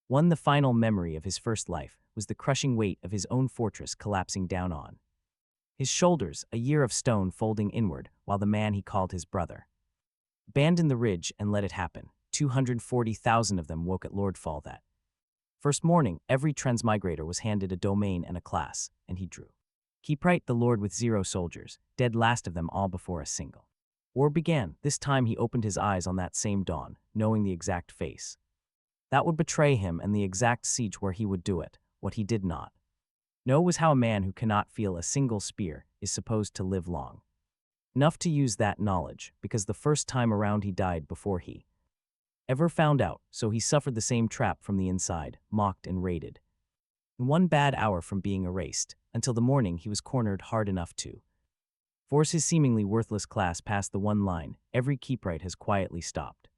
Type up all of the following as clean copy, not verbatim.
The final memory of his first life was the crushing weight of his own fortress collapsing down on his shoulders, a year of stone folding inward, while the man he called his brother abandoned the ridge and let it happen. 240,000 of them woke at Lordfall that first morning. Every transmigrator was handed a domain and a class, and he drew Keepright, the Lord with 0 soldiers, dead last of them all before a single war began. This time he opened his eyes on that same dawn, knowing the exact face that would betray him and the exact siege where he would do it. What he did not know was how a man who cannot feel a single spear is supposed to live long enough to use that knowledge, because the first time around he died before he ever found out, so he suffered the same trap from the inside, mocked and raided. In one bad hour from being erased, until the morning he was cornered hard enough to force his seemingly worthless class past the one line every Keepright has quietly stopped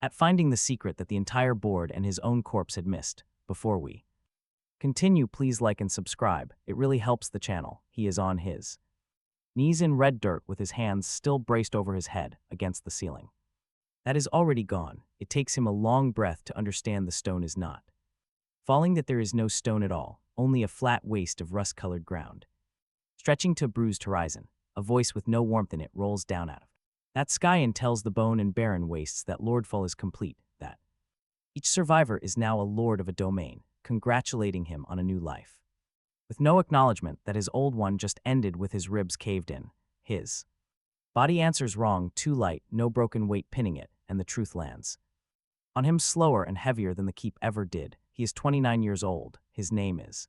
at finding the secret that the entire board and his own corpse had missed. Before we continue, please like and subscribe. It really helps the channel. He is on his knees in red dirt with his hands still braced over his head against the ceiling. That is already gone. It takes him a long breath to understand the stone is not falling, that there is no stone at all, only a flat waste of rust-colored ground stretching to a bruised horizon. A voice with no warmth in it rolls down out of that sky and tells the bone and barren wastes that Lordfall is complete, that each survivor is now a lord of a domain, congratulating him on a new life, with no acknowledgement that his old one just ended with his ribs caved in. His body answers wrong, too light, no broken weight pinning it, and the truth lands on him slower and heavier than the keep ever did. He is 29 years old. His name is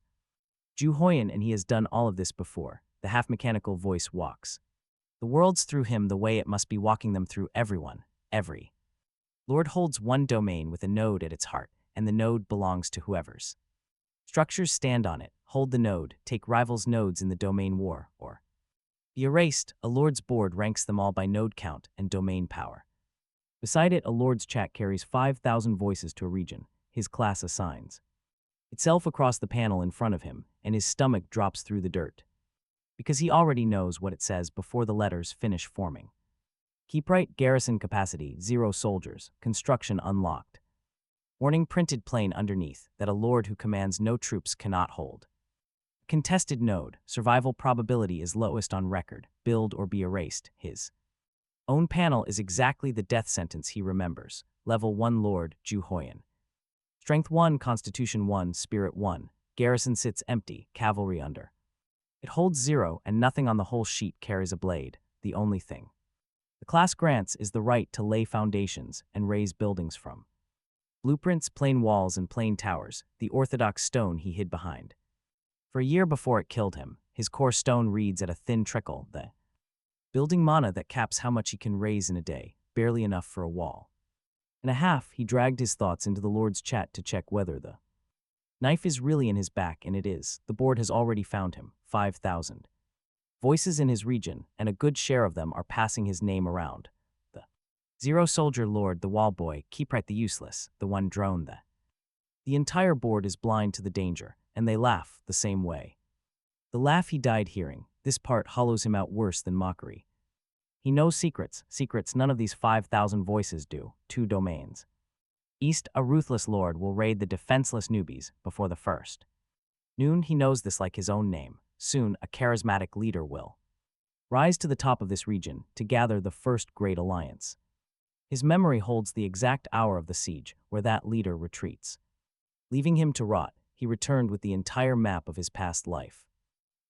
Hoyan, and he has done all of this before. The half-mechanical voice walks the worlds through him the way it must be walking them through everyone. Every Lord holds one domain with a node at its heart, and the node belongs to whoever's structures stand on it. Hold the node, take rivals' nodes in the domain war, or be erased. A Lord's board ranks them all by node count and domain power. Beside it, a Lord's chat carries 5,000 voices to a region his class assigns itself across the panel in front of him, and his stomach drops through the dirt, because he already knows what it says before the letters finish forming. Keepright, garrison capacity, 0 soldiers, construction unlocked. Warning printed plain underneath that a lord who commands no troops cannot hold. Contested node, survival probability is lowest on record, build or be erased. His own panel is exactly the death sentence he remembers. Level 1 Lord, Hoyan. Strength 1, Constitution 1, Spirit 1. Garrison sits empty, cavalry under. It holds 0, and nothing on the whole sheet carries a blade. The only thing the class grants is the right to lay foundations and raise buildings from blueprints, plain walls, and plain towers, the orthodox stone he hid behind. For a year before it killed him, his core stone reads at a thin trickle, the building mana that caps how much he can raise in a day, barely enough for a wall and a half. He dragged his thoughts into the Lord's chat to check whether the knife is really in his back, and it is. The board has already found him. 5,000 voices in his region, and a good share of them are passing his name around. The 0 soldier Lord, the wall boy, Keepright the useless, the one drone. The entire board is blind to the danger, and they laugh the same way. The laugh he died hearing. This part hollows him out worse than mockery. He knows secrets none of these 5,000 voices do. 2 domains. East, a ruthless lord will raid the defenseless newbies before the first noon. He knows this like his own name. Soon, a charismatic leader will rise to the top of this region to gather the first great alliance. His memory holds the exact hour of the siege where that leader retreats. Leaving him to rot, he returned with the entire map of his past life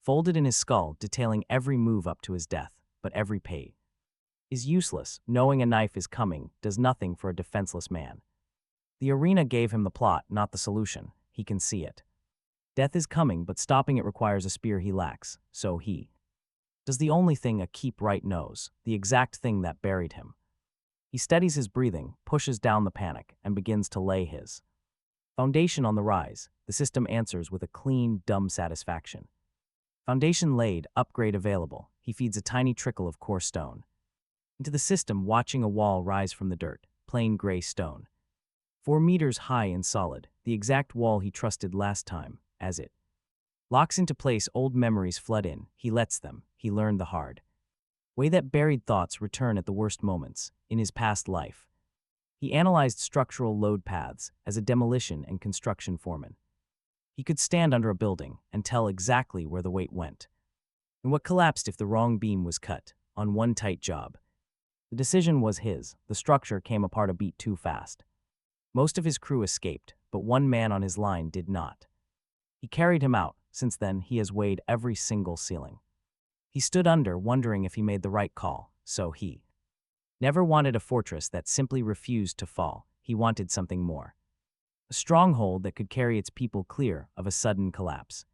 folded in his skull, detailing every move up to his death. But every page is useless. Knowing a knife is coming does nothing for a defenseless man. The arena gave him the plot, not the solution. He can see it. Death is coming, but stopping it requires a spear he lacks, so he does the only thing a Keepright knows, the exact thing that buried him. He steadies his breathing, pushes down the panic, and begins to lay his foundation on the rise. The system answers with a clean, dumb satisfaction. Foundation laid, upgrade available. He feeds a tiny trickle of core stone into the system, watching a wall rise from the dirt, plain gray stone. 4 meters high and solid, the exact wall he trusted last time. As it locks into place, old memories flood in. He lets them. He learned the hard way that buried thoughts return at the worst moments in his past life. He analyzed structural load paths as a demolition and construction foreman. He could stand under a building and tell exactly where the weight went, and what collapsed if the wrong beam was cut on one tight job. The decision was his. The structure came apart a beat too fast. Most of his crew escaped, but one man on his line did not. He carried him out. Since then, he has weighed every single ceiling. He stood under, wondering if he made the right call, so he never wanted a fortress that simply refused to fall. He wanted something more. A stronghold that could carry its people clear of a sudden collapse.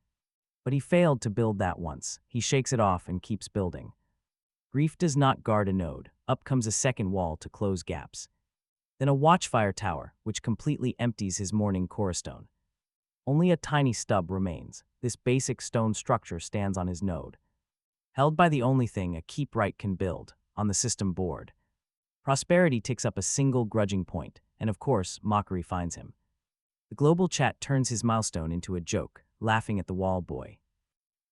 But he failed to build that once. He shakes it off and keeps building. Grief does not guard a node. Up comes a second wall to close gaps. Then a watchfire tower, which completely empties his mourning cornerstone. Only a tiny stub remains. This basic stone structure stands on his node, held by the only thing a Keepright can build, on the system board. Prosperity ticks up a single grudging point, and of course, mockery finds him. The global chat turns his milestone into a joke, laughing at the wall boy,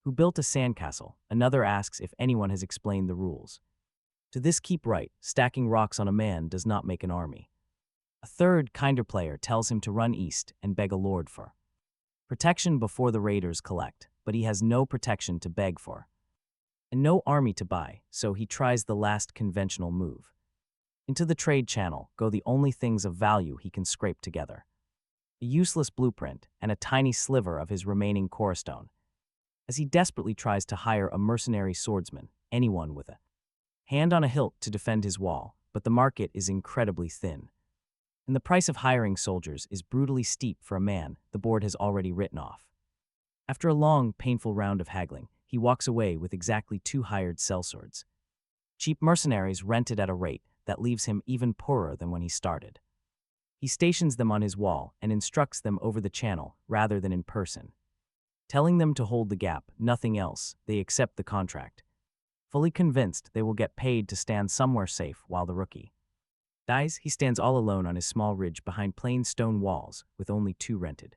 who built a sandcastle. Another asks if anyone has explained the rules. To this Keepright, stacking rocks on a man does not make an army. A third, kinder player tells him to run east and beg a lord for protection before the raiders collect, but he has no protection to beg for, and no army to buy, so he tries the last conventional move. Into the trade channel go the only things of value he can scrape together. A useless blueprint and a tiny sliver of his remaining cornerstone, as he desperately tries to hire a mercenary swordsman, anyone with a hand on a hilt to defend his wall, but the market is incredibly thin. And the price of hiring soldiers is brutally steep for a man the board has already written off. After a long, painful round of haggling, he walks away with exactly 2 hired sellswords. Cheap mercenaries rented at a rate that leaves him even poorer than when he started. He stations them on his wall and instructs them over the channel rather than in person. Telling them to hold the gap, nothing else, they accept the contract. Fully convinced they will get paid to stand somewhere safe while the rookie dies, he stands all alone on his small ridge behind plain stone walls with only 2 rented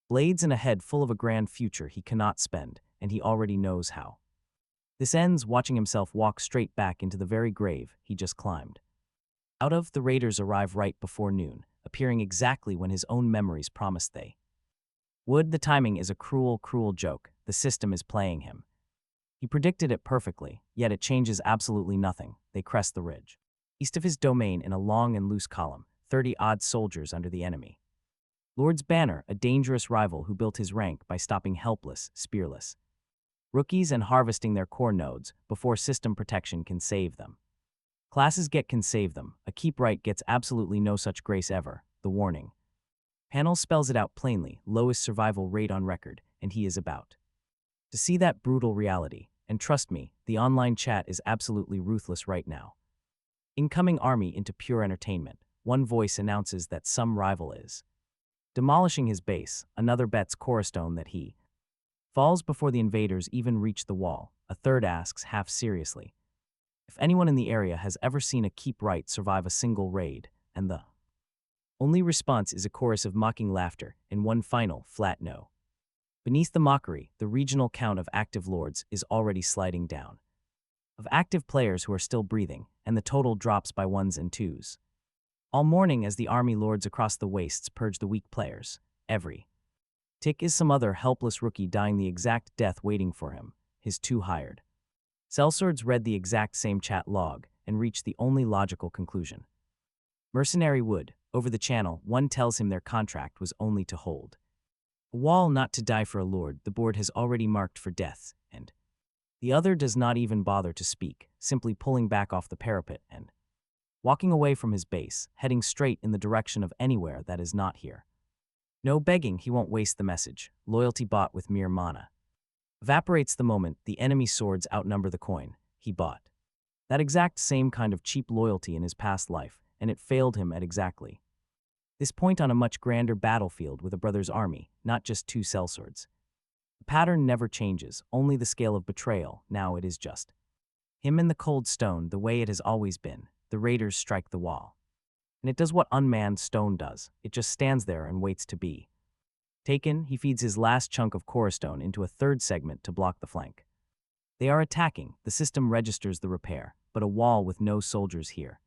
blades and a head full of a grand future he cannot spend, and he already knows how. This ends watching himself walk straight back into the very grave he just climbed out of. The raiders arrive right before noon, appearing exactly when his own memories promised they would. The timing is a cruel, cruel joke. The system is playing him. He predicted it perfectly, yet it changes absolutely nothing. They crest the ridge east of his domain in a long and loose column, 30-odd soldiers under the enemy. Lord's banner, a dangerous rival who built his rank by stopping helpless, spearless rookies and harvesting their core nodes before system protection can save them. Classes can save them. A Keepright gets absolutely no such grace ever. The warning panel spells it out plainly: lowest survival rate on record, and he is about to see that brutal reality. And trust me, the online chat is absolutely ruthless right now. Incoming army into pure entertainment. One voice announces that some rival is demolishing his base. Another bets cornerstone that he falls before the invaders even reach the wall. A third asks, half seriously, if anyone in the area has ever seen a Keepright survive a single raid, and the only response is a chorus of mocking laughter and one final, flat no. Beneath the mockery, the regional count of active lords is already sliding down. Of active players who are still breathing, and the total drops by 1s and 2s. All morning as the army lords across the wastes purge the weak players, every tick is some other helpless rookie dying the exact death waiting for him, his 2 hired sellswords read the exact same chat log and reached the only logical conclusion. Mercenary would. Over the channel, one tells him their contract was only to hold a wall, not to die for a lord the board has already marked for death, and the other does not even bother to speak, simply pulling back off the parapet and walking away from his base, heading straight in the direction of anywhere that is not here. No begging, he won't waste the message. Loyalty bought with mere mana evaporates the moment the enemy swords outnumber the coin he bought. That exact same kind of cheap loyalty in his past life, and it failed him at exactly this point on a much grander battlefield with a brother's army, not just 2 sellswords. The pattern never changes, only the scale of betrayal. Now it is just him and the cold stone, the way it has always been. The raiders strike the wall, and it does what unmanned stone does. It just stands there and waits to be taken. He feeds his last chunk of cornerstone into a third segment to block the flank. They are attacking. The system registers the repair, but a wall with no soldiers here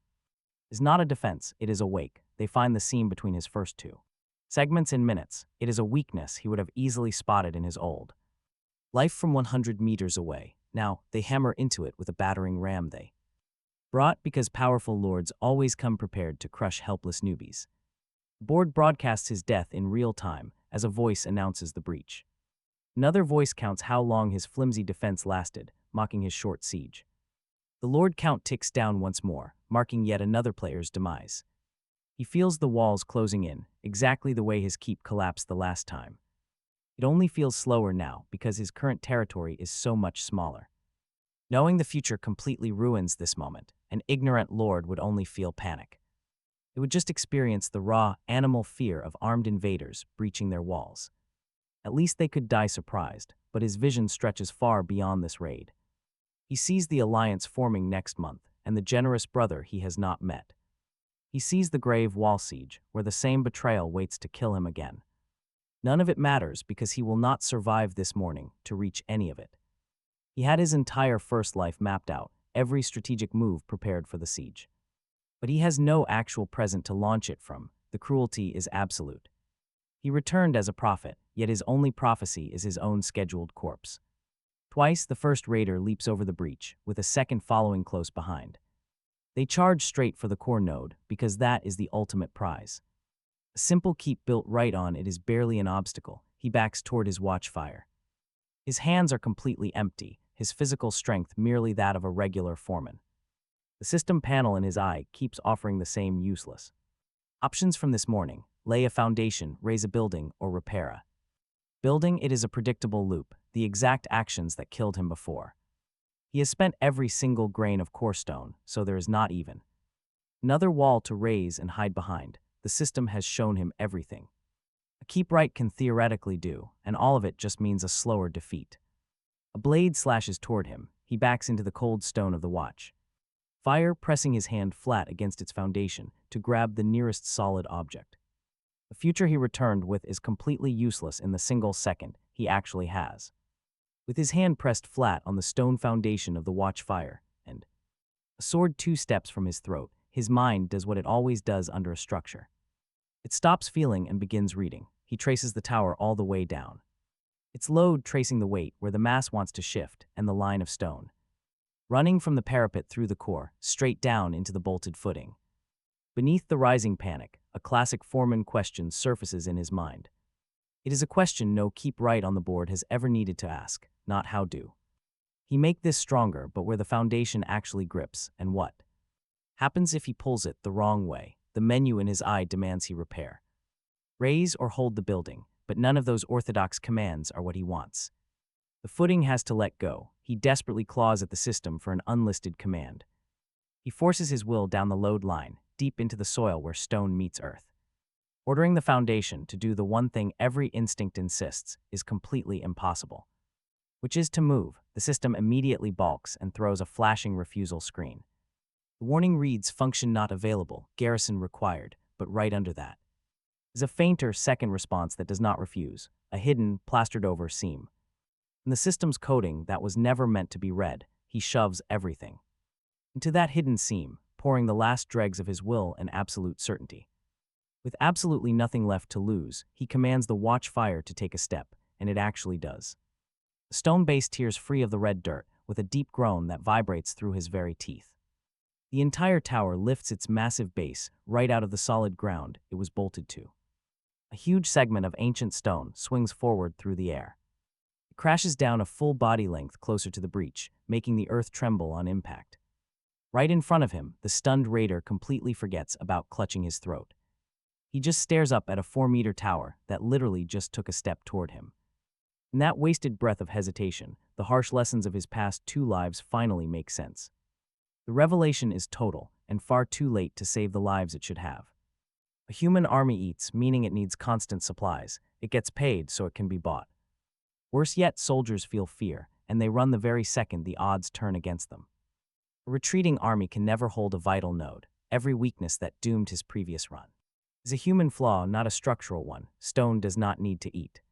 Is not a defense, it is a wake. They find the seam between his first two segments in minutes. It is a weakness he would have easily spotted in his old life from 100 meters away. Now, they hammer into it with a battering ram they brought because powerful lords always come prepared to crush helpless newbies. Board broadcasts his death in real time as a voice announces the breach. Another voice counts how long his flimsy defense lasted, mocking his short siege. The Lord count ticks down once more, marking yet another player's demise. He feels the walls closing in, exactly the way his keep collapsed the last time. It only feels slower now because his current territory is so much smaller. Knowing the future completely ruins this moment, an ignorant lord would only feel panic. It would just experience the raw, animal fear of armed invaders breaching their walls. At least they could die surprised, but his vision stretches far beyond this raid. He sees the alliance forming next month, and the generous brother he has not met. He sees the grave wall siege, where the same betrayal waits to kill him again. None of it matters because he will not survive this morning to reach any of it. He had his entire first life mapped out, every strategic move prepared for the siege. But he has no actual present to launch it from. The cruelty is absolute. He returned as a prophet, yet his only prophecy is his own scheduled corpse. Twice the first raider leaps over the breach, with a second following close behind. They charge straight for the core node, because that is the ultimate prize. A simple keep built right on it is barely an obstacle. He backs toward his watchfire. His hands are completely empty, his physical strength merely that of a regular foreman. The system panel in his eye keeps offering the same useless options from this morning: lay a foundation, raise a building, or repair a building. It is a predictable loop, the exact actions that killed him before. He has spent every single grain of core stone, so there is not even another wall to raise and hide behind. The system has shown him everything a Keepright can theoretically do, and all of it just means a slower defeat. A blade slashes toward him. He backs into the cold stone of the watch. Fire pressing his hand flat against its foundation to grab the nearest solid object. The future he returned with is completely useless in the single second he actually has. With his hand pressed flat on the stone foundation of the watchfire, and a sword 2 steps from his throat, his mind does what it always does under a structure. It stops feeling and begins reading. He traces the tower all the way down. Its load tracing the weight where the mass wants to shift, and the line of stone running from the parapet through the core, straight down into the bolted footing. Beneath the rising panic, a classic foreman question surfaces in his mind. It is a question no Keepright on the board has ever needed to ask, not how do he make this stronger, but where the foundation actually grips, and what happens if he pulls it the wrong way. The menu in his eye demands he repair, raise, or hold the building, but none of those orthodox commands are what he wants. The footing has to let go. He desperately claws at the system for an unlisted command. He forces his will down the load line, deep into the soil where stone meets earth. Ordering the foundation to do the one thing every instinct insists is completely impossible, which is to move. The system immediately balks and throws a flashing refusal screen. The warning reads, "Function not available, garrison required," but right under that is a fainter second response that does not refuse, a hidden, plastered-over seam. In the system's coding that was never meant to be read, he shoves everything into that hidden seam, pouring the last dregs of his will and absolute certainty. With absolutely nothing left to lose, he commands the watchfire to take a step, and it actually does. The stone base tears free of the red dirt, with a deep groan that vibrates through his very teeth. The entire tower lifts its massive base right out of the solid ground it was bolted to. A huge segment of ancient stone swings forward through the air. It crashes down a full body length closer to the breach, making the earth tremble on impact. Right in front of him, the stunned raider completely forgets about clutching his throat. He just stares up at a 4-meter tower that literally just took a step toward him. In that wasted breath of hesitation, the harsh lessons of his past 2 lives finally make sense. The revelation is total, and far too late to save the lives it should have. A human army eats, meaning it needs constant supplies. It gets paid so it can be bought. Worse yet, soldiers feel fear, and they run the very second the odds turn against them. A retreating army can never hold a vital node. Every weakness that doomed his previous run is a human flaw, not a structural one. Stone does not need to eat.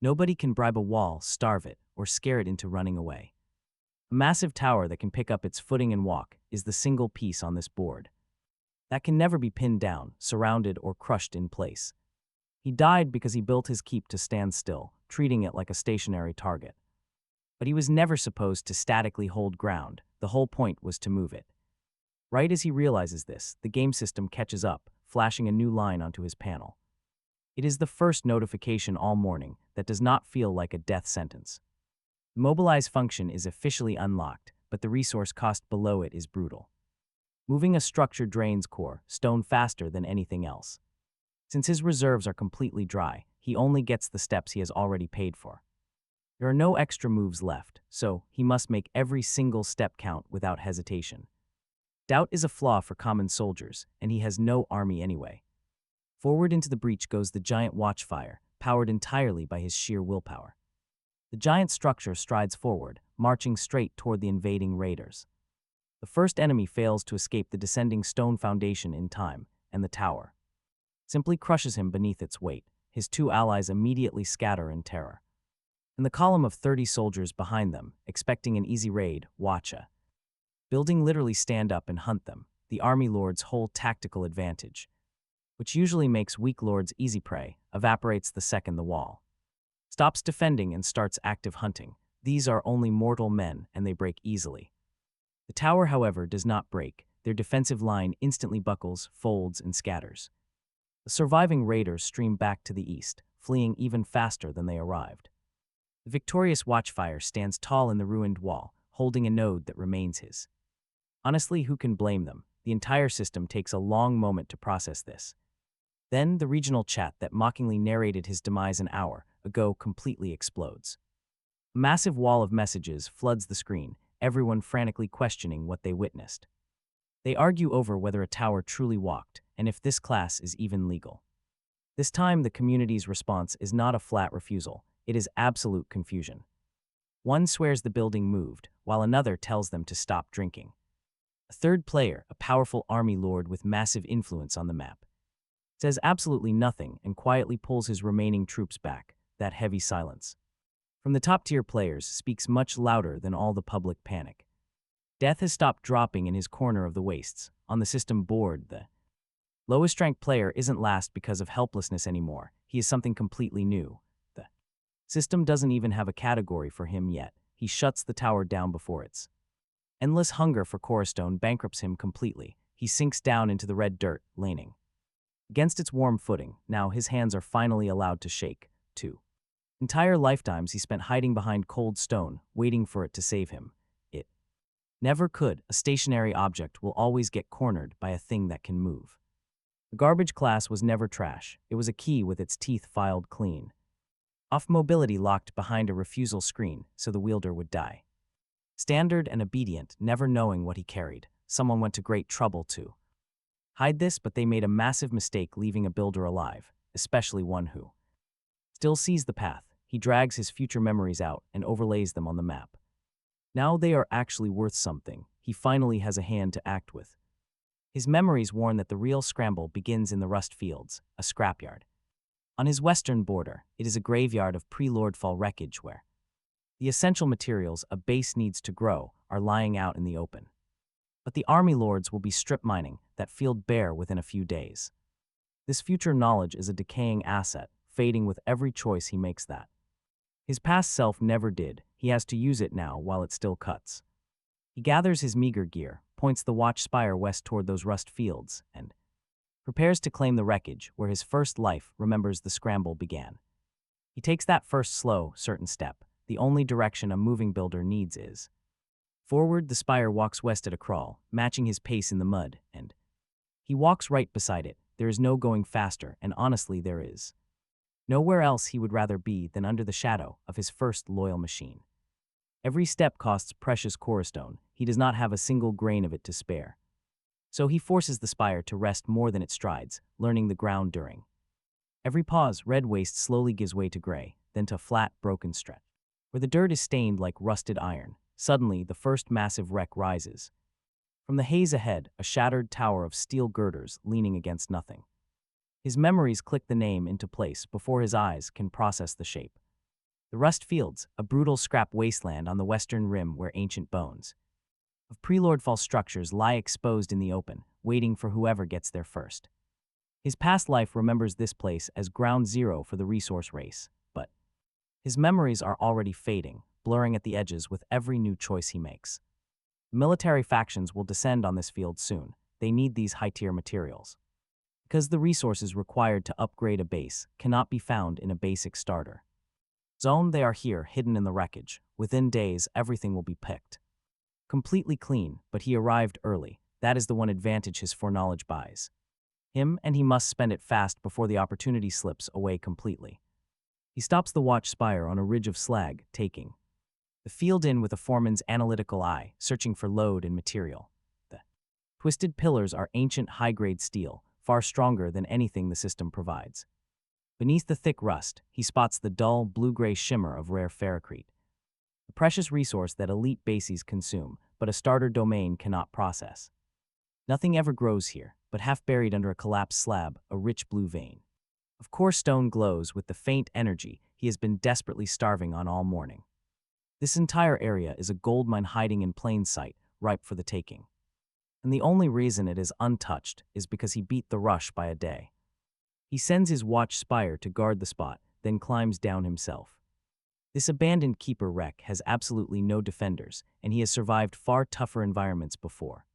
Nobody can bribe a wall, starve it, or scare it into running away. A massive tower that can pick up its footing and walk is the single piece on this board. that can never be pinned down, surrounded, or crushed in place. He died because he built his keep to stand still, treating it like a stationary target. But he was never supposed to statically hold ground. The whole point was to move it. Right as he realizes this, the game system catches up, flashing a new line onto his panel. It is the first notification all morning that does not feel like a death sentence. The mobilize function is officially unlocked, but the resource cost below it is brutal. Moving a structure drains core, stone faster than anything else. Since his reserves are completely dry, he only gets the steps he has already paid for. There are no extra moves left, so he must make every single step count without hesitation. Doubt is a flaw for common soldiers, and he has no army anyway. Forward into the breach goes the giant watchfire, powered entirely by his sheer willpower. The giant structure strides forward, marching straight toward the invading raiders. The first enemy fails to escape the descending stone foundation in time, and the tower simply crushes him beneath its weight. His two allies immediately scatter in terror. And the column of 30 soldiers behind them, expecting an easy raid, watch a building literally stand up and hunt them, the army lord's whole tactical advantage, which usually makes weak lords easy prey, evaporates the second the wall stops defending and starts active hunting. These are only mortal men, and they break easily. The tower, however, does not break. Their defensive line instantly buckles, folds, and scatters. The surviving raiders stream back to the east, fleeing even faster than they arrived. The victorious watchfire stands tall in the ruined wall, holding a node that remains his. Honestly, who can blame them? The entire system takes a long moment to process this. Then the regional chat that mockingly narrated his demise an hour ago completely explodes. A massive wall of messages floods the screen, everyone frantically questioning what they witnessed. They argue over whether a tower truly walked, and if this class is even legal. This time, the community's response is not a flat refusal, it is absolute confusion. One swears the building moved, while another tells them to stop drinking. A third player, a powerful army lord with massive influence on the map, says absolutely nothing and quietly pulls his remaining troops back. That heavy silence from the top-tier players speaks much louder than all the public panic. Death has stopped dropping in his corner of the wastes. On the system board, the lowest-ranked player isn't last because of helplessness anymore. He is something completely new. The system doesn't even have a category for him yet. He shuts the tower down before its endless hunger for Corestone bankrupts him completely. He sinks down into the red dirt, laning against its warm footing. Now his hands are finally allowed to shake, too. Entire lifetimes he spent hiding behind cold stone, waiting for it to save him. It never could. A stationary object will always get cornered by a thing that can move. The garbage class was never trash. It was a key with its teeth filed clean. Off mobility locked behind a refusal screen so the wielder would die. Standard and obedient, never knowing what he carried. Someone went to great trouble to hide this, but they made a massive mistake leaving a builder alive, especially one who still sees the path. He drags his future memories out and overlays them on the map. Now they are actually worth something. He finally has a hand to act with. His memories warn that the real scramble begins in the rust fields, a scrapyard. On his western border, it is a graveyard of pre-Lordfall wreckage where the essential materials a base needs to grow are lying out in the open. But the army lords will be strip mining that field bare within a few days. This future knowledge is a decaying asset, fading with every choice he makes that his past self never did. He has to use it now while it still cuts. He gathers his meager gear, points the watch spire west toward those rust fields, and prepares to claim the wreckage where his first life remembers the scramble began. He takes that first slow, certain step. The only direction a moving builder needs is forward. The spire walks west at a crawl, matching his pace in the mud, and he walks right beside it. There is no going faster, and honestly there is nowhere else he would rather be than under the shadow of his first loyal machine. Every step costs precious corestone. He does not have a single grain of it to spare. So he forces the spire to rest more than it strides, learning the ground during every pause. Red waste slowly gives way to gray, then to flat, broken stretch, where the dirt is stained like rusted iron. Suddenly, the first massive wreck rises. From the haze ahead, a shattered tower of steel girders leaning against nothing. His memories click the name into place before his eyes can process the shape. The rust fields, a brutal scrap wasteland on the western rim where ancient bones of pre-Lordfall structures lie exposed in the open, waiting for whoever gets there first. His past life remembers this place as ground zero for the resource race, but his memories are already fading, blurring at the edges with every new choice he makes. Military factions will descend on this field soon. They need these high-tier materials, because the resources required to upgrade a base cannot be found in a basic starter zone. They are here, hidden in the wreckage. Within days, everything will be picked completely clean, but he arrived early. That is the one advantage his foreknowledge buys him, and he must spend it fast before the opportunity slips away completely. He stops the watch spire on a ridge of slag, taking the field in with a foreman's analytical eye, searching for load and material. The twisted pillars are ancient high-grade steel, far stronger than anything the system provides. Beneath the thick rust, he spots the dull, blue-gray shimmer of rare ferrocrete, a precious resource that elite bases consume, but a starter domain cannot process. Nothing ever grows here, but half buried under a collapsed slab, a rich blue vein. Of course, stone glows with the faint energy he has been desperately starving on all morning. This entire area is a gold mine hiding in plain sight, ripe for the taking. And the only reason it is untouched is because he beat the rush by a day. He sends his watch spire to guard the spot, then climbs down himself. This abandoned keeper wreck has absolutely no defenders, and he has survived far tougher environments before.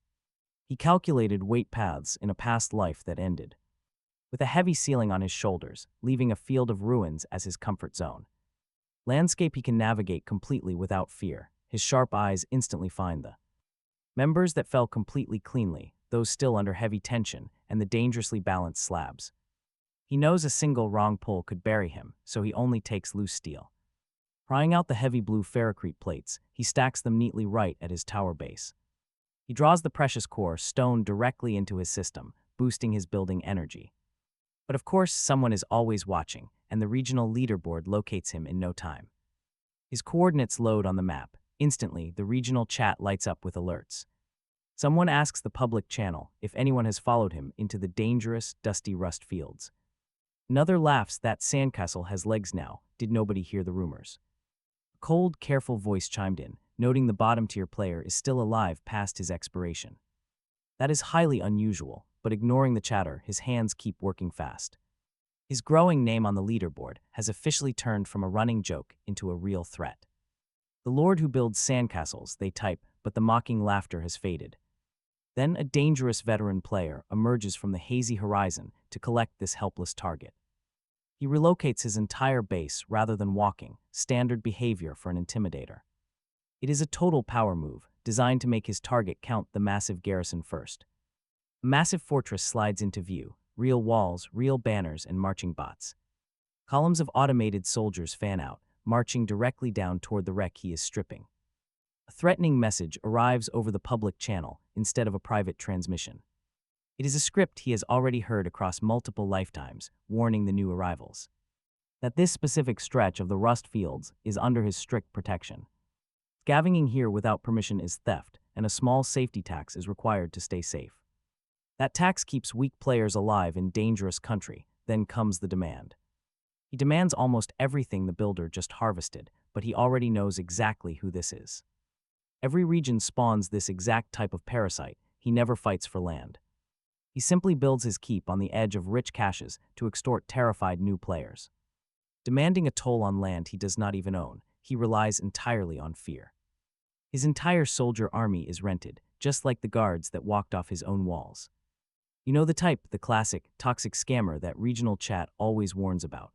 He calculated weight paths in a past life that ended, with a heavy ceiling on his shoulders, leaving a field of ruins as his comfort zone. Landscape he can navigate completely without fear. His sharp eyes instantly find the members that fell completely cleanly, those still under heavy tension, and the dangerously balanced slabs. He knows a single wrong pull could bury him, so he only takes loose steel. Prying out the heavy blue ferrocrete plates, he stacks them neatly right at his tower base. He draws the precious core stone directly into his system, boosting his building energy. But of course, someone is always watching, and the regional leaderboard locates him in no time. His coordinates load on the map. Instantly, the regional chat lights up with alerts. Someone asks the public channel if anyone has followed him into the dangerous, dusty rust fields. Another laughs. That sandcastle has legs now. Did nobody hear the rumors? A cold, careful voice chimed in, noting the bottom-tier player is still alive past his expiration. That is highly unusual, but ignoring the chatter, his hands keep working fast. His growing name on the leaderboard has officially turned from a running joke into a real threat. The lord who builds sandcastles, they type, but the mocking laughter has faded. Then a dangerous veteran player emerges from the hazy horizon to collect this helpless target. He relocates his entire base rather than walking, standard behavior for an intimidator. It is a total power move, designed to make his target count the massive garrison first. A massive fortress slides into view, real walls, real banners, and marching bots. Columns of automated soldiers fan out, marching directly down toward the wreck he is stripping. A threatening message arrives over the public channel instead of a private transmission. It is a script he has already heard across multiple lifetimes, warning the new arrivals that this specific stretch of the rust fields is under his strict protection. Scavenging here without permission is theft, and a small safety tax is required to stay safe. That tax keeps weak players alive in dangerous country. Then comes the demand. He demands almost everything the builder just harvested, but he already knows exactly who this is. Every region spawns this exact type of parasite. He never fights for land. He simply builds his keep on the edge of rich caches to extort terrified new players. Demanding a toll on land he does not even own, he relies entirely on fear. His entire soldier army is rented, just like the guards that walked off his own walls. You know the type, the classic, toxic scammer that regional chat always warns about.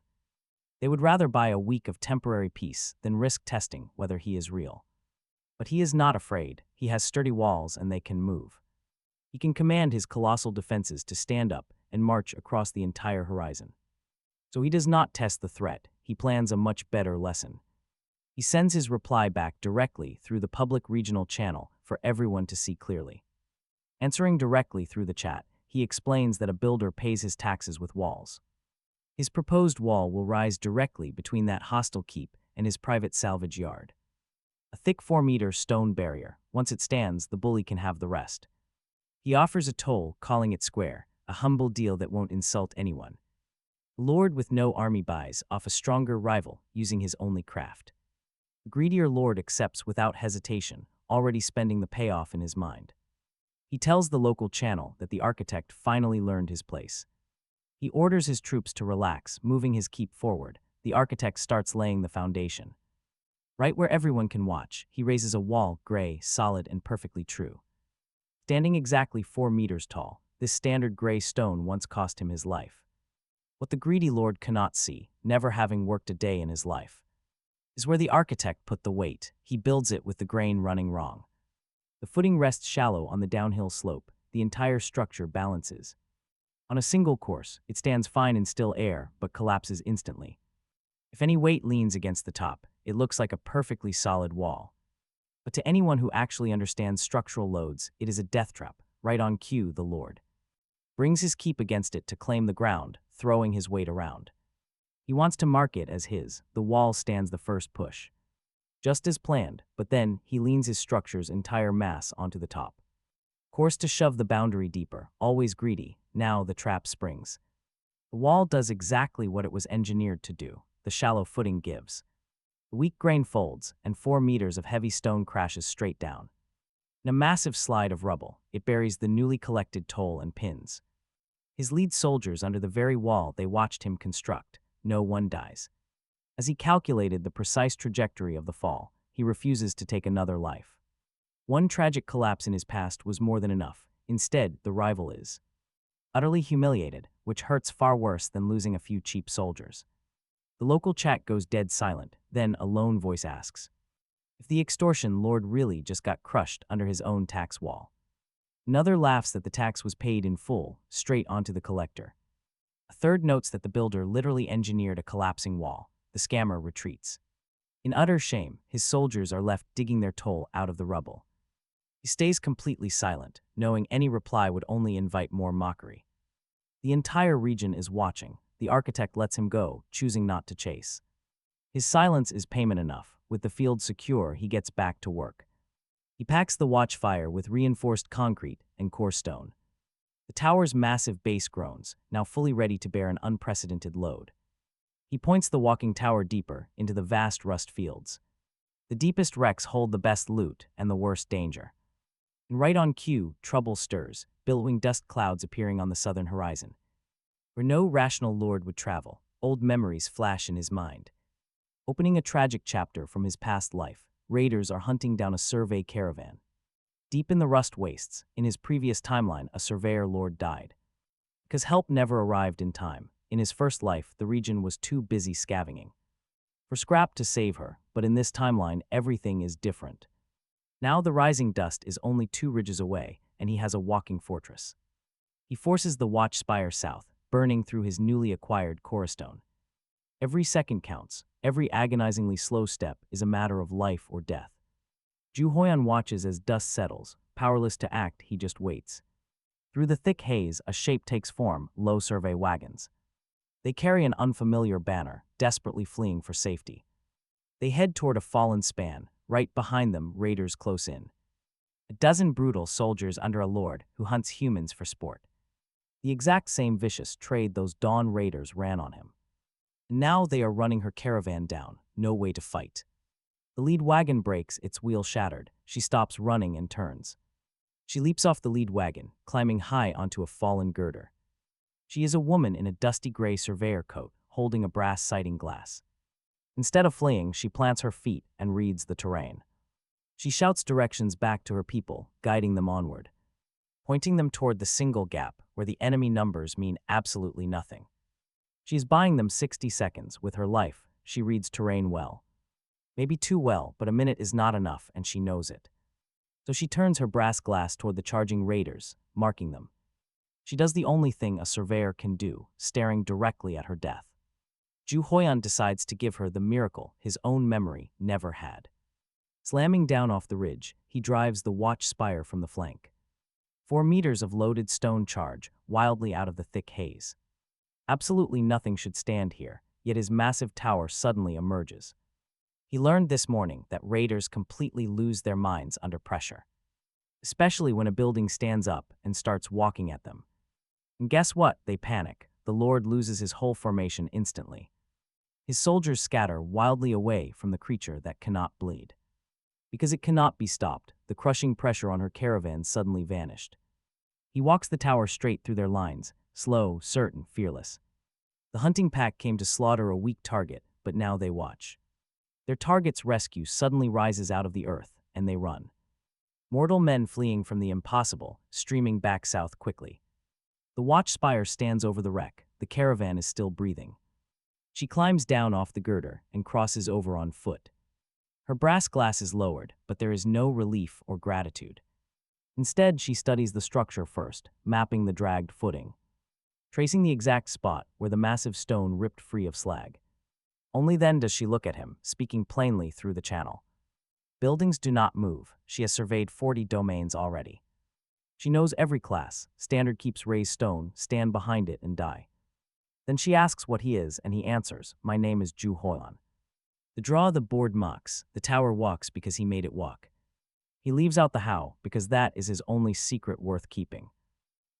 They would rather buy a week of temporary peace than risk testing whether he is real. But he is not afraid. He has sturdy walls and they can move. He can command his colossal defenses to stand up and march across the entire horizon. So he does not test the threat. He plans a much better lesson. He sends his reply back directly through the public regional channel for everyone to see clearly. Answering directly through the chat, he explains that a builder pays his taxes with walls. His proposed wall will rise directly between that hostile keep and his private salvage yard. A thick 4-meter stone barrier. Once it stands, the bully can have the rest. He offers a toll, calling it square, a humble deal that won't insult anyone. The lord with no army buys off a stronger rival using his only craft. The greedier lord accepts without hesitation, already spending the payoff in his mind. He tells the local channel that the architect finally learned his place. He orders his troops to relax, moving his keep forward. The architect starts laying the foundation. Right where everyone can watch, he raises a wall, gray, solid, and perfectly true. Standing exactly 4 meters tall, this standard gray stone once cost him his life. What the greedy lord cannot see, never having worked a day in his life, is where the architect put the weight. He builds it with the grain running wrong. The footing rests shallow on the downhill slope. The entire structure balances. On a single course, it stands fine in still air, but collapses instantly. If any weight leans against the top, it looks like a perfectly solid wall. But to anyone who actually understands structural loads, it is a death trap. Right on cue, the lord brings his keep against it to claim the ground, throwing his weight around. He wants to mark it as his. The wall stands the first push, just as planned, but then he leans his structure's entire mass onto the top. Course to shove the boundary deeper, always greedy. Now the trap springs. The wall does exactly what it was engineered to do. The shallow footing gives. The weak grain folds, and 4 meters of heavy stone crashes straight down. In a massive slide of rubble, it buries the newly collected toll and pins. His lead soldiers under the very wall they watched him construct. No one dies. As he calculated the precise trajectory of the fall, he refuses to take another life. One tragic collapse in his past was more than enough. Instead, the rival is utterly humiliated, which hurts far worse than losing a few cheap soldiers. The local chat goes dead silent. Then a lone voice asks if the extortion lord really just got crushed under his own tax wall. Another laughs that the tax was paid in full, straight onto the collector. A third notes that the builder literally engineered a collapsing wall. The scammer retreats. In utter shame, his soldiers are left digging their toll out of the rubble. He stays completely silent, knowing any reply would only invite more mockery. The entire region is watching. The architect lets him go, choosing not to chase. His silence is payment enough. With the field secure, he gets back to work. He packs the watchfire with reinforced concrete and core stone. The tower's massive base groans, now fully ready to bear an unprecedented load. He points the walking tower deeper into the vast rust fields. The deepest wrecks hold the best loot and the worst danger. And right on cue, trouble stirs, billowing dust clouds appearing on the southern horizon. Where no rational lord would travel, old memories flash in his mind. Opening a tragic chapter from his past life, raiders are hunting down a survey caravan. Deep in the rust wastes, in his previous timeline, a surveyor lord died. Because help never arrived in time, in his first life, the region was too busy scavenging for scrap to save her, but in this timeline, everything is different. Now the rising dust is only 2 ridges away, and he has a walking fortress. He forces the watch spire south, burning through his newly acquired cornerstone. Every second counts. Every agonizingly slow step is a matter of life or death. Hoyan watches as dust settles. Powerless to act, he just waits. Through the thick haze, a shape takes form, low survey wagons. They carry an unfamiliar banner, desperately fleeing for safety. They head toward a fallen span. Right behind them, raiders close in. A dozen brutal soldiers under a lord who hunts humans for sport. The exact same vicious trade those Dawn raiders ran on him. Now they are running her caravan down, no way to fight. The lead wagon breaks, its wheel shattered. She stops running and turns. She leaps off the lead wagon, climbing high onto a fallen girder. She is a woman in a dusty gray surveyor coat, holding a brass sighting glass. Instead of fleeing, she plants her feet and reads the terrain. She shouts directions back to her people, guiding them onward, pointing them toward the single gap where the enemy numbers mean absolutely nothing. She is buying them 60 seconds. With her life, she reads terrain well. Maybe too well, but a minute is not enough, and she knows it. So she turns her brass glass toward the charging raiders, marking them. She does the only thing a surveyor can do, staring directly at her death. Hoyan decides to give her the miracle his own memory never had. Slamming down off the ridge, he drives the watch spire from the flank. 4 meters of loaded stone charge, wildly out of the thick haze. Absolutely nothing should stand here, yet his massive tower suddenly emerges. He learned this morning that raiders completely lose their minds under pressure, especially when a building stands up and starts walking at them. And guess what? They panic. The lord loses his whole formation instantly. His soldiers scatter wildly away from the creature that cannot bleed. Because it cannot be stopped, the crushing pressure on her caravan suddenly vanished. He walks the tower straight through their lines, slow, certain, fearless. The hunting pack came to slaughter a weak target, but now they watch. Their target's rescue suddenly rises out of the earth, and they run. Mortal men fleeing from the impossible, streaming back south quickly. The watch spire stands over the wreck. The caravan is still breathing. She climbs down off the girder and crosses over on foot. Her brass glass is lowered, but there is no relief or gratitude. Instead, she studies the structure first, mapping the dragged footing, tracing the exact spot where the massive stone ripped free of slag. Only then does she look at him, speaking plainly through the channel. Buildings do not move. She has surveyed 40 domains already. She knows every class. Standard keeps raised stone, stand behind it, and die. Then she asks what he is, and he answers, "My name is Hoyan." The draw the board mocks. The tower walks because he made it walk. He leaves out the how, because that is his only secret worth keeping.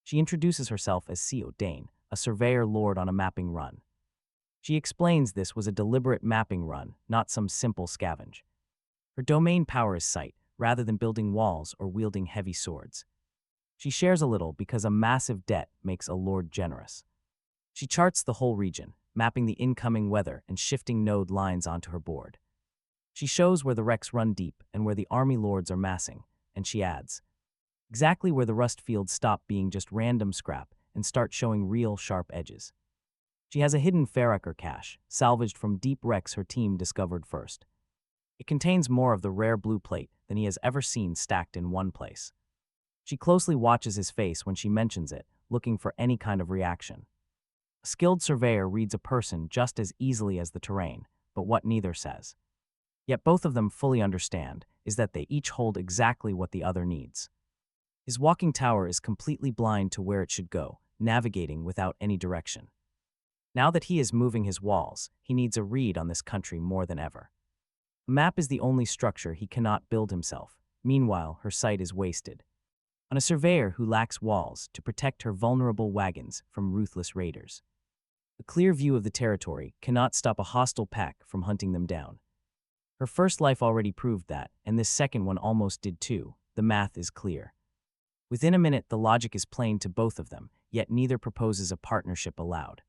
She introduces herself as Seo Dane, a surveyor lord on a mapping run. She explains this was a deliberate mapping run, not some simple scavenge. Her domain power is sight, rather than building walls or wielding heavy swords. She shares a little because a massive debt makes a lord generous. She charts the whole region, mapping the incoming weather and shifting node lines onto her board. She shows where the wrecks run deep and where the army lords are massing, and she adds, exactly where the rust fields stop being just random scrap and start showing real sharp edges. She has a hidden Ferraker cache, salvaged from deep wrecks her team discovered first. It contains more of the rare blue plate than he has ever seen stacked in one place. She closely watches his face when she mentions it, looking for any kind of reaction. A skilled surveyor reads a person just as easily as the terrain, but what neither says. Yet both of them fully understand is that they each hold exactly what the other needs. His walking tower is completely blind to where it should go, navigating without any direction. Now that he is moving his walls, he needs a read on this country more than ever. A map is the only structure he cannot build himself. Meanwhile, her sight is wasted on a surveyor who lacks walls to protect her vulnerable wagons from ruthless raiders. A clear view of the territory cannot stop a hostile pack from hunting them down. Her first life already proved that, and this second one almost did too. The math is clear. Within a minute, the logic is plain to both of them, yet neither proposes a partnership aloud.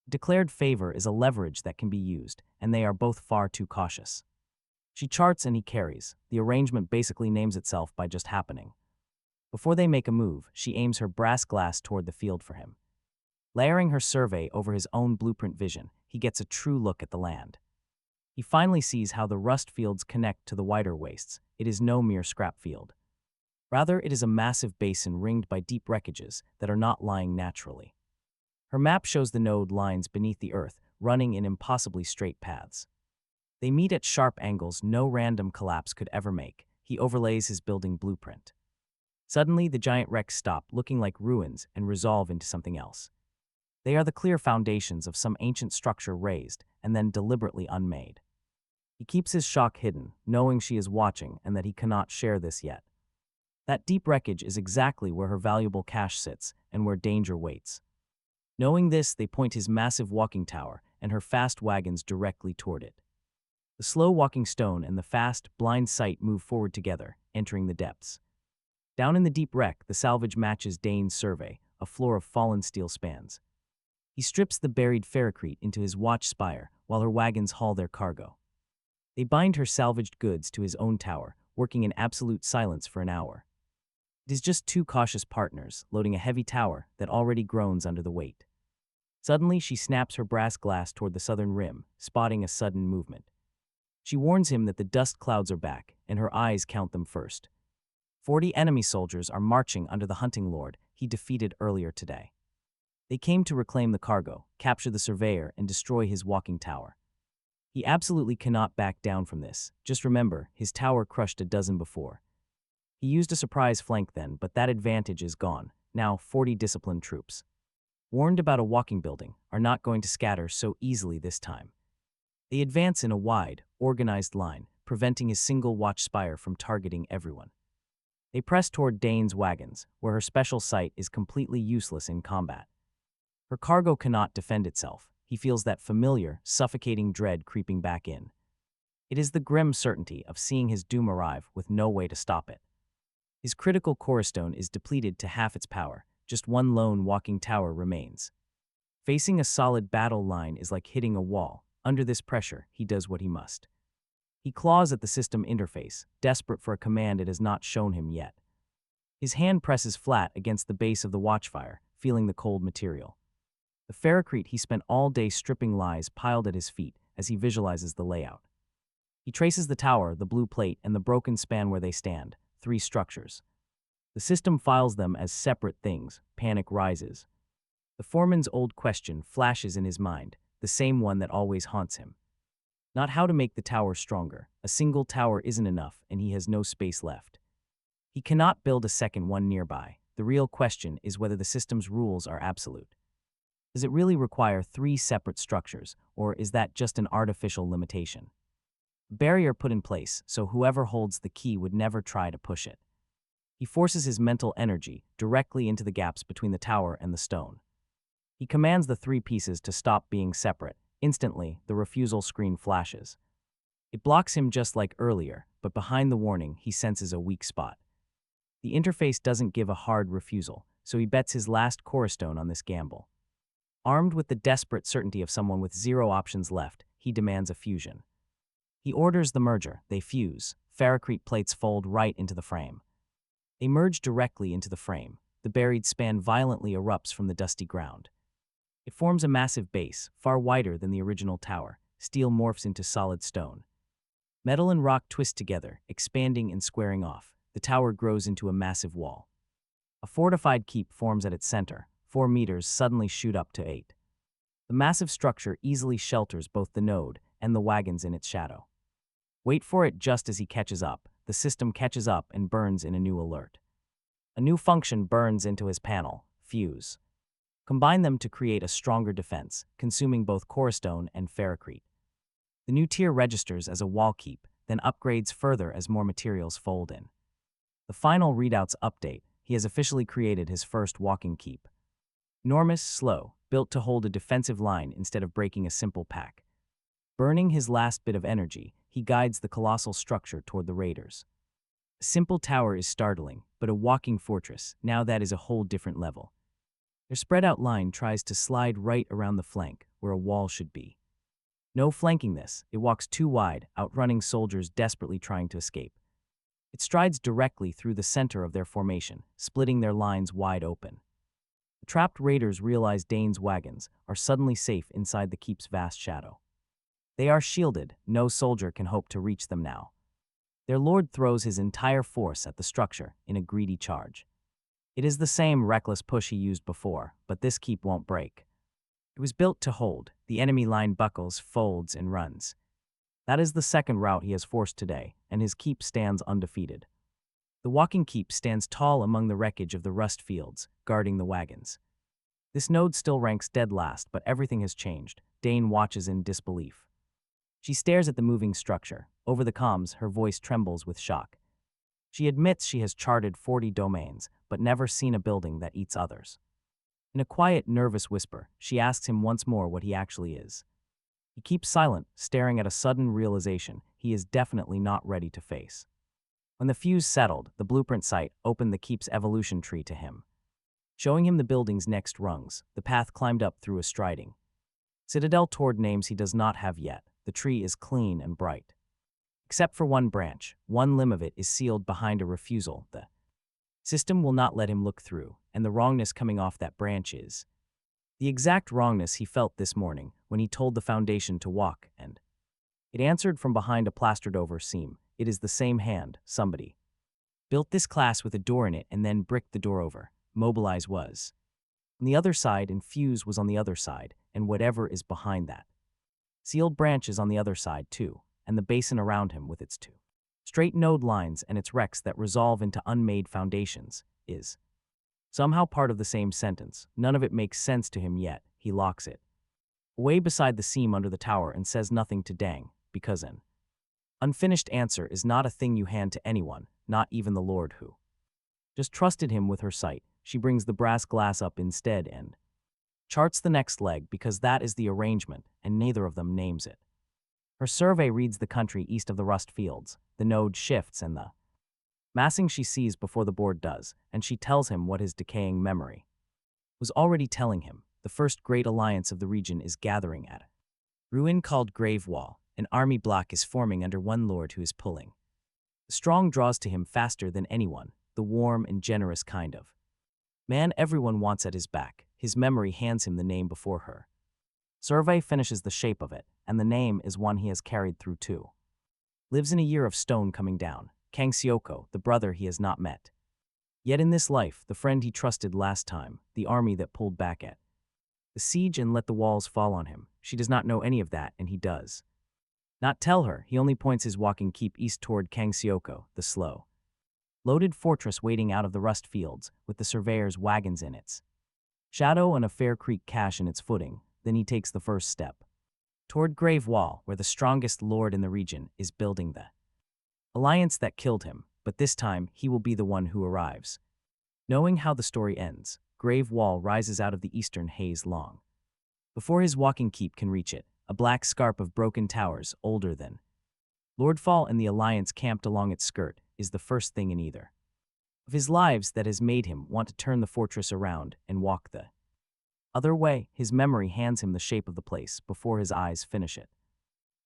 Declared favor is a leverage that can be used, and they are both far too cautious. She charts and he carries. The arrangement basically names itself by just happening. Before they make a move, she aims her brass glass toward the field for him. Layering her survey over his own blueprint vision, he gets a true look at the land. He finally sees how the rust fields connect to the wider wastes. It is no mere scrap field. Rather, it is a massive basin ringed by deep wreckages that are not lying naturally. Her map shows the node lines beneath the earth, running in impossibly straight paths. They meet at sharp angles no random collapse could ever make. He overlays his building blueprint. Suddenly, the giant wrecks stop, looking like ruins, and resolve into something else. They are the clear foundations of some ancient structure raised and then deliberately unmade. He keeps his shock hidden, knowing she is watching and that he cannot share this yet. That deep wreckage is exactly where her valuable cache sits and where danger waits. Knowing this, they point his massive walking tower and her fast wagons directly toward it. The slow walking stone and the fast, blind sight move forward together, entering the depths. Down in the deep wreck, the salvage matches Dane's survey, a floor of fallen steel spans. He strips the buried ferrocrete into his watch spire while her wagons haul their cargo. They bind her salvaged goods to his own tower, working in absolute silence for an hour. It is just two cautious partners loading a heavy tower that already groans under the weight. Suddenly, she snaps her brass glass toward the southern rim, spotting a sudden movement. She warns him that the dust clouds are back, and her eyes count them first. 40 enemy soldiers are marching under the hunting lord he defeated earlier today. They came to reclaim the cargo, capture the surveyor, and destroy his walking tower. He absolutely cannot back down from this. Just remember, his tower crushed a dozen before. He used a surprise flank then, but that advantage is gone. Now 40 disciplined troops, warned about a walking building, are not going to scatter so easily this time. They advance in a wide, organized line, preventing his single watch spire from targeting everyone. They press toward Dane's wagons, where her special sight is completely useless in combat. Her cargo cannot defend itself. He feels that familiar, suffocating dread creeping back in. It is the grim certainty of seeing his doom arrive with no way to stop it. His critical core stone is depleted to half its power, just one lone walking tower remains. Facing a solid battle line is like hitting a wall. Under this pressure, he does what he must. He claws at the system interface, desperate for a command it has not shown him yet. His hand presses flat against the base of the watchfire, feeling the cold material. The ferrocrete he spent all day stripping lies piled at his feet as he visualizes the layout. He traces the tower, the blue plate, and the broken span where they stand, 3 structures. The system files them as separate things. Panic rises. The foreman's old question flashes in his mind, the same one that always haunts him. Not how to make the tower stronger. A single tower isn't enough, and he has no space left. He cannot build a second one nearby. The real question is whether the system's rules are absolute. Does it really require 3 separate structures, or is that just an artificial limitation? A barrier put in place so whoever holds the key would never try to push it. He forces his mental energy directly into the gaps between the tower and the stone. He commands the 3 pieces to stop being separate. Instantly, the refusal screen flashes. It blocks him just like earlier, but behind the warning, he senses a weak spot. The interface doesn't give a hard refusal, so he bets his last core stone on this gamble. Armed with the desperate certainty of someone with 0 options left, he demands a fusion. He orders the merger. They fuse. Ferrocrete plates fold right into the frame. They merge directly into the frame. The buried span violently erupts from the dusty ground. It forms a massive base, far wider than the original tower. Steel morphs into solid stone. Metal and rock twist together, expanding and squaring off. The tower grows into a massive wall. A fortified keep forms at its center. 4 meters suddenly shoot up to 8. The massive structure easily shelters both the node and the wagons in its shadow. Wait for it just as he catches up. The system catches up and burns in a new alert. A new function burns into his panel, fuse. Combine them to create a stronger defense, consuming both core stone and ferrocrete. The new tier registers as a wall keep, then upgrades further as more materials fold in. The final readouts update. He has officially created his first walking keep. Enormous, slow, built to hold a defensive line instead of breaking a simple pack. Burning his last bit of energy, he guides the colossal structure toward the raiders. A simple tower is startling, but a walking fortress, now that is a whole different level. Their spread-out line tries to slide right around the flank, where a wall should be. No flanking this, it walks too wide, outrunning soldiers desperately trying to escape. It strides directly through the center of their formation, splitting their lines wide open. The trapped raiders realize Dane's wagons are suddenly safe inside the keep's vast shadow. They are shielded, no soldier can hope to reach them now. Their lord throws his entire force at the structure in a greedy charge. It is the same reckless push he used before, but this keep won't break. It was built to hold. The enemy line buckles, folds, and runs. That is the second rout he has forced today, and his keep stands undefeated. The walking keep stands tall among the wreckage of the rust fields, guarding the wagons. This node still ranks dead last, but everything has changed. Dane watches in disbelief. She stares at the moving structure. Over the comms, her voice trembles with shock. She admits she has charted 40 domains, but never seen a building that eats others. In a quiet, nervous whisper, she asks him once more what he actually is. He keeps silent, staring at a sudden realization he is definitely not ready to face. When the fuse settled, the blueprint site opened the keep's evolution tree to him. Showing him the building's next rungs, the path climbed up through a striding. Citadel toward names he does not have yet. The tree is clean and bright. Except for one branch, one limb of it is sealed behind a refusal. The system will not let him look through, and the wrongness coming off that branch is the exact wrongness he felt this morning when he told the Foundation to walk, and it answered from behind a plastered-over seam. It is the same hand, somebody built this class with a door in it and then bricked the door over. Mobilize was on the other side and Fuse was on the other side, and whatever is behind that. Sealed branches on the other side, too, and the basin around him with its 2 straight node lines and its wrecks that resolve into unmade foundations, is somehow part of the same sentence. None of it makes sense to him yet. He locks it away beside the seam under the tower and says nothing to Dang, because an unfinished answer is not a thing you hand to anyone, not even the Lord who just trusted him with her sight. She brings the brass glass up instead and charts the next leg because that is the arrangement, and neither of them names it. Her survey reads the country east of the rust fields. The node shifts and the massing she sees before the board does, and she tells him what his decaying memory was already telling him. The first great alliance of the region is gathering at a ruin called Grave Wall. An army block is forming under one lord who is pulling. The strong draws to him faster than anyone, the warm and generous kind of man everyone wants at his back. His memory hands him the name before her. Survey finishes the shape of it, and the name is one he has carried through too. Lives in a year of stone coming down. Kang Seoko, the brother he has not met. Yet in this life, the friend he trusted last time, the army that pulled back at the siege and let the walls fall on him. She does not know any of that, and he does not tell her. He only points his walking keep east toward Kang Seoko, the slow loaded fortress waiting out of the rust fields, with the surveyor's wagons in its shadow and a Fair Creek cache in its footing. Then he takes the first step toward Grave Wall, where the strongest lord in the region is building the alliance that killed him, but this time he will be the one who arrives. Knowing how the story ends, Grave Wall rises out of the eastern haze long before his walking keep can reach it, a black scarp of broken towers older than Lordfall and the alliance camped along its skirt is the first thing in either of his lives that has made him want to turn the fortress around and walk the other way. His memory hands him the shape of the place before his eyes finish it.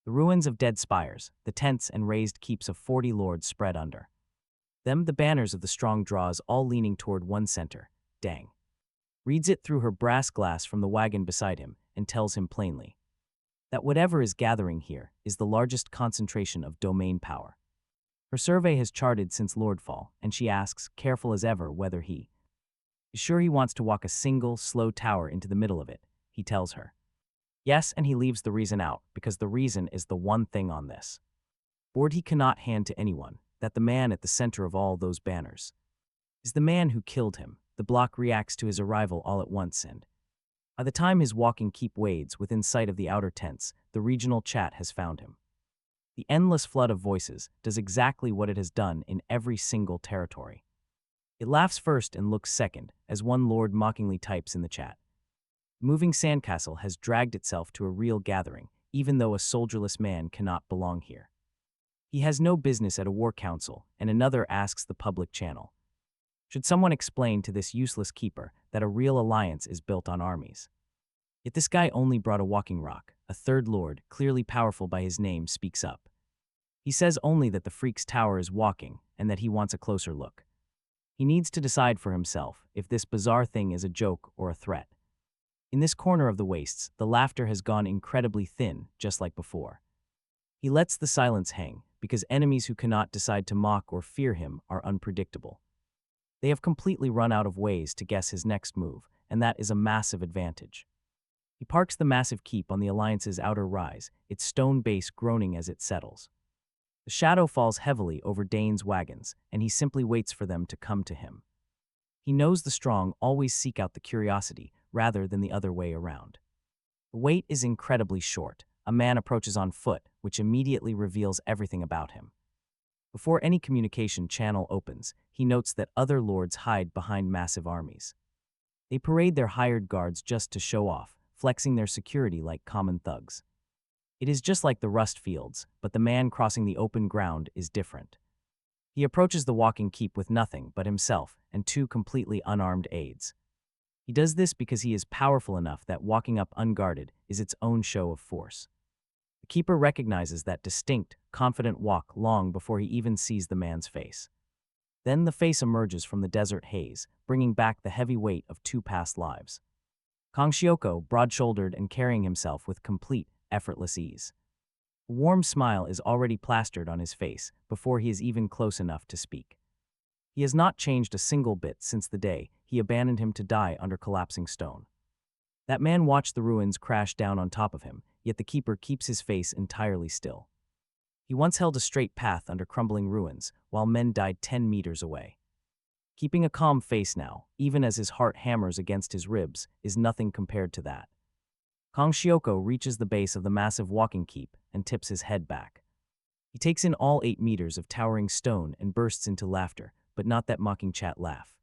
The ruins of dead spires, the tents and raised keeps of 40 lords spread under them, the banners of the strong draws all leaning toward one center. Dang reads it through her brass glass from the wagon beside him and tells him plainly that whatever is gathering here is the largest concentration of domain power her survey has charted since Lordfall, and she asks, careful as ever, whether he is sure he wants to walk a single, slow tower into the middle of it. He tells her yes, and he leaves the reason out, because the reason is the one thing on this board he cannot hand to anyone, that the man at the center of all those banners is the man who killed him. The block reacts to his arrival all at once, and by the time his walking keep wades within sight of the outer tents, the regional chat has found him. The endless flood of voices does exactly what it has done in every single territory. It laughs first and looks second, as one lord mockingly types in the chat. The moving sandcastle has dragged itself to a real gathering, even though a soldierless man cannot belong here. He has no business at a war council, and another asks the public channel, should someone explain to this useless keeper that a real alliance is built on armies? Yet this guy only brought a walking rock. A third lord, clearly powerful by his name, speaks up. He says only that the freak's tower is walking and that he wants a closer look. He needs to decide for himself if this bizarre thing is a joke or a threat. In this corner of the wastes, the laughter has gone incredibly thin, just like before. He lets the silence hang, because enemies who cannot decide to mock or fear him are unpredictable. They have completely run out of ways to guess his next move, and that is a massive advantage. He parks the massive keep on the Alliance's outer rise, its stone base groaning as it settles. The shadow falls heavily over Dane's wagons, and he simply waits for them to come to him. He knows the strong always seek out the curiosity rather than the other way around. The wait is incredibly short. A man approaches on foot, which immediately reveals everything about him. Before any communication channel opens, he notes that other lords hide behind massive armies. They parade their hired guards just to show off, flexing their security like common thugs. It is just like the rust fields, but the man crossing the open ground is different. He approaches the walking keep with nothing but himself and 2 completely unarmed aides. He does this because he is powerful enough that walking up unguarded is its own show of force. The keeper recognizes that distinct, confident walk long before he even sees the man's face. Then the face emerges from the desert haze, bringing back the heavy weight of 2 past lives. Kang Shioko, broad-shouldered and carrying himself with complete, effortless ease. A warm smile is already plastered on his face before he is even close enough to speak. He has not changed a single bit since the day he abandoned him to die under collapsing stone. That man watched the ruins crash down on top of him, yet the keeper keeps his face entirely still. He once held a straight path under crumbling ruins, while men died 10 meters away. Keeping a calm face now, even as his heart hammers against his ribs, is nothing compared to that. Kang Shioko reaches the base of the massive walking keep and tips his head back. He takes in all 8 meters of towering stone and bursts into laughter, but not that mocking chat laugh.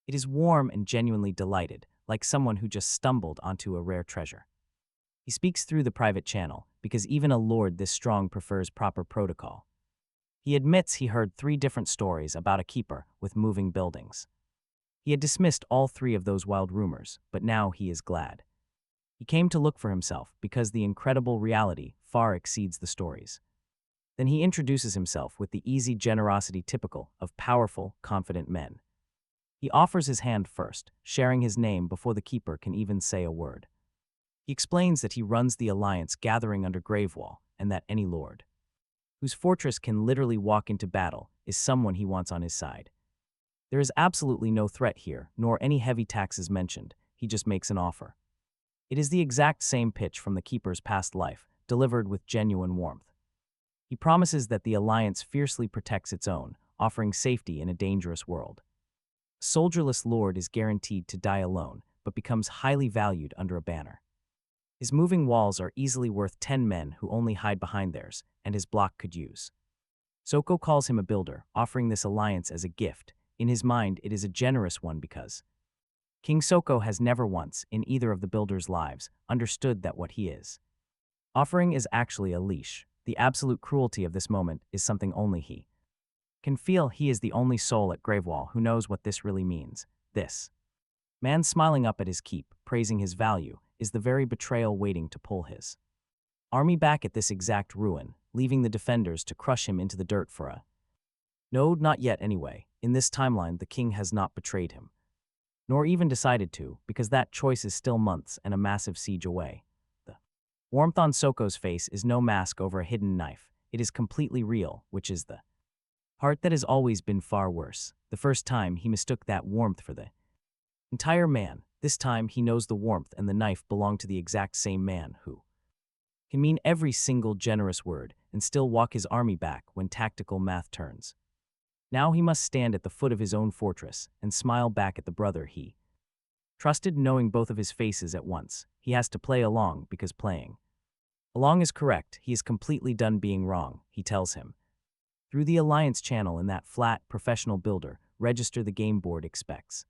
It is warm and genuinely delighted, like someone who just stumbled onto a rare treasure. He speaks through the private channel, because even a lord this strong prefers proper protocol. He admits he heard 3 different stories about a keeper with moving buildings. He had dismissed all 3 of those wild rumors, but now he is glad. He came to look for himself because the incredible reality far exceeds the stories. Then he introduces himself with the easy generosity typical of powerful, confident men. He offers his hand first, sharing his name before the keeper can even say a word. He explains that he runs the alliance gathering under Gravewall, and that any lord whose fortress can literally walk into battle is someone he wants on his side. There is absolutely no threat here, nor any heavy taxes mentioned. He just makes an offer. It is the exact same pitch from the keeper's past life, delivered with genuine warmth. He promises that the alliance fiercely protects its own, offering safety in a dangerous world. A soldierless lord is guaranteed to die alone, but becomes highly valued under a banner. His moving walls are easily worth 10 men who only hide behind theirs, and his block could use. Soko calls him a builder, offering this alliance as a gift. In his mind, it is a generous one because King Soko has never once, in either of the builders' lives, understood that what he is offering is actually a leash. The absolute cruelty of this moment is something only he can feel. He is the only soul at Gravewall who knows what this really means. This man smiling up at his keep, praising his value, is the very betrayal waiting to pull his army back at this exact ruin, leaving the defenders to crush him into the dirt for a no, not yet anyway. In this timeline, the king has not betrayed him, nor even decided to, because that choice is still months and a massive siege away. The warmth on Soko's face is no mask over a hidden knife. It is completely real, which is the part that has always been far worse. The first time, he mistook that warmth for the entire man. This time, he knows the warmth and the knife belong to the exact same man who can mean every single generous word and still walk his army back when tactical math turns. Now he must stand at the foot of his own fortress and smile back at the brother he trusted, knowing both of his faces at once. He has to play along because playing along is correct. He is completely done being wrong, he tells him. Through the alliance channel in that flat, professional builder, register the game board expects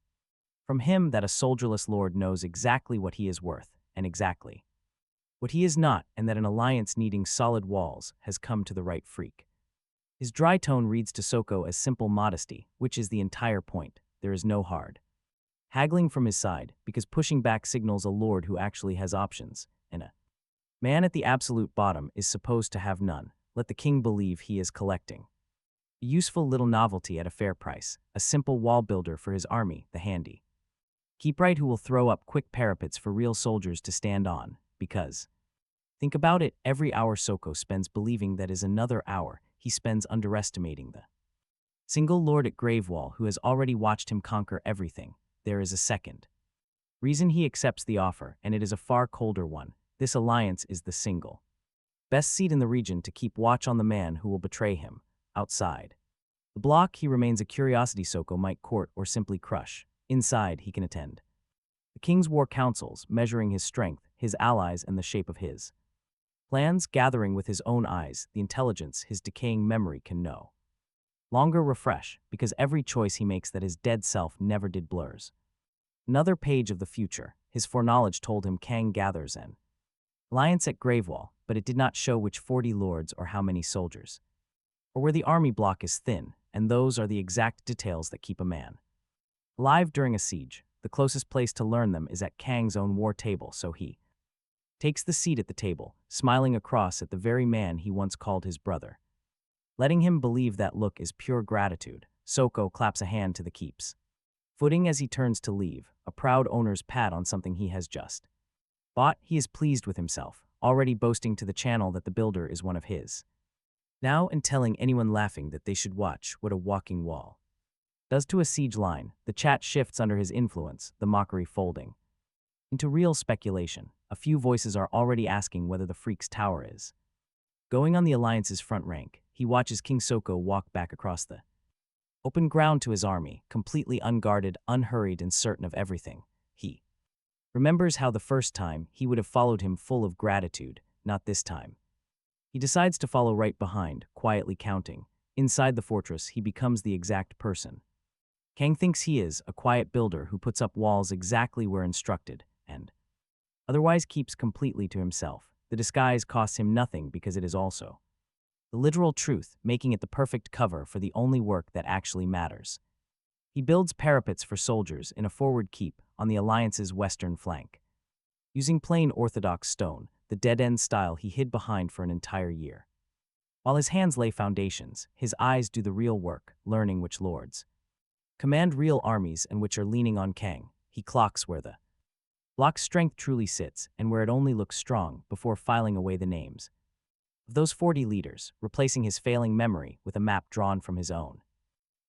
from him that a soldierless lord knows exactly what he is worth and exactly what he is not, and that an alliance needing solid walls has come to the right freak. His dry tone reads to Soko as simple modesty, which is the entire point. There is no hard haggling from his side, because pushing back signals a lord who actually has options, and a man at the absolute bottom is supposed to have none. Let the king believe he is collecting a useful little novelty at a fair price, a simple wall builder for his army, the handy Keepright who will throw up quick parapets for real soldiers to stand on, because think about it, every hour Soko spends believing that is another hour he spends underestimating the single lord at Gravewall who has already watched him conquer everything. There is a second reason he accepts the offer, and it is a far colder one. This alliance is the single best seat in the region to keep watch on the man who will betray him. Outside the block, he remains a curiosity Soko might court or simply crush. Inside, he can attend the king's war councils, measuring his strength, his allies, and the shape of his plans, gathering with his own eyes the intelligence his decaying memory can no longer refresh, because every choice he makes that his dead self never did blurs another page of the future. His foreknowledge told him Kang gathers an alliance at Gravewall, but it did not show which 40 lords or how many soldiers, or where the army block is thin, and those are the exact details that keep a man alive during a siege. The closest place to learn them is at Kang's own war table, so he takes the seat at the table, smiling across at the very man he once called his brother. Letting him believe that look is pure gratitude, Soko claps a hand to the keep's footing as he turns to leave, a proud owner's pat on something he has just bought. He is pleased with himself, already boasting to the channel that the builder is one of his now, and telling anyone laughing that they should watch what a walking wall does to a siege line. The chat shifts under his influence, the mockery folding into real speculation. A few voices are already asking whether the freak's tower is going on the alliance's front rank. He watches King Soko walk back across the open ground to his army, completely unguarded, unhurried, and certain of everything. He remembers how the first time he would have followed him full of gratitude. Not this time. He decides to follow right behind, quietly counting. Inside the fortress, he becomes the exact person Kang thinks he is, a quiet builder who puts up walls exactly where instructed, and otherwise keeps completely to himself. The disguise costs him nothing because it is also the literal truth, making it the perfect cover for the only work that actually matters. He builds parapets for soldiers in a forward keep on the Alliance's western flank. Using plain orthodox stone, the dead-end style he hid behind for an entire year. While his hands lay foundations, his eyes do the real work, learning which lords command real armies and which are leaning on Kang. He clocks where the block's strength truly sits and where it only looks strong before filing away the names of those 40 leaders, replacing his failing memory with a map drawn from his own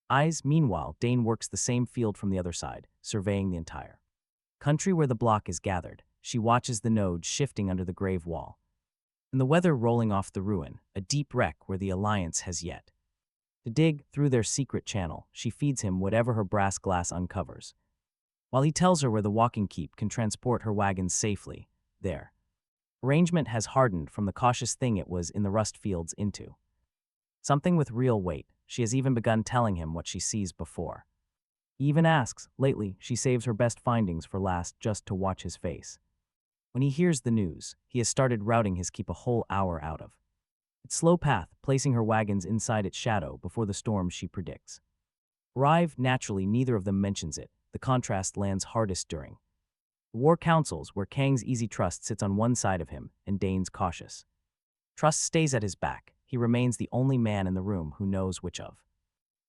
eyes. Meanwhile, Dane works the same field from the other side, surveying the entire country where the block is gathered. She watches the nodes shifting under the grave wall, and the weather rolling off the ruin, a deep wreck where the Alliance has yet to dig through their secret channel. She feeds him whatever her brass glass uncovers, while he tells her where the walking keep can transport her wagons safely. Their arrangement has hardened from the cautious thing it was in the rust fields into something with real weight. She has even begun telling him what she sees before he even asks. Lately, she saves her best findings for last just to watch his face. When he hears the news, he has started routing his keep a whole hour out of its slow path, placing her wagons inside its shadow before the storm she predicts arrive. Naturally, neither of them mentions it. The contrast lands hardest during the war councils, where Kang's easy trust sits on one side of him and Dane's cautious trust stays at his back. He remains the only man in the room who knows which of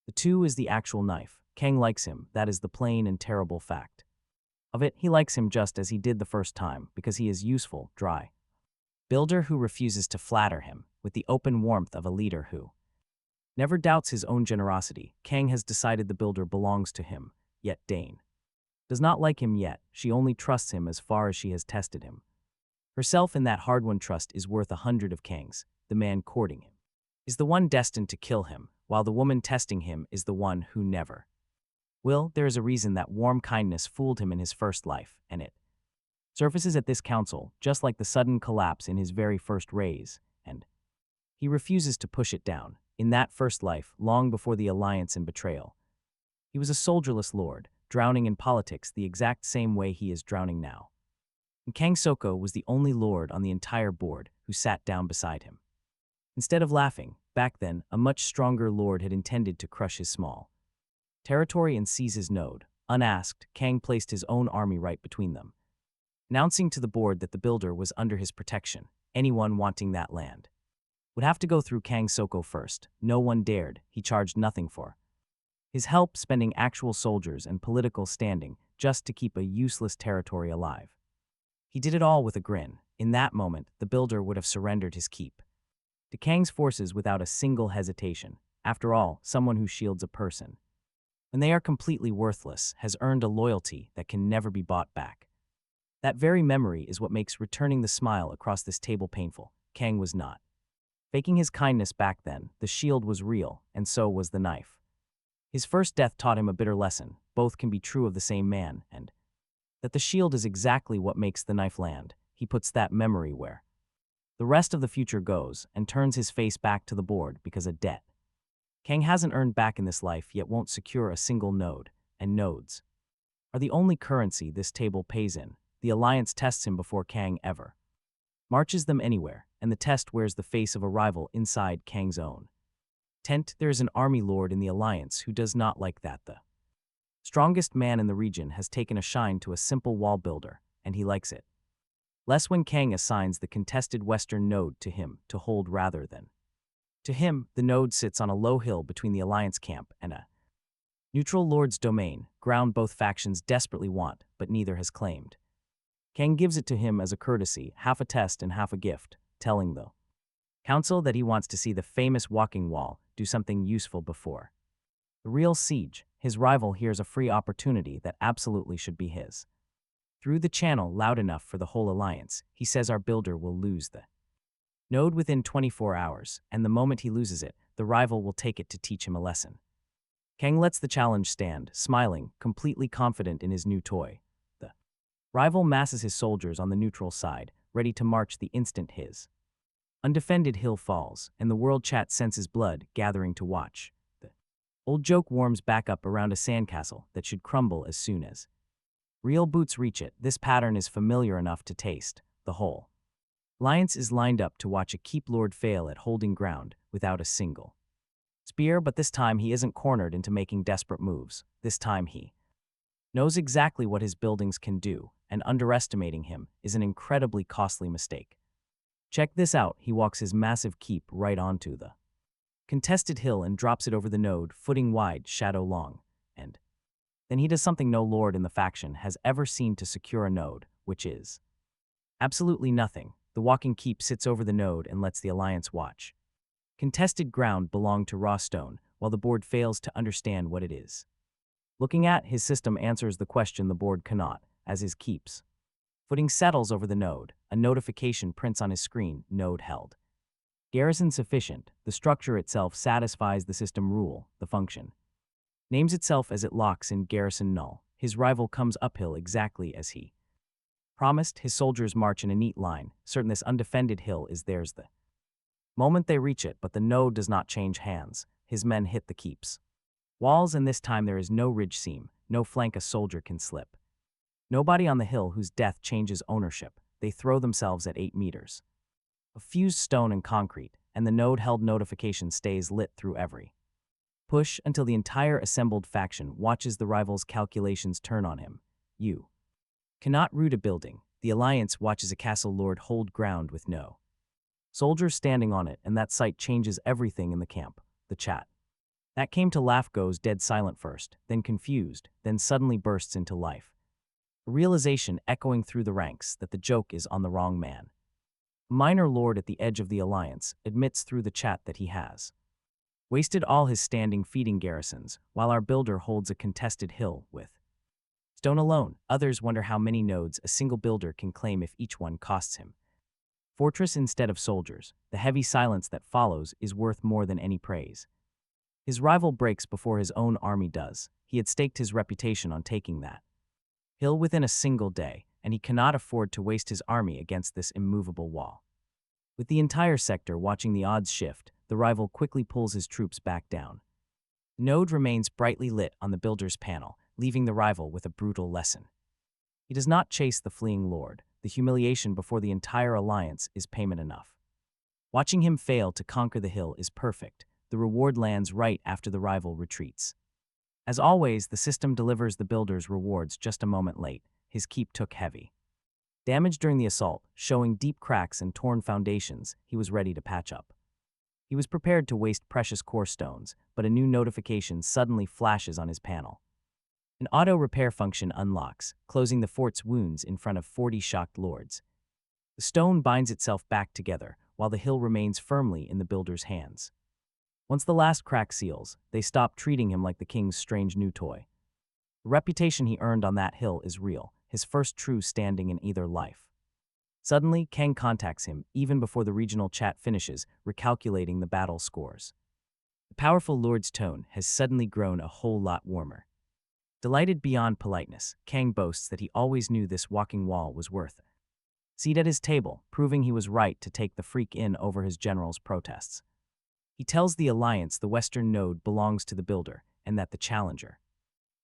the two is the actual knife. Kang likes him, that is the plain and terrible fact of it. He likes him just as he did the first time, because he is useful, dry builder who refuses to flatter him, with the open warmth of a leader who never doubts his own generosity. Kang has decided the builder belongs to him, yet Dane does not like him yet. She only trusts him as far as she has tested him herself, and that hard-won trust is worth 100 of Kang's. The man courting him is the one destined to kill him, while the woman testing him is the one who never will. There is a reason that warm kindness fooled him in his first life, and it surfaces at this council, just like the sudden collapse in his very first raise, and he refuses to push it down. In that first life, long before the Alliance and betrayal, he was a soldierless lord, drowning in politics the exact same way he is drowning now. And Kang Soko was the only lord on the entire board who sat down beside him. Instead of laughing, back then, a much stronger lord had intended to crush his small territory and seize his node. Unasked, Kang placed his own army right between them, announcing to the board that the builder was under his protection. Anyone wanting that land would have to go through Kang Soko first. No one dared. He charged nothing for his help, spending actual soldiers and political standing just to keep a useless territory alive. He did it all with a grin. In that moment, the builder would have surrendered his keep to Kang's forces without a single hesitation. After all, someone who shields a person when they are completely worthless has earned a loyalty that can never be bought back. That very memory is what makes returning the smile across this table painful. Kang was not faking his kindness back then. The shield was real, and so was the knife. His first death taught him a bitter lesson. Both can be true of the same man, and that the shield is exactly what makes the knife land. He puts that memory where the rest of the future goes, and turns his face back to the board because a debt Kang hasn't earned back in this life yet won't secure a single node, and nodes are the only currency this table pays in. The Alliance tests him before Kang ever marches them anywhere, and the test wears the face of a rival inside Kang's own tent. There is an army lord in the Alliance who does not like that the strongest man in the region has taken a shine to a simple wall builder, and he likes it less when Kang assigns the contested western node to him to hold rather than to him. The node sits on a low hill between the Alliance camp and a neutral lord's domain, ground both factions desperately want, but neither has claimed. Kang gives it to him as a courtesy, half a test and half a gift, telling the council that he wants to see the famous walking wall do something useful before the real siege. His rival hears a free opportunity that absolutely should be his. Through the channel loud enough for the whole Alliance, he says our builder will lose the node within 24 hours, and the moment he loses it, the rival will take it to teach him a lesson. Kang lets the challenge stand, smiling, completely confident in his new toy. The rival masses his soldiers on the neutral side, ready to march the instant his undefended hill falls, and the world chat senses blood gathering to watch. The old joke warms back up around a sandcastle that should crumble as soon as Real boots reach it. This pattern is familiar enough to taste the whole. Alliance is lined up to watch a Keep Lord fail at holding ground without a single spear, but this time he isn't cornered into making desperate moves. This time he knows exactly what his buildings can do, and underestimating him is an incredibly costly mistake. Check this out, he walks his massive keep right onto the contested hill and drops it over the node, footing wide, shadow long, and then he does something no lord in the faction has ever seen to secure a node, which is absolutely nothing. The walking keep sits over the node and lets the Alliance watch. Contested ground belonged to raw stone, while the board fails to understand what it is. Looking at his system answers the question the board cannot, as his keeps. Footing settles over the node, a notification prints on his screen, node held. Garrison sufficient, the structure itself satisfies the system rule, the function names itself as it locks in garrison null. His rival comes uphill exactly as he promised. His soldiers march in a neat line, certain this undefended hill is theirs the moment they reach it, but the node does not change hands. His men hit the keeps walls, and this time there is no ridge seam, no flank a soldier can slip. Nobody on the hill whose death changes ownership. They throw themselves at 8 meters of fused stone and concrete, and the node-held notification stays lit through every push until the entire assembled faction watches the rival's calculations turn on him. You cannot root a building. The Alliance watches a castle lord hold ground with no soldiers standing on it, and that sight changes everything in the camp. The chat that came to laugh goes dead silent first, then confused, then suddenly bursts into life. A realization echoing through the ranks that the joke is on the wrong man. A minor lord at the edge of the Alliance admits through the chat that he has wasted all his standing feeding garrisons, while our builder holds a contested hill with stone alone. Others wonder how many nodes a single builder can claim if each one costs him fortress instead of soldiers. The heavy silence that follows is worth more than any praise. His rival breaks before his own army does. He had staked his reputation on taking that hill within a single day, and he cannot afford to waste his army against this immovable wall. With the entire sector watching the odds shift, the rival quickly pulls his troops back down. The node remains brightly lit on the builder's panel, leaving the rival with a brutal lesson. He does not chase the fleeing lord. The humiliation before the entire Alliance is payment enough. Watching him fail to conquer the hill is perfect. The reward lands right after the rival retreats. As always, the system delivers the builder's rewards just a moment late. His keep took heavy damage during the assault, showing deep cracks and torn foundations he was ready to patch up. He was prepared to waste precious core stones, but a new notification suddenly flashes on his panel. An auto repair function unlocks, closing the fort's wounds in front of 40 shocked lords. The stone binds itself back together, while the hill remains firmly in the builder's hands. Once the last crack seals, they stop treating him like the king's strange new toy. The reputation he earned on that hill is real, his first true standing in either life. Suddenly, Kang contacts him, even before the regional chat finishes, recalculating the battle scores. The powerful lord's tone has suddenly grown a whole lot warmer. Delighted beyond politeness, Kang boasts that he always knew this walking wall was worth a seat at his table, proving he was right to take the freak in over his general's protests. He tells the Alliance the western node belongs to the builder, and that the challenger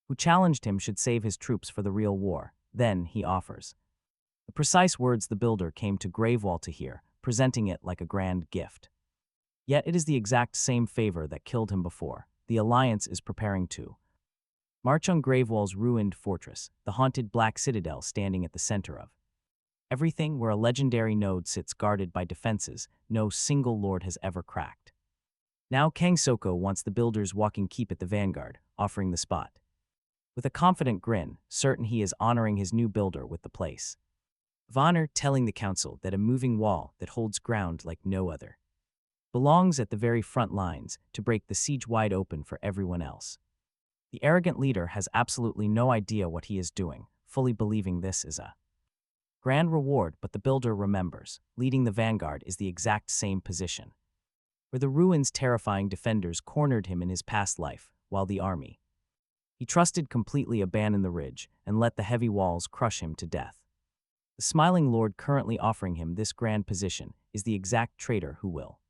who challenged him should save his troops for the real war. Then he offers the precise words the builder came to Gravewall to hear, presenting it like a grand gift. Yet it is the exact same favor that killed him before. The Alliance is preparing to march on Gravewall's ruined fortress, the haunted black citadel standing at the center of everything, where a legendary node sits guarded by defenses no single lord has ever cracked. Now Kang Soko wants the builder's walking keep at the vanguard, offering the spot. With a confident grin, certain he is honoring his new builder with the place of honor, telling the council that a moving wall that holds ground like no other belongs at the very front lines to break the siege wide open for everyone else. The arrogant leader has absolutely no idea what he is doing, fully believing this is a grand reward, but the builder remembers, leading the vanguard is the exact same position, where the ruins' terrifying defenders cornered him in his past life, while the army he trusted completely abandoned the ridge and let the heavy walls crush him to death. The smiling lord currently offering him this grand position is the exact traitor who will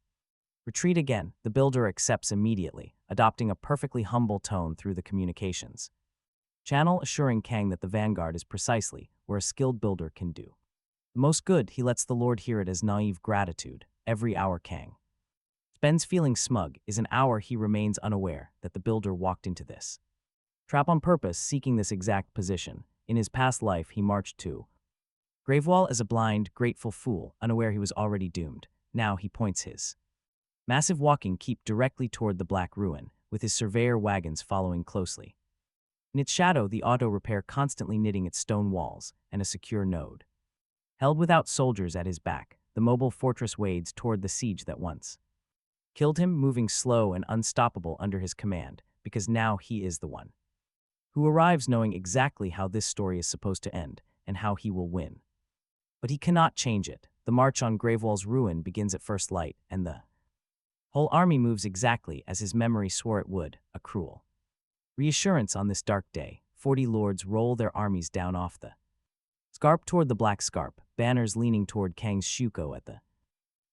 retreat again. The builder accepts immediately, adopting a perfectly humble tone through the communications. Channel assuring Kang that the vanguard is precisely where a skilled builder can do. The most good, he lets the Lord hear it as naive gratitude. Every hour Kang spends feeling smug is an hour he remains unaware that the builder walked into this trap on purpose, seeking this exact position. In his past life, he marched to Gravewall as a blind, grateful fool, unaware he was already doomed. Now he points his massive walking keep directly toward the black ruin, with his surveyor wagons following closely. In its shadow, the auto repair constantly knitting its stone walls and a secure node. Held without soldiers at his back, the mobile fortress wades toward the siege that once killed him, moving slow and unstoppable under his command, because now he is the one who arrives knowing exactly how this story is supposed to end and how he will win. But he cannot change it. The march on Gravewall's ruin begins at first light, and the whole army moves exactly as his memory swore it would, a cruel reassurance on this dark day. 40 lords roll their armies down off the scarp toward the black scarp, banners leaning toward Kang's Shuko at the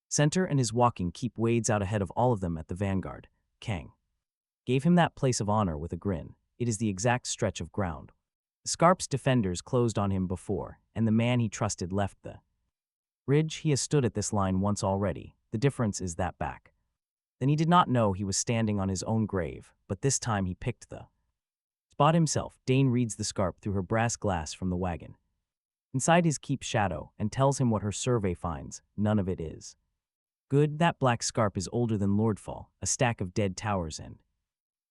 center, and his walking keep wades out ahead of all of them at the vanguard. Kang gave him that place of honor with a grin. It is the exact stretch of ground the scarp's defenders closed on him before, and the man he trusted left the ridge. He has stood at this line once already. The difference is that back then he did not know he was standing on his own grave, but this time he picked the spot himself. Dane reads the scarp through her brass glass from the wagon inside his keep shadow and tells him what her survey finds. None of it is good. That black scarp is older than Lordfall, a stack of dead towers and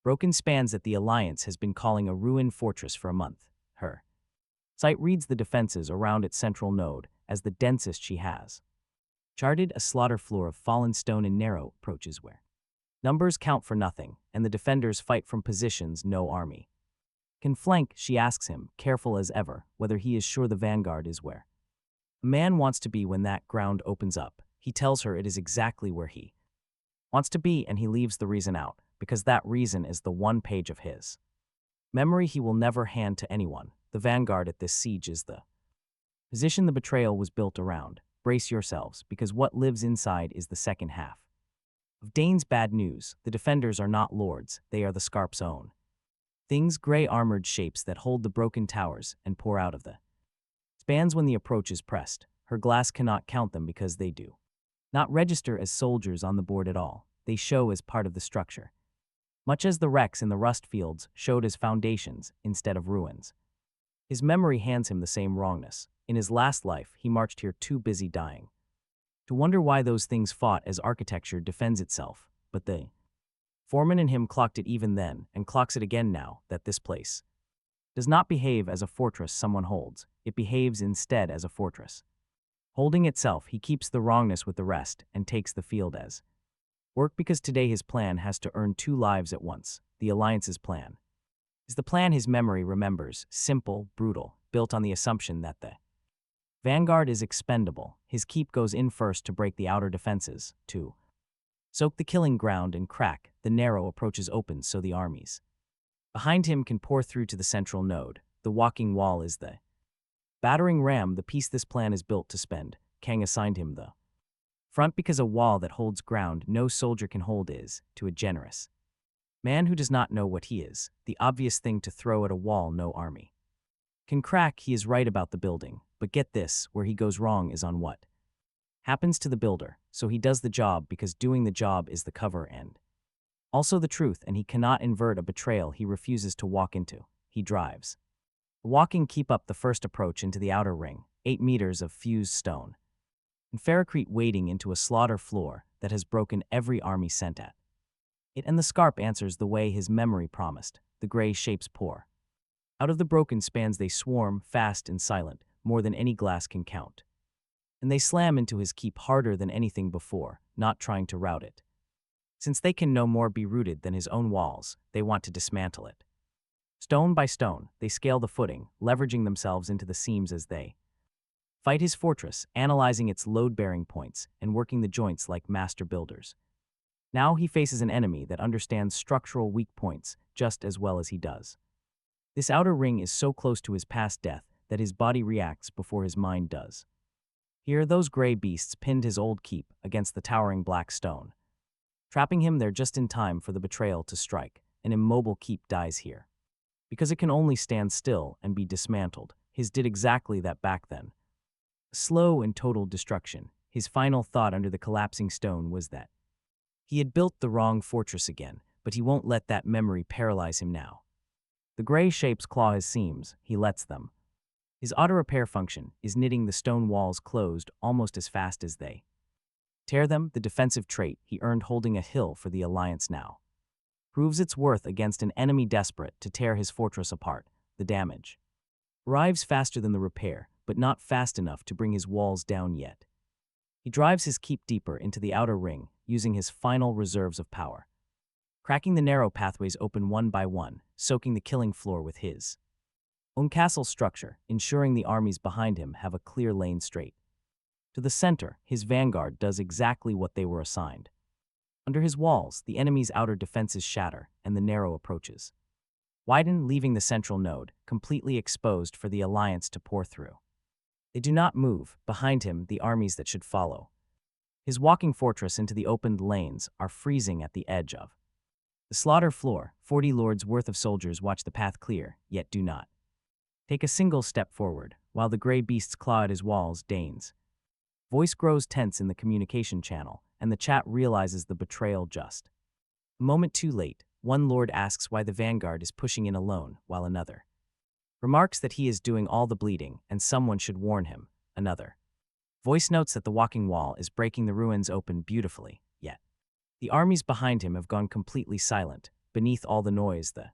broken spans that the Alliance has been calling a ruined fortress for a month. Her sight reads the defenses around its central node as the densest she has charted, a slaughter floor of fallen stone and narrow approaches where numbers count for nothing, and the defenders fight from positions no army can flank. She asks him, careful as ever, whether he is sure the vanguard is where a man wants to be when that ground opens up. He tells her it is exactly where he wants to be, and he leaves the reason out, because that reason is the one page of his memory he will never hand to anyone. The vanguard at this siege is the position the betrayal was built around. Brace yourselves, because what lives inside is the second half of Dane's bad news. The defenders are not lords, they are the scarp's own things, gray armored shapes that hold the broken towers and pour out of the spans when the approach is pressed. Her glass cannot count them because they do not register as soldiers on the board at all. They show as part of the structure, much as the wrecks in the rust fields showed as foundations instead of ruins. His memory hands him the same wrongness. In his last life, he marched here too busy dying to wonder why those things fought as architecture defends itself, but the foreman in him clocked it even then, and clocks it again now, that this place does not behave as a fortress someone holds. It behaves instead as a fortress holding itself. He keeps the wrongness with the rest and takes the field as work, because today his plan has to earn 2 lives at once. The Alliance's plan is the plan his memory remembers, simple, brutal, built on the assumption that the vanguard is expendable. His keep goes in first to break the outer defenses, to soak the killing ground and crack the narrow approaches open so the armies behind him can pour through to the central node. The walking wall is the battering ram, the piece this plan is built to spend. Kang assigned him the front because a wall that holds ground no soldier can hold is, to a generous man who does not know what he is, the obvious thing to throw at a wall no army can crack. He is right about the building, but get this, where he goes wrong is on what happens to the builder. So he does the job because doing the job is the cover and also the truth, and he cannot invert a betrayal he refuses to walk into. He drives the walking keep up the first approach into the outer ring, 8 meters of fused stone and ferrocrete wading into a slaughter floor that has broken every army sent at it, and the scarp answers the way his memory promised. The gray shapes pour out of the broken spans. They swarm, fast and silent, more than any glass can count, and they slam into his keep harder than anything before, not trying to rout it. Since they can no more be rooted than his own walls, they want to dismantle it. Stone by stone, they scale the footing, leveraging themselves into the seams as they fight his fortress, analyzing its load-bearing points and working the joints like master builders. Now he faces an enemy that understands structural weak points just as well as he does. This outer ring is so close to his past death that his body reacts before his mind does. Here, those gray beasts pinned his old keep against the towering black stone, trapping him there just in time for the betrayal to strike. An immobile keep dies here. because it can only stand still and be dismantled. His did exactly that back then. Slow and total destruction. His final thought under the collapsing stone was that he had built the wrong fortress again, but he won't let that memory paralyze him now. The gray shapes claw his seams, he lets them. His auto-repair function is knitting the stone walls closed almost as fast as they tear them. The defensive trait he earned holding a hill for the Alliance now proves its worth against an enemy desperate to tear his fortress apart. The damage arrives faster than the repair, but not fast enough to bring his walls down yet. He drives his keep deeper into the outer ring, using his final reserves of power, cracking the narrow pathways open one by one, soaking the killing floor with his own castle structure, ensuring the armies behind him have a clear lane straight to the center. His vanguard does exactly what they were assigned. Under his walls, the enemy's outer defenses shatter, and the narrow approaches widen, leaving the central node completely exposed for the Alliance to pour through. They do not move. Behind him, the armies that should follow his walking fortress into the opened lanes are freezing at the edge of the slaughter floor. 40 lords worth of soldiers watch the path clear, yet do not take a single step forward, while the gray beasts claw at his walls. Dane's voice grows tense in the communication channel, and the chat realizes the betrayal just a moment too late. One lord asks why the vanguard is pushing in alone, while another remarks that he is doing all the bleeding and someone should warn him. Another voice notes that the walking wall is breaking the ruins open beautifully, yet the armies behind him have gone completely silent. Beneath all the noise, the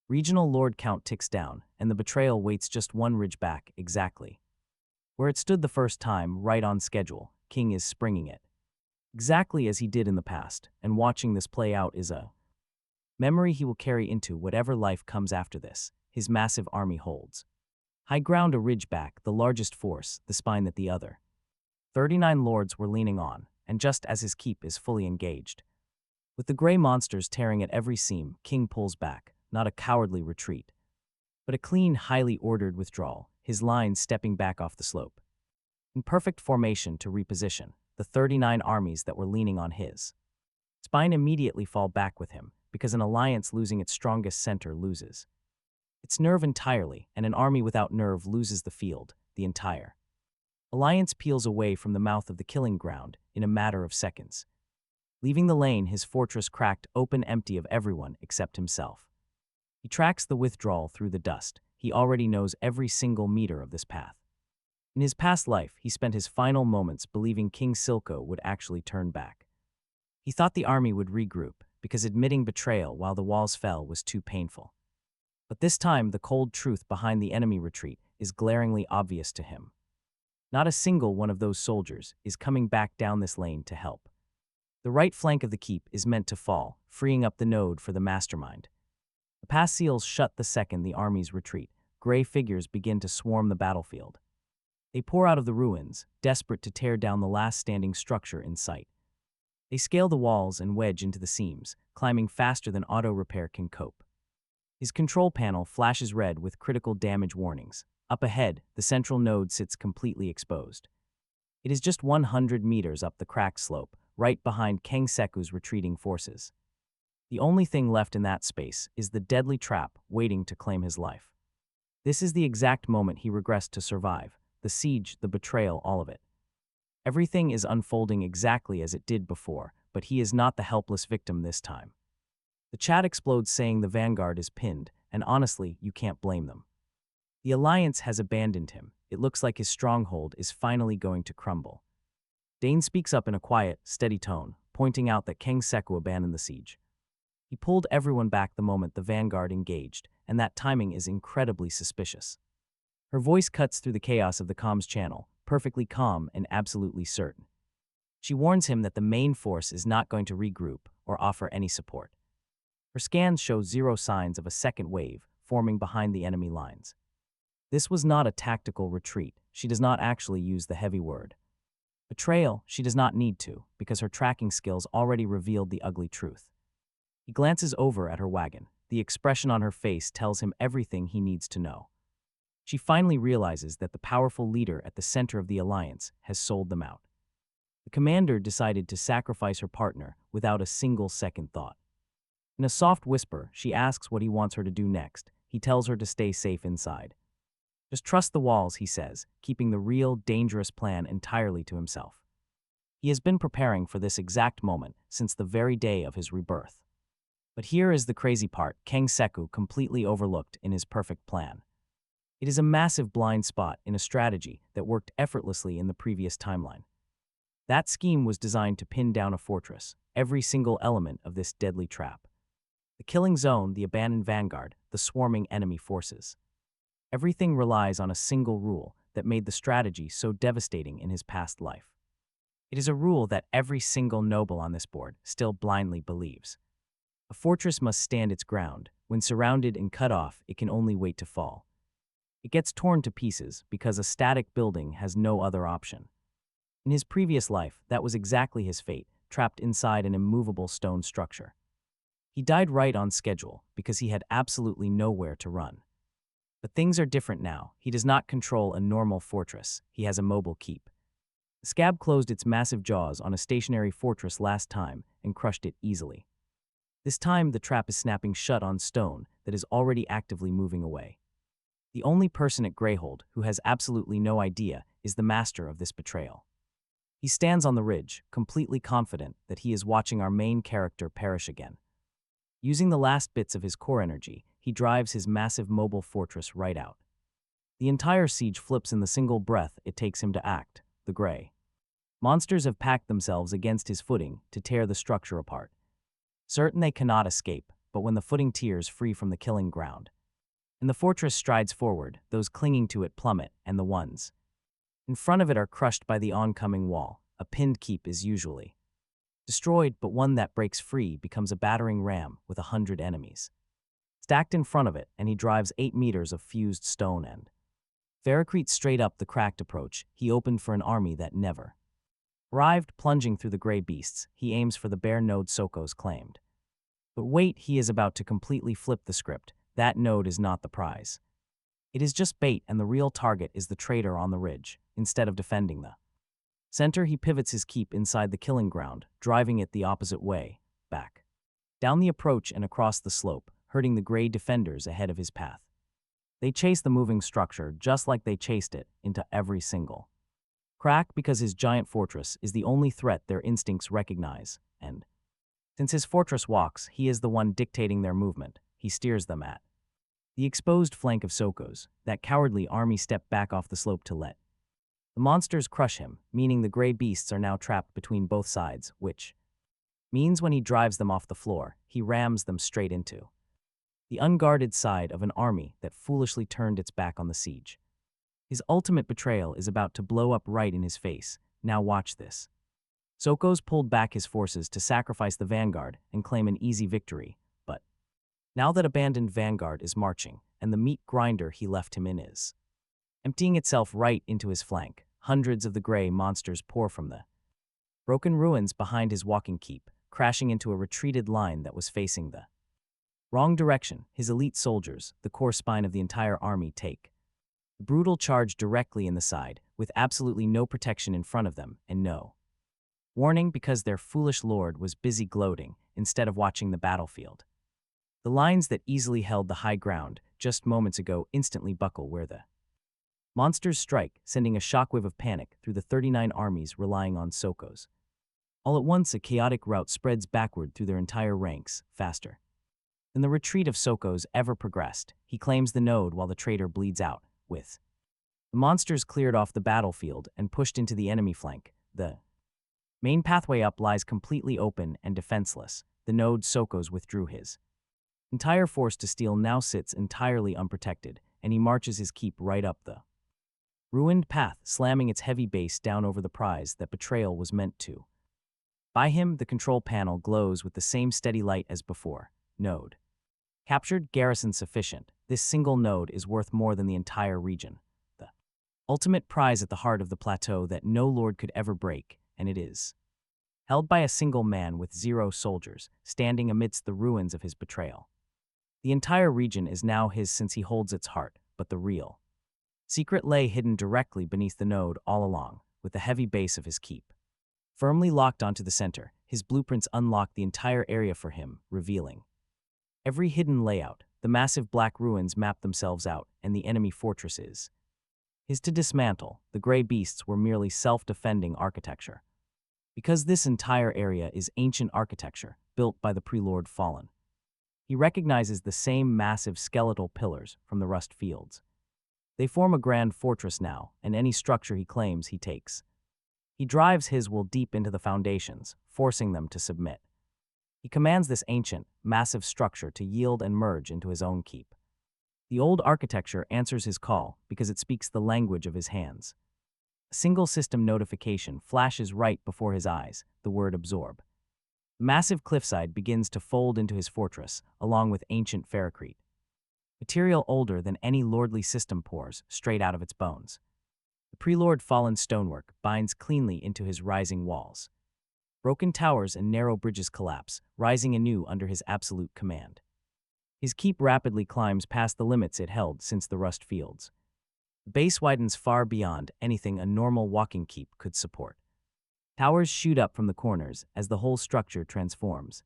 regional lord count ticks down, and the betrayal waits just one ridge back, exactly where it stood the first time, right on schedule. King is springing it exactly as he did in the past, and watching this play out is a memory he will carry into whatever life comes after this. His massive army holds high ground, a ridge back, the largest force, the spine that the other 39 lords were leaning on, and just as his keep is fully engaged, with the gray monsters tearing at every seam, King pulls back, not a cowardly retreat, but a clean, highly ordered withdrawal, his lines stepping back off the slope in perfect formation to reposition. The 39 armies that were leaning on his spine immediately fall back with him, because an alliance losing its strongest center loses its nerve entirely, and an army without nerve loses the field. The entire alliance peels away from the mouth of the killing ground in a matter of seconds, leaving the lane, his fortress cracked open, empty of everyone except himself. He tracks the withdrawal through the dust. He already knows every single meter of this path. In his past life, he spent his final moments believing King Silco would actually turn back. He thought the army would regroup, because admitting betrayal while the walls fell was too painful. But this time, the cold truth behind the enemy retreat is glaringly obvious to him. Not a single one of those soldiers is coming back down this lane to help. The right flank of the keep is meant to fall, freeing up the node for the mastermind. The pass seals shut the second the armies retreat. Gray figures begin to swarm the battlefield. They pour out of the ruins, desperate to tear down the last standing structure in sight. They scale the walls and wedge into the seams, climbing faster than auto repair can cope. His control panel flashes red with critical damage warnings. Up ahead, the central node sits completely exposed. It is just 100 meters up the cracked slope, right behind King Seku's retreating forces. The only thing left in that space is the deadly trap waiting to claim his life. This is the exact moment he regressed to survive. The siege, the betrayal, all of it. Everything is unfolding exactly as it did before, but he is not the helpless victim this time. The chat explodes saying the vanguard is pinned, and honestly, you can't blame them. The Alliance has abandoned him. It looks like his stronghold is finally going to crumble. Dane speaks up in a quiet, steady tone, pointing out that King Seku abandoned the siege. He pulled everyone back the moment the vanguard engaged, and that timing is incredibly suspicious. Her voice cuts through the chaos of the comms channel, perfectly calm and absolutely certain. She warns him that the main force is not going to regroup or offer any support. Her scans show zero signs of a second wave forming behind the enemy lines. This was not a tactical retreat. She does not actually use the heavy word betrayal. She does not need to, because her tracking skills already revealed the ugly truth. He glances over at her wagon. The expression on her face tells him everything he needs to know. She finally realizes that the powerful leader at the center of the Alliance has sold them out. The commander decided to sacrifice her partner without a single second thought. In a soft whisper, she asks what he wants her to do next. he tells her to stay safe inside. Just trust the walls, he says, keeping the real, dangerous plan entirely to himself. He has been preparing for this exact moment since the very day of his rebirth. But here is the crazy part Kang Seku completely overlooked in his perfect plan. It is a massive blind spot in a strategy that worked effortlessly in the previous timeline. That scheme was designed to pin down a fortress, every single element of this deadly trap. The killing zone, the abandoned vanguard, the swarming enemy forces. Everything relies on a single rule that made the strategy so devastating in his past life. It is a rule that every single noble on this board still blindly believes. A fortress must stand its ground. When surrounded and cut off, it can only wait to fall. It gets torn to pieces because a static building has no other option. In his previous life, that was exactly his fate, trapped inside an immovable stone structure. He died right on schedule because he had absolutely nowhere to run. But things are different now. He does not control a normal fortress. He has a mobile keep. The scab closed its massive jaws on a stationary fortress last time and crushed it easily. This time, the trap is snapping shut on stone that is already actively moving away. The only person at Greyhold who has absolutely no idea is the master of this betrayal. He stands on the ridge, completely confident that he is watching our main character perish again. Using the last bits of his core energy, he drives his massive mobile fortress right out. The entire siege flips in the single breath it takes him to act, the Grey. Monsters have packed themselves against his footing to tear the structure apart. Certain they cannot escape, but when the footing tears free from the killing ground, and the fortress strides forward, those clinging to it plummet, and the ones in front of it are crushed by the oncoming wall. A pinned keep is usually destroyed, but one that breaks free becomes a battering ram with 100 enemies stacked in front of it, and he drives 8 meters of fused stone and Veracrete straight up the cracked approach he opened for an army that never arrived. Plunging through the gray beasts, he aims for the bare node Soko's claimed. But wait, he is about to completely flip the script. That node is not the prize. It is just bait, and the real target is the traitor on the ridge. Instead of defending the center, he pivots his keep inside the killing ground, driving it the opposite way, back, down the approach and across the slope, hurting the gray defenders ahead of his path. They chase the moving structure just like they chased it into every single crack because his giant fortress is the only threat their instincts recognize, and since his fortress walks, he is the one dictating their movement. He steers them at the exposed flank of Soko's. That cowardly army stepped back off the slope to let the monsters crush him, meaning the gray beasts are now trapped between both sides, which means when he drives them off the floor, he rams them straight into the unguarded side of an army that foolishly turned its back on the siege. His ultimate betrayal is about to blow up right in his face. Now watch this. Soko's pulled back his forces to sacrifice the vanguard and claim an easy victory, but now that abandoned vanguard is marching, and the meat grinder he left him in is emptying itself right into his flank, hundreds of the gray monsters pour from the broken ruins behind his walking keep, crashing into a retreated line that was facing the wrong direction. His elite soldiers, the core spine of the entire army, take a brutal charge directly in the side, with absolutely no protection in front of them and no warning because their foolish lord was busy gloating instead of watching the battlefield. The lines that easily held the high ground just moments ago instantly buckle where the monsters strike, sending a shockwave of panic through the 39 armies relying on Soko's. All at once, a chaotic rout spreads backward through their entire ranks, faster than the retreat of Soko's ever progressed. He claims the node while the traitor bleeds out, with the monsters cleared off the battlefield and pushed into the enemy flank. The main pathway up lies completely open and defenseless. The node Soko's withdrew his entire force to steal now sits entirely unprotected, and he marches his keep right up the ruined path, slamming its heavy base down over the prize that betrayal was meant to. By him, the control panel glows with the same steady light as before. Node captured, garrison sufficient. This single node is worth more than the entire region. The ultimate prize at the heart of the plateau that no lord could ever break, and it is held by a single man with 0 soldiers, standing amidst the ruins of his betrayal. The entire region is now his since he holds its heart, but the real secret lay hidden directly beneath the node all along, with the heavy base of his keep firmly locked onto the center. His blueprints unlock the entire area for him, revealing every hidden layout, the massive black ruins map themselves out, and the enemy fortress is to dismantle. The gray beasts were merely self-defending architecture. Because this entire area is ancient architecture, built by the pre-Lord Fallen. He recognizes the same massive skeletal pillars from the rust fields. They form a grand fortress now, and any structure he claims he takes. He drives his will deep into the foundations, forcing them to submit. He commands this ancient, massive structure to yield and merge into his own keep. The old architecture answers his call because it speaks the language of his hands. A single system notification flashes right before his eyes, the word absorb. The massive cliffside begins to fold into his fortress, along with ancient ferrocrete. Material older than any lordly system pours straight out of its bones. The pre-Lord Fallen stonework binds cleanly into his rising walls. Broken towers and narrow bridges collapse, rising anew under his absolute command. His keep rapidly climbs past the limits it held since the rust fields. The base widens far beyond anything a normal walking keep could support. Towers shoot up from the corners as the whole structure transforms.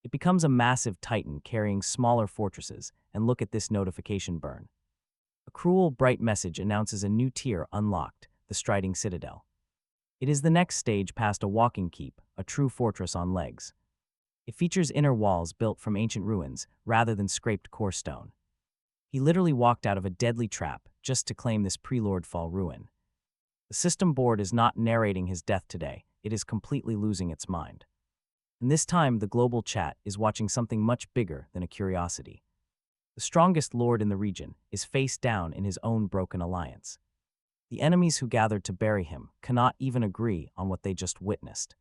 It becomes a massive titan carrying smaller fortresses, and look at this notification burn. A cruel, bright message announces a new tier unlocked, the Striding Citadel. It is the next stage past a walking keep, a true fortress on legs. It features inner walls built from ancient ruins rather than scraped core stone. He literally walked out of a deadly trap just to claim this pre-Lordfall ruin. The system board is not narrating his death today, it is completely losing its mind. And this time, the global chat is watching something much bigger than a curiosity. The strongest lord in the region is face down in his own broken alliance. The enemies who gathered to bury him cannot even agree on what they just witnessed.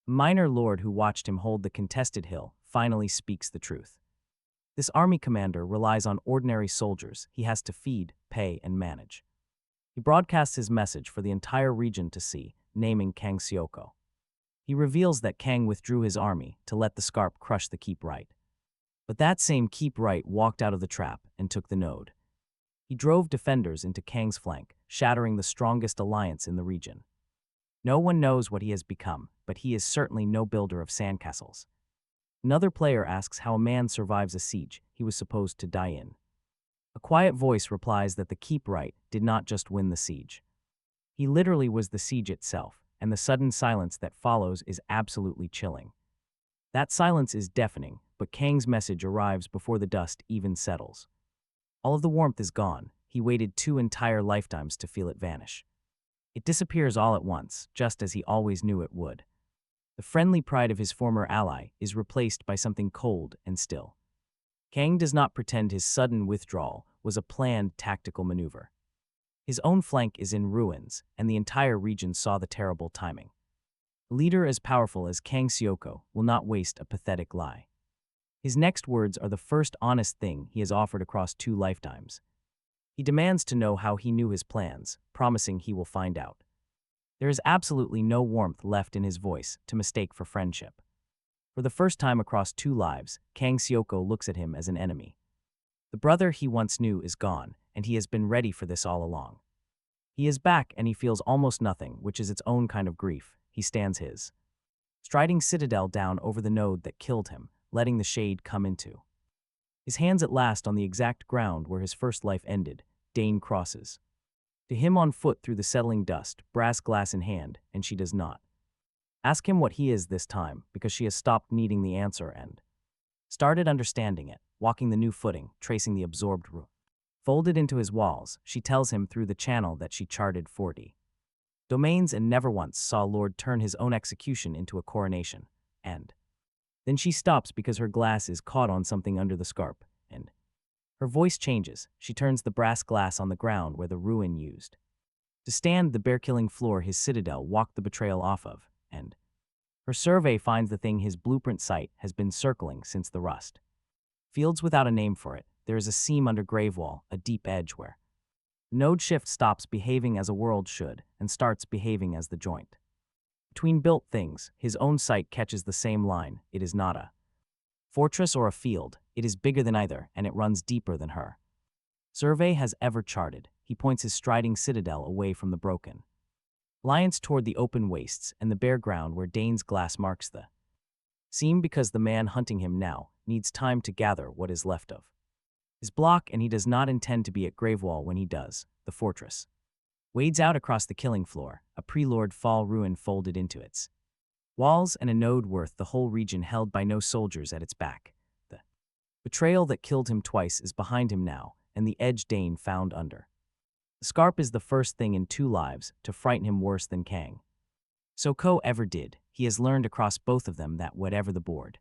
A minor lord who watched him hold the contested hill finally speaks the truth. This army commander relies on ordinary soldiers he has to feed, pay, and manage. He broadcasts his message for the entire region to see, naming Kang Seoko. He reveals that Kang withdrew his army to let the Scarp crush the Keepright. But that same Keepright walked out of the trap and took the node. He drove defenders into Kang's flank, shattering the strongest alliance in the region. No one knows what he has become, but he is certainly no builder of sandcastles. Another player asks how a man survives a siege he was supposed to die in. A quiet voice replies that the Keepright did not just win the siege. He literally was the siege itself, and the sudden silence that follows is absolutely chilling. That silence is deafening, but Kang's message arrives before the dust even settles. All of the warmth is gone. He waited 2 entire lifetimes to feel it vanish. It disappears all at once, just as he always knew it would. The friendly pride of his former ally is replaced by something cold and still. Kang does not pretend his sudden withdrawal was a planned tactical maneuver. His own flank is in ruins, and the entire region saw the terrible timing. A leader as powerful as Kang Seoko will not waste a pathetic lie. His next words are the first honest thing he has offered across 2 lifetimes. He demands to know how he knew his plans, promising he will find out. There is absolutely no warmth left in his voice to mistake for friendship. For the first time across 2 lives, Kang Seoko looks at him as an enemy. The brother he once knew is gone, and he has been ready for this all along. He is back and he feels almost nothing, which is its own kind of grief. He stands his striding citadel down over the node that killed him, letting the shade come into. His hands at last on the exact ground where his first life ended, Dane crosses. To him on foot through the settling dust, brass glass in hand, and she does not. Ask him what he is this time, because she has stopped needing the answer and started understanding it, walking the new footing, tracing the absorbed route. Folded into his walls, she tells him through the channel that she charted 40 domains and never once saw Lord turn his own execution into a coronation, and then she stops because her glass is caught on something under the scarp, and her voice changes. She turns the brass glass on the ground where the ruin used to stand the bear-killing floor his citadel walked the betrayal off of, and her survey finds the thing his blueprint site has been circling since the rust. Fields without a name for it, there is a seam under Gravewall, a deep edge where node shift stops behaving as a world should and starts behaving as the joint. Between built things, his own site catches the same line. It is not a fortress or a field, it is bigger than either, and it runs deeper than her survey has ever charted. He points his striding citadel away from the broken alliance toward the open wastes and the bare ground where Dane's glass marks the seam because the man hunting him now needs time to gather what is left of His block, and he does not intend to be at Gravewall when he does. The fortress wades out across the killing floor, a pre-Lordfall ruin folded into its walls and a node worth the whole region held by no soldiers at its back. The betrayal that killed him twice is behind him now, and the edge Dane found under. The scarp is the first thing in 2 lives to frighten him worse than Kang. So Ko ever did. He has learned across both of them that whatever the board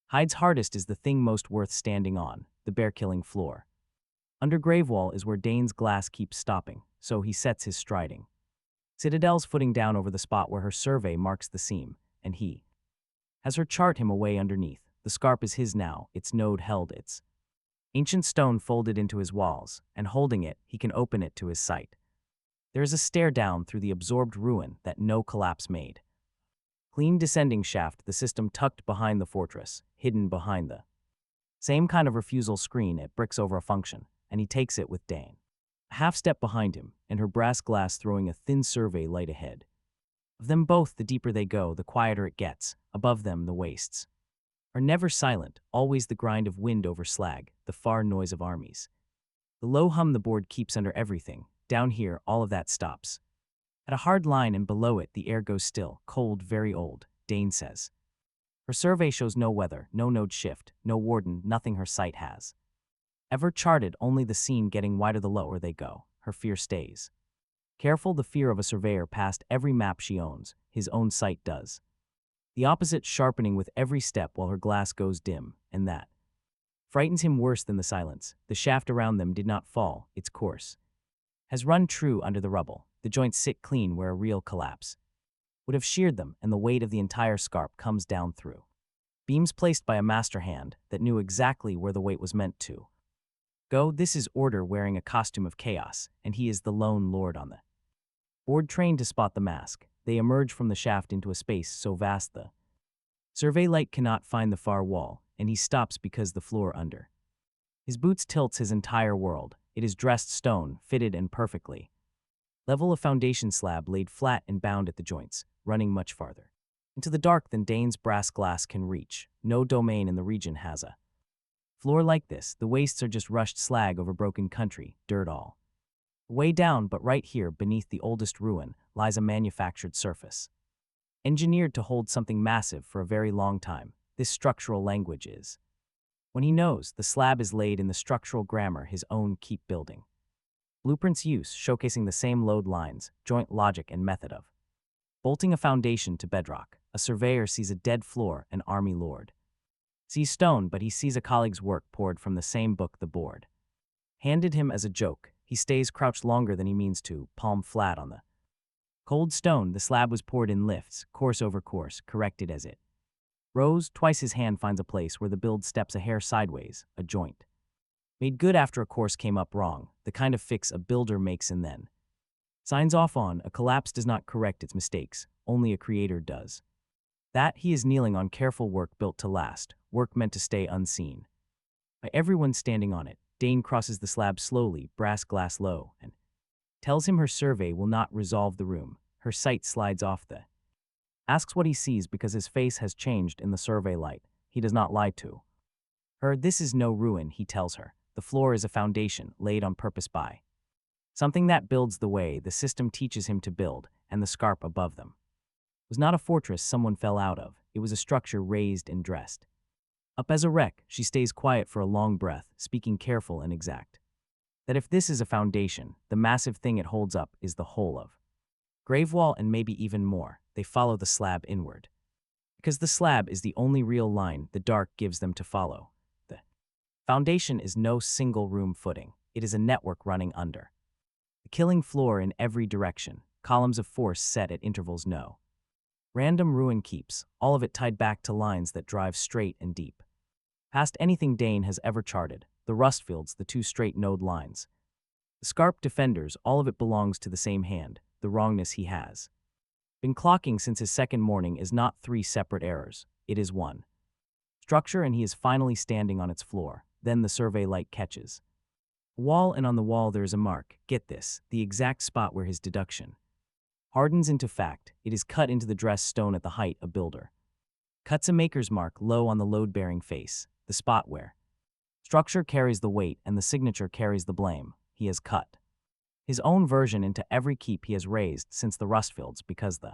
hides hardest is the thing most worth standing on, the bear-killing floor. Under Gravewall is where Dane's glass keeps stopping, so he sets his striding Citadel's footing down over the spot where her survey marks the seam, and he has her chart him away underneath. The scarp is his now, its node held its ancient stone folded into his walls, and holding it, he can open it to his sight. There is a stair down through the absorbed ruin that no collapse made. Clean descending shaft, the system tucked behind the fortress, hidden behind the same kind of refusal screen it bricks over a function, and he takes it with Dane a half step behind him, and her brass glass throwing a thin survey light ahead. Of them both, the deeper they go, the quieter it gets. Above them, the wastes are never silent, always the grind of wind over slag, the far noise of armies. The low hum the board keeps under everything. Down here, all of that stops. At a hard line, and below it, the air goes still, cold, very old, Dane says. Her survey shows no weather, no node shift, no warden, nothing her sight has ever charted, only the scene getting wider the lower they go. Her fear stays. Careful, the fear of a surveyor past every map she owns, his own sight does. The opposite sharpening with every step while her glass goes dim, and that frightens him worse than the silence. The shaft around them did not fall, its course has run true under the rubble. The joints sit clean where a real collapse would have sheared them, and the weight of the entire scarp comes down through beams placed by a master hand that knew exactly where the weight was meant to go. This is order wearing a costume of chaos, and he is the lone lord on the board trained to spot the mask. They emerge from the shaft into a space so vast the survey light cannot find the far wall, and he stops because the floor under his boots tilts his entire world. It is dressed stone, fitted and perfectly level, a foundation slab laid flat and bound at the joints, running much farther into the dark than Dane's brass glass can reach. No domain in the region has a floor like this. The wastes are just rushed slag over broken country, dirt all way down, but right here, beneath the oldest ruin, lies a manufactured surface, engineered to hold something massive for a very long time. This structural language is when he knows the slab is laid in the structural grammar his own keep building blueprints use, showcasing the same load lines, joint logic and method of bolting a foundation to bedrock. A surveyor sees a dead floor, an army lord sees stone, but he sees a colleague's work poured from the same book the board handed him as a joke. He stays crouched longer than he means to, palm flat on the cold stone. The slab was poured in lifts, course over course, corrected as it rose. Twice his hand finds a place where the build steps a hair sideways, a joint made good after a course came up wrong, the kind of fix a builder makes and then signs off on. A collapse does not correct its mistakes, only a creator does. That he is kneeling on careful work built to last, work meant to stay unseen by everyone standing on it. Dane crosses the slab slowly, brass glass low, and tells him her survey will not resolve the room. Her sight slides off the asks what he sees because his face has changed in the survey light. He does not lie to her. This is no ruin, he tells her. The floor is a foundation laid on purpose by something that builds the way the system teaches him to build, and the scarp above them was not a fortress someone fell out of. It was a structure raised and dressed up as a wreck. She stays quiet for a long breath, speaking careful and exact. That if this is a foundation, the massive thing it holds up is the whole of Gravewall and maybe even more. They follow the slab inward, because the slab is the only real line the dark gives them to follow. The foundation is no single room footing. It is a network running under the killing floor in every direction, columns of force set at intervals, no random ruin keeps, all of it tied back to lines that drive straight and deep past anything Dane has ever charted. The rustfields, the 2 straight node lines, the scarp defenders, all of it belongs to the same hand. The wrongness he has been clocking since his second morning is not 3 separate errors, it is one structure, and he is finally standing on its floor. Then the survey light catches a wall, and on the wall there is a mark. Get this, the exact spot where his deduction hardens into fact. It is cut into the dressed stone at the height a builder cuts a maker's mark low on the load-bearing face, the spot where Structure carries the weight and the signature carries the blame. He has cut his own version into every keep he has raised since the Rustfields because the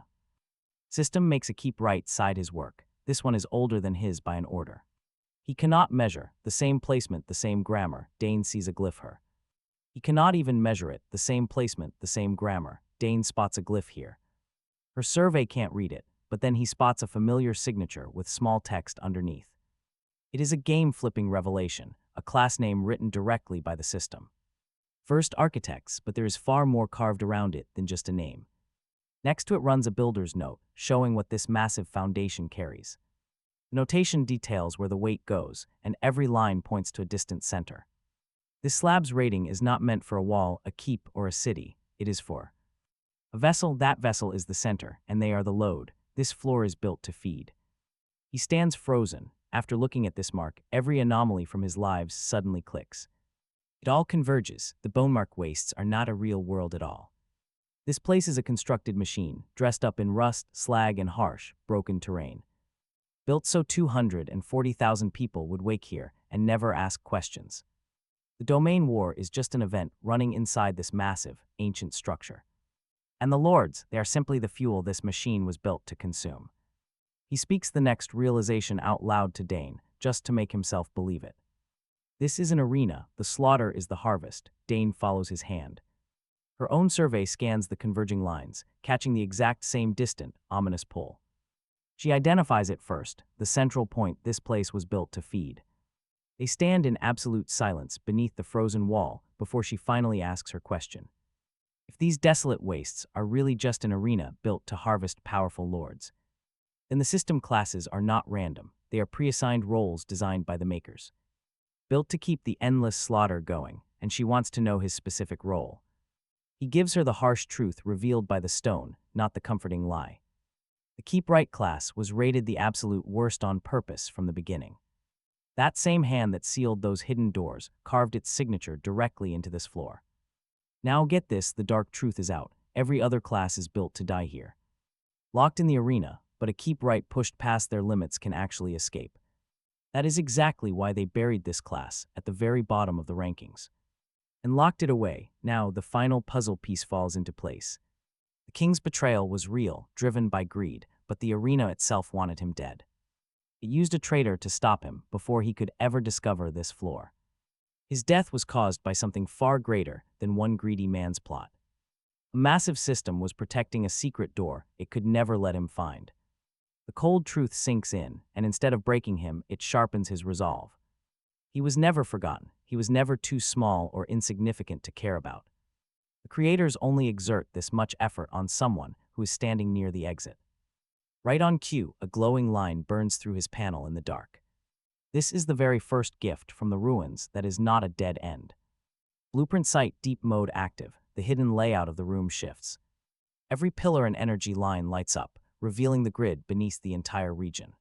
system makes a Keepright side his work. This one is older than his by an order. He cannot measure, the same placement, the same grammar, Dane sees a glyph here. He cannot even measure it, the same placement, the same grammar, Dane spots a glyph here. Her survey can't read it, but then he spots a familiar signature with small text underneath. It is a game-flipping revelation, a class name written directly by the system. First architects, but there is far more carved around it than just a name. Next to it runs a builder's note, showing what this massive foundation carries. The notation details where the weight goes, and every line points to a distant center. This slab's rating is not meant for a wall, a keep, or a city. It is for a vessel. That vessel is the center, and they are the load. This floor is built to feed. He stands frozen. After looking at this mark, every anomaly from his lives suddenly clicks. It all converges. The bone mark wastes are not a real world at all. This place is a constructed machine, dressed up in rust, slag, and harsh, broken terrain. Built so 240,000 people would wake here and never ask questions. The domain war is just an event running inside this massive, ancient structure. And the lords, they are simply the fuel this machine was built to consume. He speaks the next realization out loud to Dane, just to make himself believe it. This is an arena, the slaughter is the harvest. Dane follows his hand. Her own survey scans the converging lines, catching the exact same distant, ominous pull. She identifies it first, the central point this place was built to feed. They stand in absolute silence beneath the frozen wall before she finally asks her question. If these desolate wastes are really just an arena built to harvest powerful lords, then the system classes are not random. They are pre-assigned roles designed by the makers. Built to keep the endless slaughter going, and she wants to know his specific role. He gives her the harsh truth revealed by the stone, not the comforting lie. The Keepright class was rated the absolute worst on purpose from the beginning. That same hand that sealed those hidden doors carved its signature directly into this floor. Now get this, the dark truth is out. Every other class is built to die here. Locked in the arena, but a Keepright pushed past their limits can actually escape. That is exactly why they buried this class at the very bottom of the rankings. And locked it away. Now the final puzzle piece falls into place. The king's betrayal was real, driven by greed, but the arena itself wanted him dead. It used a traitor to stop him before he could ever discover this floor. His death was caused by something far greater than one greedy man's plot. A massive system was protecting a secret door it could never let him find. The cold truth sinks in, and instead of breaking him, it sharpens his resolve. He was never forgotten. He was never too small or insignificant to care about. The creators only exert this much effort on someone who is standing near the exit. Right on cue, a glowing line burns through his panel in the dark. This is the very first gift from the ruins that is not a dead end. Blueprint Site Deep Mode active. The hidden layout of the room shifts. Every pillar and energy line lights up, revealing the grid beneath the entire region.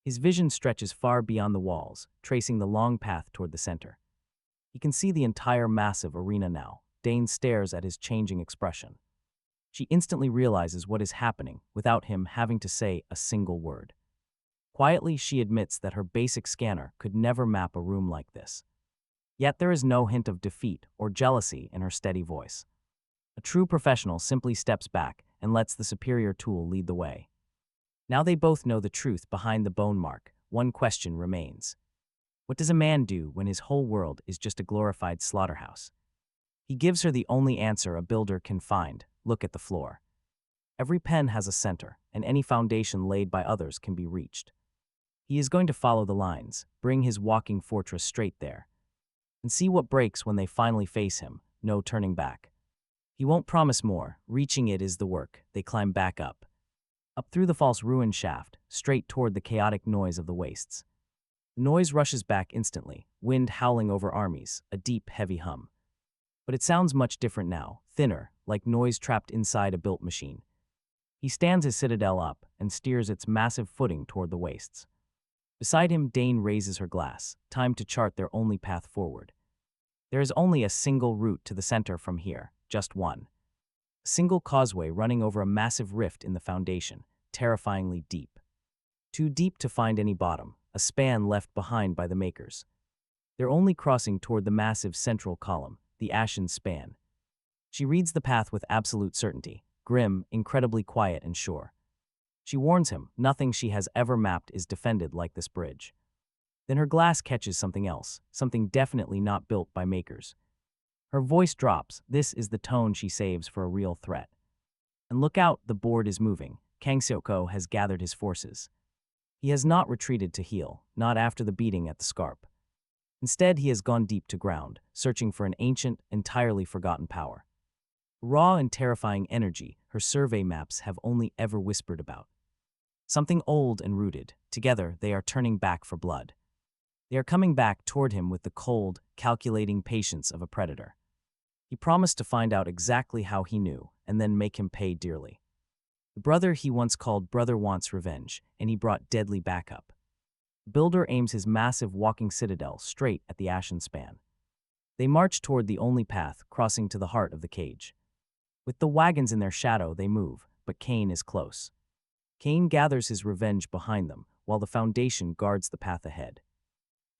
His vision stretches far beyond the walls, tracing the long path toward the center. He can see the entire massive arena now. Dane stares at his changing expression. She instantly realizes what is happening without him having to say a single word. Quietly, she admits that her basic scanner could never map a room like this. Yet there is no hint of defeat or jealousy in her steady voice. A true professional simply steps back and lets the superior tool lead the way. Now they both know the truth behind the bone mark. One question remains. What does a man do when his whole world is just a glorified slaughterhouse? He gives her the only answer a builder can find. Look at the floor. Every pen has a center, and any foundation laid by others can be reached. He is going to follow the lines, bring his walking fortress straight there, and see what breaks when they finally face him. No turning back. He won't promise more. Reaching it is the work. They climb back up. Up through the false ruin shaft, straight toward the chaotic noise of the wastes. The noise rushes back instantly, wind howling over armies, a deep, heavy hum. But it sounds much different now, thinner, like noise trapped inside a built machine. He stands his citadel up and steers its massive footing toward the wastes. Beside him, Dane raises her glass, time to chart their only path forward. There is only a single route to the center from here, just one. A single causeway running over a massive rift in the foundation, terrifyingly deep. Too deep to find any bottom, a span left behind by the makers. They're only crossing toward the massive central column, the ashen span. She reads the path with absolute certainty, grim, incredibly quiet and sure. She warns him, nothing she has ever mapped is defended like this bridge. Then her glass catches something else, something definitely not built by makers. Her voice drops, this is the tone she saves for a real threat. And look out, the board is moving. Kang Seoko has gathered his forces. He has not retreated to heal, not after the beating at the scarp. Instead, he has gone deep to ground, searching for an ancient, entirely forgotten power. Raw and terrifying energy her survey maps have only ever whispered about. Something old and rooted. Together, they are turning back for blood. They are coming back toward him with the cold, calculating patience of a predator. He promised to find out exactly how he knew, and then make him pay dearly. The brother he once called brother wants revenge, and he brought deadly backup. The builder aims his massive walking citadel straight at the ashen span. They march toward the only path, crossing to the heart of the cage. With the wagons in their shadow, they move, but Kane is close. Kane gathers his revenge behind them, while the Foundation guards the path ahead.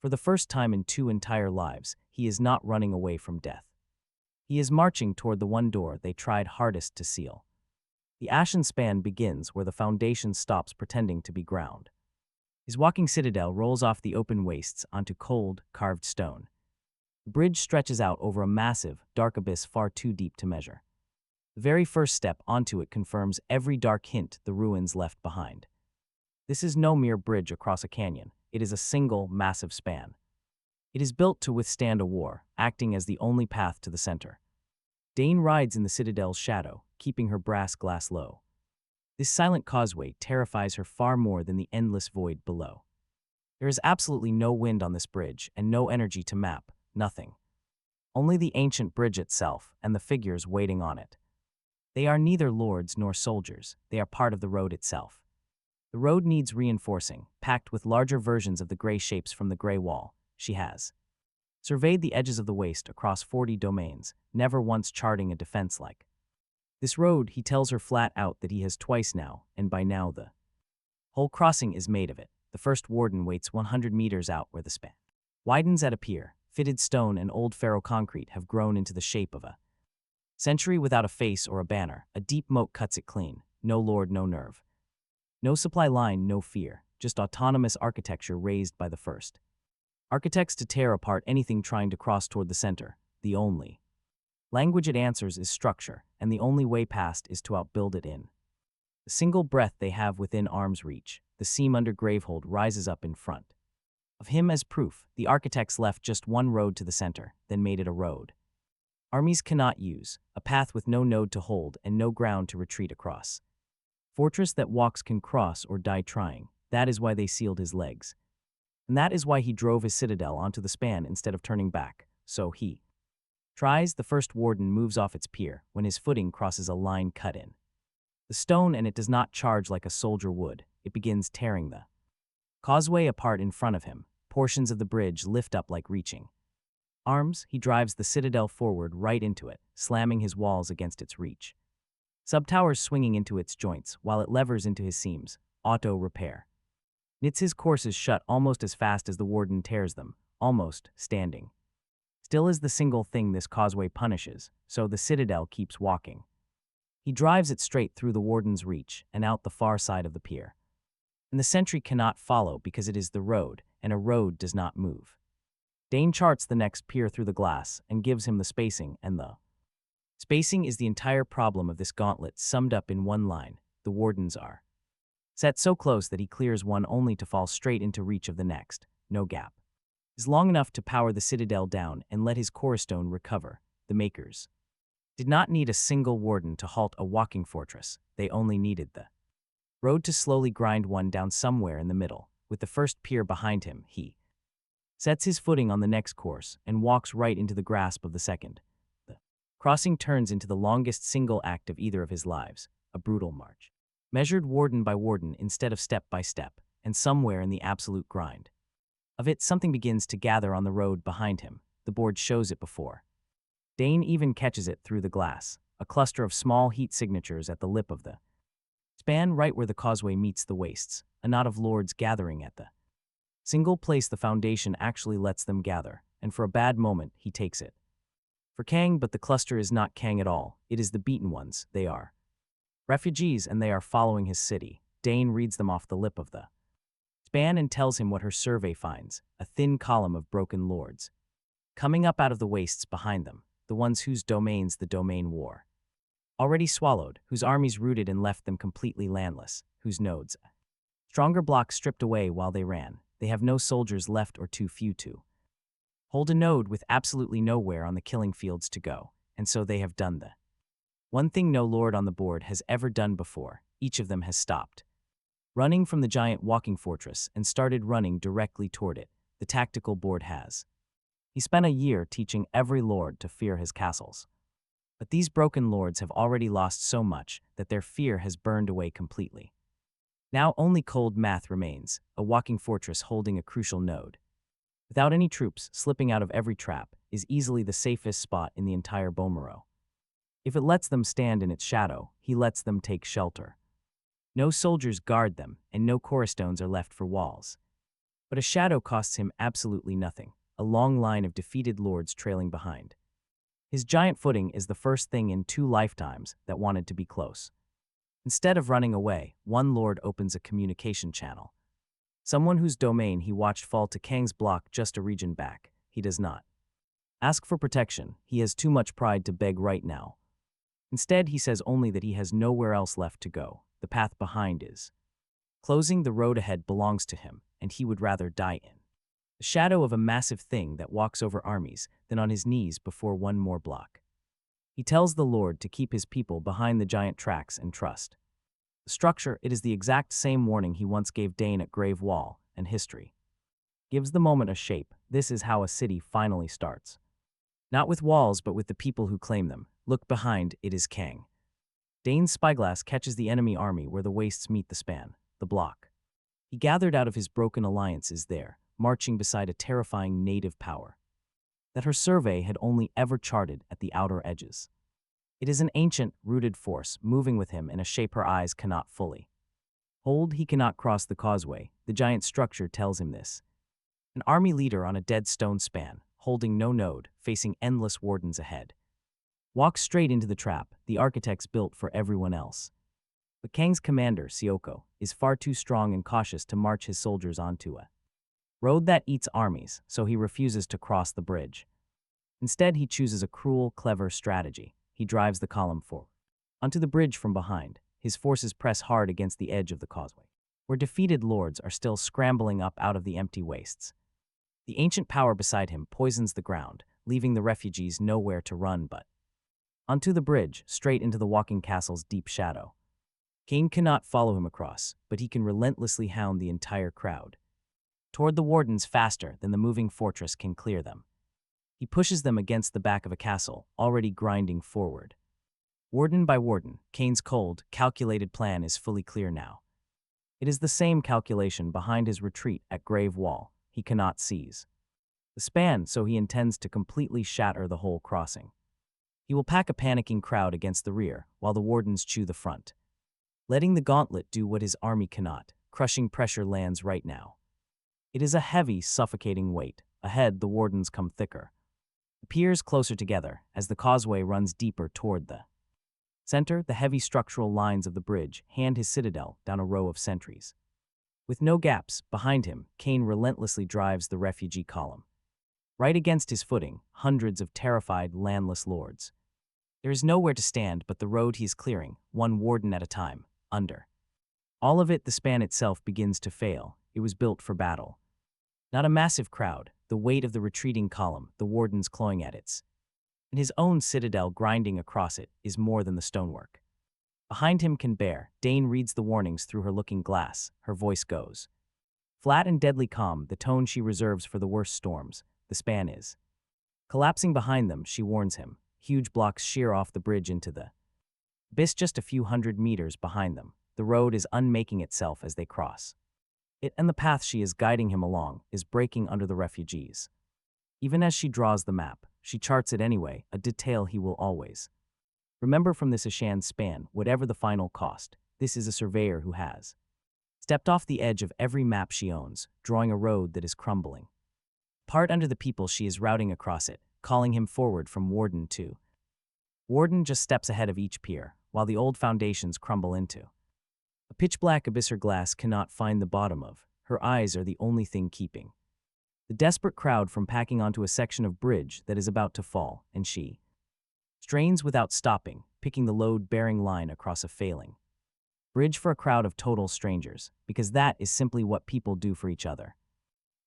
For the first time in 2 entire lives, he is not running away from death. He is marching toward the one door they tried hardest to seal. The ashen span begins where the Foundation stops pretending to be ground. His walking citadel rolls off the open wastes onto cold, carved stone. The bridge stretches out over a massive, dark abyss far too deep to measure. The very first step onto it confirms every dark hint the ruins left behind. This is no mere bridge across a canyon. It is a single, massive span. It is built to withstand a war, acting as the only path to the center. Dane rides in the citadel's shadow, keeping her brass glass low. This silent causeway terrifies her far more than the endless void below. There is absolutely no wind on this bridge and no energy to map, nothing. Only the ancient bridge itself and the figures waiting on it. They are neither lords nor soldiers, they are part of the road itself. The road needs reinforcing, packed with larger versions of the gray shapes from the gray wall. She has surveyed the edges of the waste across 40 domains, never once charting a defense like this road. He tells her flat out that he has twice now, and by now the whole crossing is made of it. The first warden waits 100 meters out where the span widens at a pier. Fitted stone and old ferro-concrete have grown into the shape of a century without a face or a banner. A deep moat cuts it clean. No lord, no nerve. No supply line, no fear. Just autonomous architecture raised by the first architects to tear apart anything trying to cross toward the center. The only language it answers is structure, and the only way past is to outbuild it in the single breath they have within arm's reach. The seam under Gravehold rises up in front of him as proof. The architects left just one road to the center, then made it a road armies cannot use, a path with no node to hold and no ground to retreat across. Fortress that walks can cross or die trying. That is why they sealed his legs. And that is why he drove his citadel onto the span instead of turning back. So he tries. The first warden moves off its pier when his footing crosses a line cut in the stone, and it does not charge like a soldier would. It begins tearing the causeway apart in front of him. Portions of the bridge lift up like reaching arms. He drives the citadel forward right into it, slamming his walls against its reach. Subtowers swinging into its joints while it levers into his seams. Auto repair. Knits his courses shut almost as fast as the warden tears them, almost standing still is the single thing this causeway punishes, so the citadel keeps walking. He drives it straight through the warden's reach and out the far side of the pier. And the sentry cannot follow because it is the road, and a road does not move. Dane charts the next pier through the glass and gives him the spacing, and the spacing is the entire problem of this gauntlet summed up in one line. The wardens are set so close that he clears one only to fall straight into reach of the next. No gap is long enough to power the citadel down and let his cornerstone recover. The makers did not need a single warden to halt a walking fortress. They only needed the road to slowly grind one down somewhere in the middle. With the first pier behind him, he sets his footing on the next course and walks right into the grasp of the second. The crossing turns into the longest single act of either of his lives, a brutal march, measured warden by warden instead of step by step, and somewhere in the absolute grind of it, something begins to gather on the road behind him. The board shows it before. Dane even catches it through the glass, a cluster of small heat signatures at the lip of the span right where the causeway meets the wastes, a knot of lords gathering at the single place the Foundation actually lets them gather. and for a bad moment, he takes it. For Kang, but the cluster is not Kang at all. It is the beaten ones, they are refugees, and they are following his city. Dane reads them off the lip of the span and tells him what her survey finds, a thin column of broken lords. Coming up out of the wastes behind them, the ones whose domains the domain war already swallowed, whose armies rooted and left them completely landless, whose nodes stronger blocks stripped away while they ran. They have no soldiers left or too few to hold a node with absolutely nowhere on the killing fields to go, and so they have done the one thing no lord on the board has ever done before. Each of them has stopped running from the giant walking fortress and started running directly toward it. The tactical board has. He spent a year teaching every lord to fear his castles. But these broken lords have already lost so much that their fear has burned away completely. Now only cold math remains, a walking fortress holding a crucial node. Without any troops, slipping out of every trap is easily the safest spot in the entire Bomero. If it lets them stand in its shadow, he lets them take shelter. No soldiers guard them, and no choristones are left for walls. But a shadow costs him absolutely nothing, a long line of defeated lords trailing behind. His giant footing is the first thing in 2 lifetimes that wanted to be close. Instead of running away, one lord opens a communication channel. Someone whose domain he watched fall to Kang's block just a region back. He does not ask for protection. He has too much pride to beg right now. Instead, he says only that he has nowhere else left to go. The path behind is closing. The road ahead belongs to him, and he would rather die in the shadow of a massive thing that walks over armies than on his knees before one more block. He tells the Lord to keep his people behind the giant tracks and trust the structure. It is the exact same warning he once gave Dane at Grave Wall, and history gives the moment a shape. This is how a city finally starts. Not with walls, but with the people who claim them. Look behind, it is Kang. Dane's spyglass catches the enemy army where the wastes meet the span, the block. He gathered out of his broken alliances there, marching beside a terrifying native power that her survey had only ever charted at the outer edges. It is an ancient, rooted force, moving with him in a shape her eyes cannot fully hold. He cannot cross the causeway. The giant structure tells him this. An army leader on a dead stone span, holding no node, facing endless wardens ahead. Walks straight into the trap the architects built for everyone else. But Kang's commander, Sioko, is far too strong and cautious to march his soldiers onto a road that eats armies, so he refuses to cross the bridge. Instead, he chooses a cruel, clever strategy. He drives the column forward onto the bridge from behind. His forces press hard against the edge of the causeway, where defeated lords are still scrambling up out of the empty wastes. The ancient power beside him poisons the ground, leaving the refugees nowhere to run but onto the bridge, straight into the walking castle's deep shadow. Kane cannot follow him across, but he can relentlessly hound the entire crowd toward the wardens faster than the moving fortress can clear them. He pushes them against the back of a castle, already grinding forward. Warden by warden, Kane's cold, calculated plan is fully clear now. It is the same calculation behind his retreat at Grave Wall. He cannot seize the span, so he intends to completely shatter the whole crossing. He will pack a panicking crowd against the rear, while the wardens chew the front, letting the gauntlet do what his army cannot. Crushing pressure lands right now. It is a heavy, suffocating weight. Ahead, the wardens come thicker. The piers closer together as the causeway runs deeper toward the center. The heavy structural lines of the bridge hand his citadel down a row of sentries. With no gaps behind him, Kane relentlessly drives the refugee column. Right against his footing, hundreds of terrified, landless lords. There is nowhere to stand but the road he is clearing, one warden at a time, under all of it. The span itself begins to fail. It was built for battle. Not a massive crowd, the weight of the retreating column, the wardens clawing at it, and his own citadel grinding across it, is more than the stonework behind him can bear. Dane reads the warnings through her looking glass. Her voice goes flat and deadly calm, the tone she reserves for the worst storms. The span is collapsing behind them, she warns him. Huge blocks shear off the bridge into the abyss just a few hundred meters behind them. The road is unmaking itself as they cross it, and the path she is guiding him along is breaking under the refugees. Even as she draws the map, she charts it anyway, a detail he will always remember from this Ashan span, whatever the final cost. This is a surveyor who has stepped off the edge of every map she owns, drawing a road that is crumbling. part under the people she is routing across it, calling him forward from Warden 2. Warden just steps ahead of each pier, while the old foundations crumble into a pitch-black abyss her glass cannot find the bottom of. Her eyes are the only thing keeping the desperate crowd from packing onto a section of bridge that is about to fall, and she strains without stopping, picking the load-bearing line across a failing bridge for a crowd of total strangers, because that is simply what people do for each other.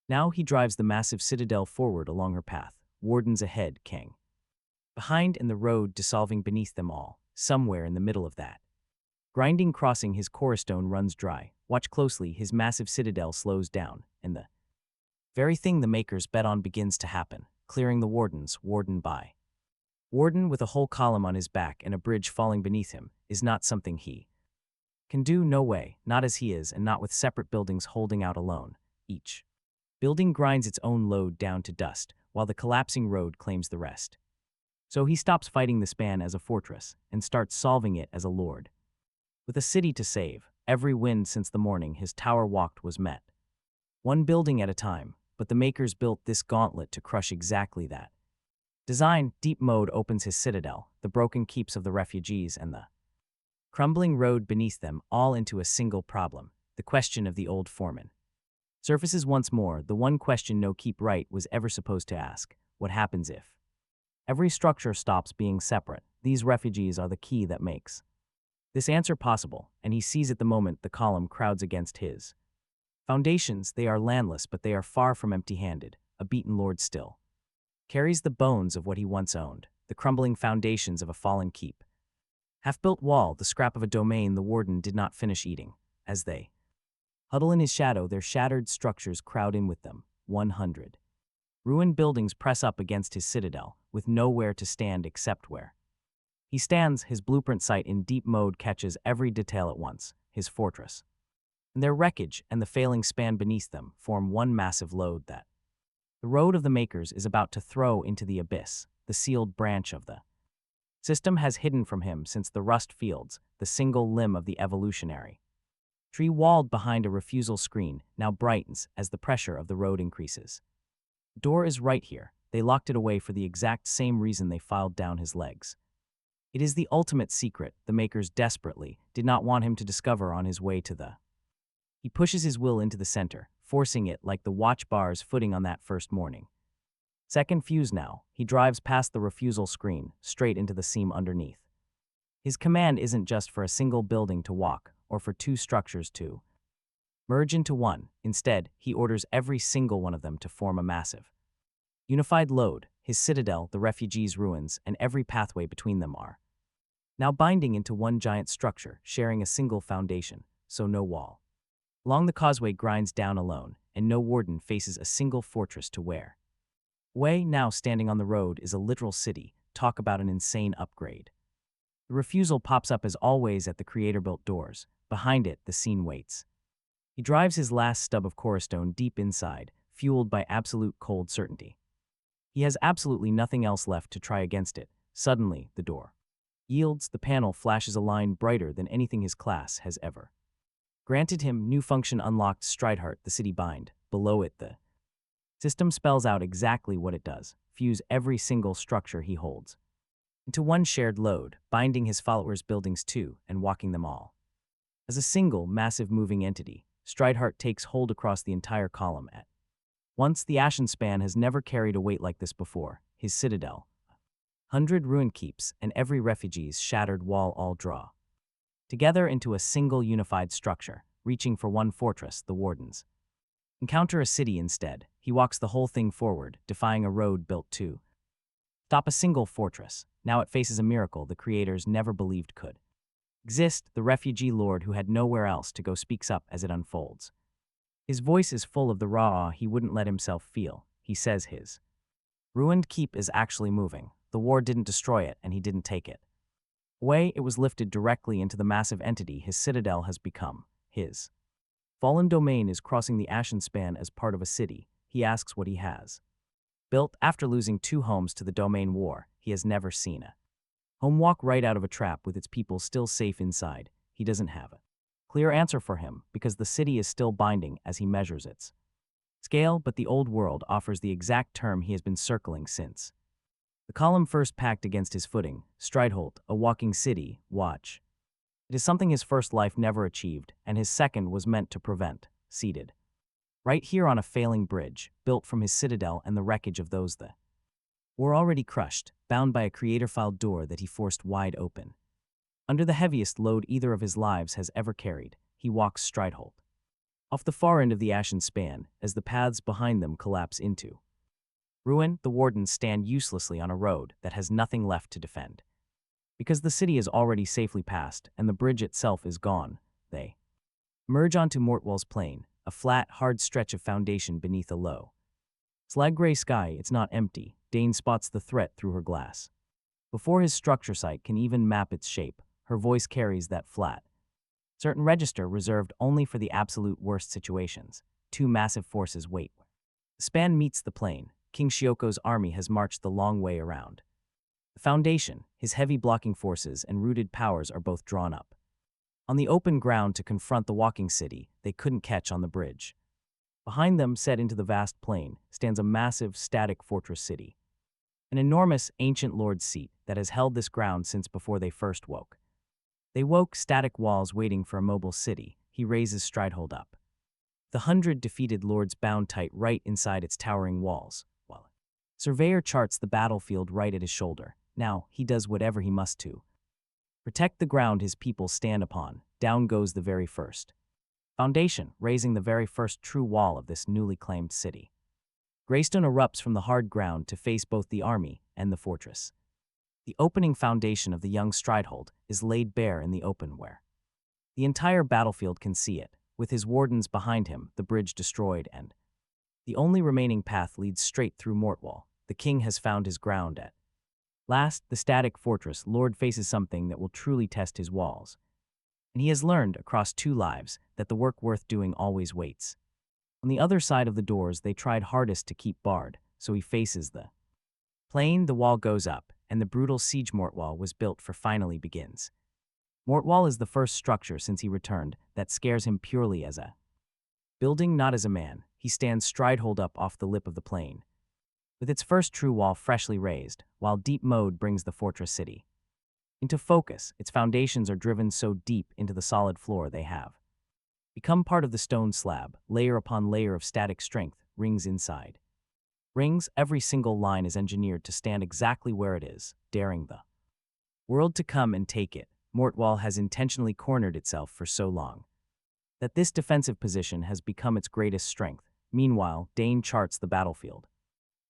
Now he drives the massive citadel forward along her path, wardens ahead, King behind, and the road dissolving beneath them all, somewhere in the middle of that grinding crossing his cornerstone runs dry. Watch closely, his massive citadel slows down, and the very thing the makers bet on begins to happen, clearing the wardens, warden by warden, with a whole column on his back and a bridge falling beneath him, is not something he can do, no way, not as he is, and not with separate buildings holding out alone. Each building grinds its own load down to dust, while the collapsing road claims the rest. So he stops fighting the span as a fortress, and starts solving it as a lord. With a city to save, every wind since the morning his tower walked was met. One building at a time, but the makers built this gauntlet to crush exactly that. Design, deep mode opens his citadel, the broken keeps of the refugees and the crumbling road beneath them, all into a single problem, the question of the old foreman. Surfaces once more, the one question no Keepright was ever supposed to ask: what happens if every structure stops being separate? These refugees are the key that makes this answer possible, and he sees at the moment the column crowds against his foundations. They are landless, but they are far from empty-handed. A beaten lord still carries the bones of what he once owned, the crumbling foundations of a fallen keep. Half-built wall, the scrap of a domain the warden did not finish eating. As they huddle in his shadow, their shattered structures crowd in with them. 100 ruined buildings press up against his citadel, with nowhere to stand except where he stands. His blueprint sight in deep mode catches every detail at once, his fortress and their wreckage, and the failing span beneath them form one massive load that the road of the makers is about to throw into the abyss. The sealed branch of the system has hidden from him since the rust fields, the single limb of the evolutionary tree walled behind a refusal screen now brightens as the pressure of the road increases. The door is right here. They locked it away for the exact same reason they filed down his legs. It is the ultimate secret the makers desperately did not want him to discover on his way to the. He pushes his will into the center, forcing it like the watch bar's footing on that first morning. Second fuse now, he drives past the refusal screen, straight into the seam underneath. His command isn't just for a single building to walk, or for two structures to merge into one. Instead, he orders every single one of them to form a massive unified load. His citadel, the refugees' ruins, and every pathway between them are now binding into one giant structure, sharing a single foundation, so no wall along the causeway grinds down alone, and no warden faces a single fortress to wear. Way now standing on the road is a literal city. Talk about an insane upgrade. The refusal pops up as always at the creator-built doors. Behind it, the scene waits. He drives his last stub of cornerstone deep inside, fueled by absolute cold certainty. He has absolutely nothing else left to try against it. Suddenly, the door yields. The panel flashes a line brighter than anything his class has ever granted him. New function unlocked. Strideheart, the city bind. Below it, the system spells out exactly what it does: fuse every single structure he holds into one shared load, binding his followers' buildings too, and walking them all as a single, massive moving entity. Strideheart takes hold across the entire column at once. The ashen span has never carried a weight like this before. His citadel, 100 ruined keeps, and every refugee's shattered wall all draw together into a single unified structure, reaching for one fortress. The wardens encounter a city instead. He walks the whole thing forward, defying a road built to stop a single fortress. Now it faces a miracle the creators never believed could exist. The refugee lord who had nowhere else to go speaks up as it unfolds. His voice is full of the raw awe he wouldn't let himself feel. He says his ruined keep is actually moving. The war didn't destroy it, and he didn't take it away. It was lifted directly into the massive entity his citadel has become. His fallen domain is crossing the ashen span as part of a city. He asks what he has built after losing 2 homes to the domain war. He has never seen a home walk right out of a trap with its people still safe inside. He doesn't have a clear answer for him, because the city is still binding as he measures its scale, but the old world offers the exact term he has been circling since. The column first packed against his footing, Stridehold, a walking city, watch. It is something his first life never achieved, and his second was meant to prevent, seated. Right here on a failing bridge, built from his citadel and the wreckage of those that were already crushed, bound by a creator-filed door that he forced wide open. Under the heaviest load either of his lives has ever carried, he walks Stridehold. Off the far end of the ashen span, as the paths behind them collapse into ruin, the wardens stand uselessly on a road that has nothing left to defend. Because the city is already safely passed and the bridge itself is gone, they merge onto Mortwall's plain, a flat, hard stretch of foundation beneath a low, slag-gray sky. It's not empty. Dane spots the threat through her glass. Before his structure sight can even map its shape, her voice carries that flat, certain register reserved only for the absolute worst situations. Two massive forces wait. The span meets the plain. King Shioko's army has marched the long way around. The foundation, his heavy blocking forces and rooted powers are both drawn up on the open ground to confront the walking city they couldn't catch on the bridge. Behind them, set into the vast plain, stands a massive, static fortress city. An enormous, ancient lord's seat that has held this ground since before they first woke. They woke static walls waiting for a mobile city. He raises Stridehold up. The 100 defeated lords bound tight right inside its towering walls, while Surveyor charts the battlefield right at his shoulder. Now, he does whatever he must to protect the ground his people stand upon. Down goes the very first foundation, raising the very first true wall of this newly claimed city. Greystone erupts from the hard ground to face both the army and the fortress. The opening foundation of the young Stridehold is laid bare in the open where the entire battlefield can see it, with his wardens behind him, the bridge destroyed, and the only remaining path leads straight through Mortwall. The king has found his ground at last. The static fortress lord faces something that will truly test his walls. And he has learned, across 2 lives, that the work worth doing always waits. On the other side of the doors they tried hardest to keep barred, so he faces the plain. The wall goes up, and the brutal siege Mortwall was built for finally begins. Mortwall is the first structure since he returned that scares him purely as a building, not as a man. He stands Stridehold up off the lip of the plain, with its first true wall freshly raised, while deep mode brings the fortress city into focus. Its foundations are driven so deep into the solid floor they have become part of the stone slab. Layer upon layer of static strength, rings inside rings. Every single line is engineered to stand exactly where it is, daring the world to come and take it. Mortwall has intentionally cornered itself for so long that this defensive position has become its greatest strength. Meanwhile, Dane charts the battlefield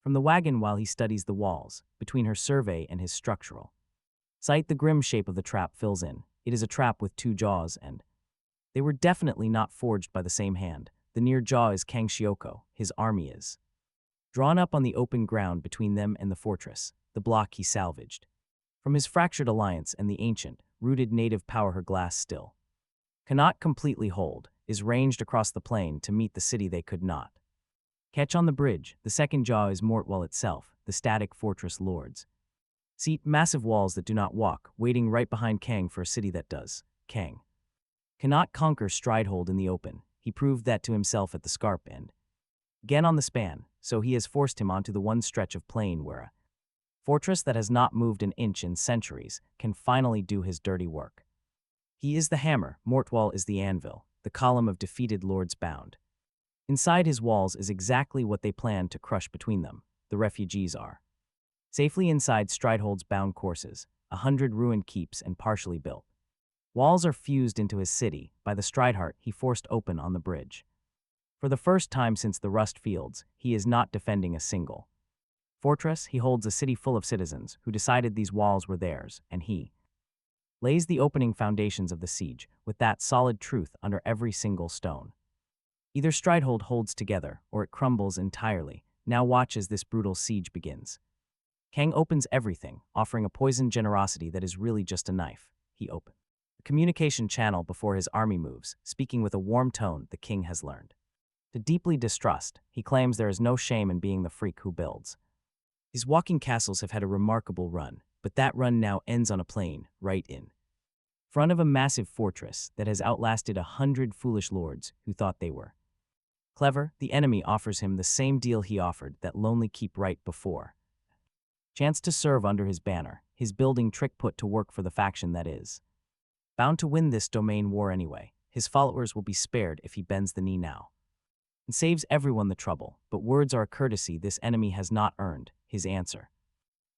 from the wagon while he studies the walls. Between her survey and his structural sight, the grim shape of the trap fills in. It is a trap with 2 jaws, and they were definitely not forged by the same hand. The near jaw is Kang Shioko. His army is drawn up on the open ground between them and the fortress, the block he salvaged from his fractured alliance, and the ancient, rooted native power her glass still cannot completely hold, is ranged across the plain to meet the city they could not catch on the bridge. The second jaw is Mortwall itself, the static fortress lords seat, massive walls that do not walk, waiting right behind Kang for a city that does. Kang cannot conquer Stridehold in the open. He proved that to himself at the scarp end. Again on the span, so he has forced him onto the one stretch of plain where a fortress that has not moved an inch in centuries can finally do his dirty work. He is the hammer, Mortwall is the anvil, the column of defeated lords bound. Inside his walls is exactly what they planned to crush between them. The refugees are safely inside Stridehold's bound courses, 100 ruined keeps and partially built walls are fused into his city by the Strideheart he forced open on the bridge. For the first time since the Rust Fields, he is not defending a single fortress. He holds a city full of citizens who decided these walls were theirs, and he lays the opening foundations of the siege with that solid truth under every single stone. Either Stridehold holds together, or it crumbles entirely. Now watch as this brutal siege begins. Kang opens everything, offering a poisoned generosity that is really just a knife. He opens the communication channel before his army moves, speaking with a warm tone the king has learned to deeply distrust. He claims there is no shame in being the freak who builds. His walking castles have had a remarkable run, but that run now ends on a plain, right in front of a massive fortress that has outlasted 100 foolish lords who thought they were Clever, the enemy offers him the same deal he offered that lonely Keepright before. Chance to serve under his banner, his building trick put to work for the faction that is bound to win this domain war anyway. His followers will be spared if he bends the knee now and saves everyone the trouble, but words are a courtesy this enemy has not earned. His answer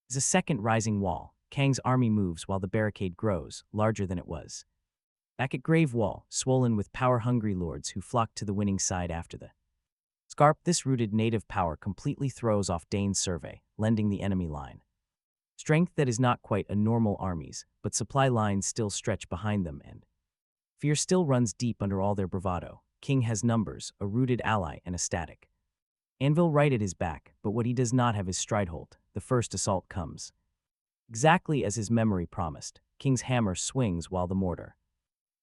is a second rising wall. Kang's army moves while the barricade grows, larger than it was. Back at Grave Wall, swollen with power-hungry lords who flock to the winning side after the scarp, this rooted native power completely throws off Dane's survey, lending the enemy line strength that is not quite a normal army's, but supply lines still stretch behind them and fear still runs deep under all their bravado. King has numbers, a rooted ally, and a static anvil right at his back, but what he does not have is Stridehold. The first assault comes exactly as his memory promised. King's hammer swings while the mortar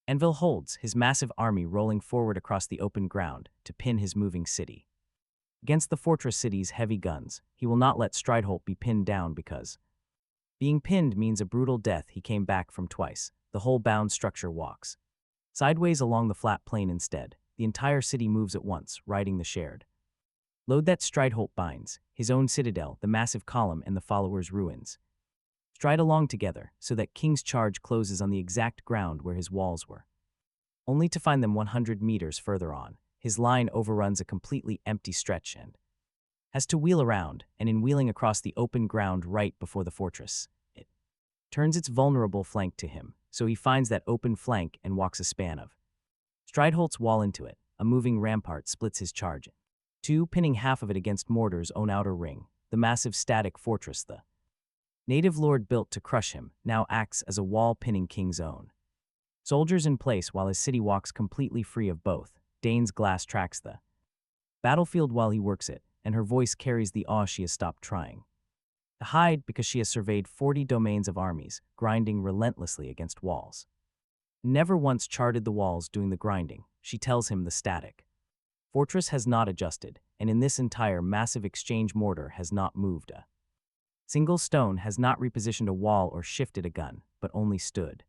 anvil holds, his massive army rolling forward across the open ground to pin his moving city. Against the fortress city's heavy guns, he will not let Stridehold be pinned down because being pinned means a brutal death he came back from twice. The whole bound structure walks sideways along the flat plain instead. The entire city moves at once, riding the shared load that Stridehold binds, his own citadel, the massive column, and the followers' ruins stride along together so that King's charge closes on the exact ground where his walls were, only to find them 100 meters further on. His line overruns a completely empty stretch and has to wheel around, and in wheeling across the open ground right before the fortress, it turns its vulnerable flank to him, so he finds that open flank and walks a span of Stridehold's wall into it. A moving rampart splits his charge in two, pinning half of it against Mortar's own outer ring. The massive static fortress the native lord built to crush him now acts as a wall pinning King's own soldiers in place while his city walks completely free of both. Dane's glass tracks the battlefield while he works it, and her voice carries the awe she has stopped trying to hide because she has surveyed 40 domains of armies, grinding relentlessly against walls. Never once charted the walls doing the grinding. She tells him the static fortress has not adjusted, and in this entire massive exchange mortar has not moved a single stone, has not repositioned a wall or shifted a gun, but only stood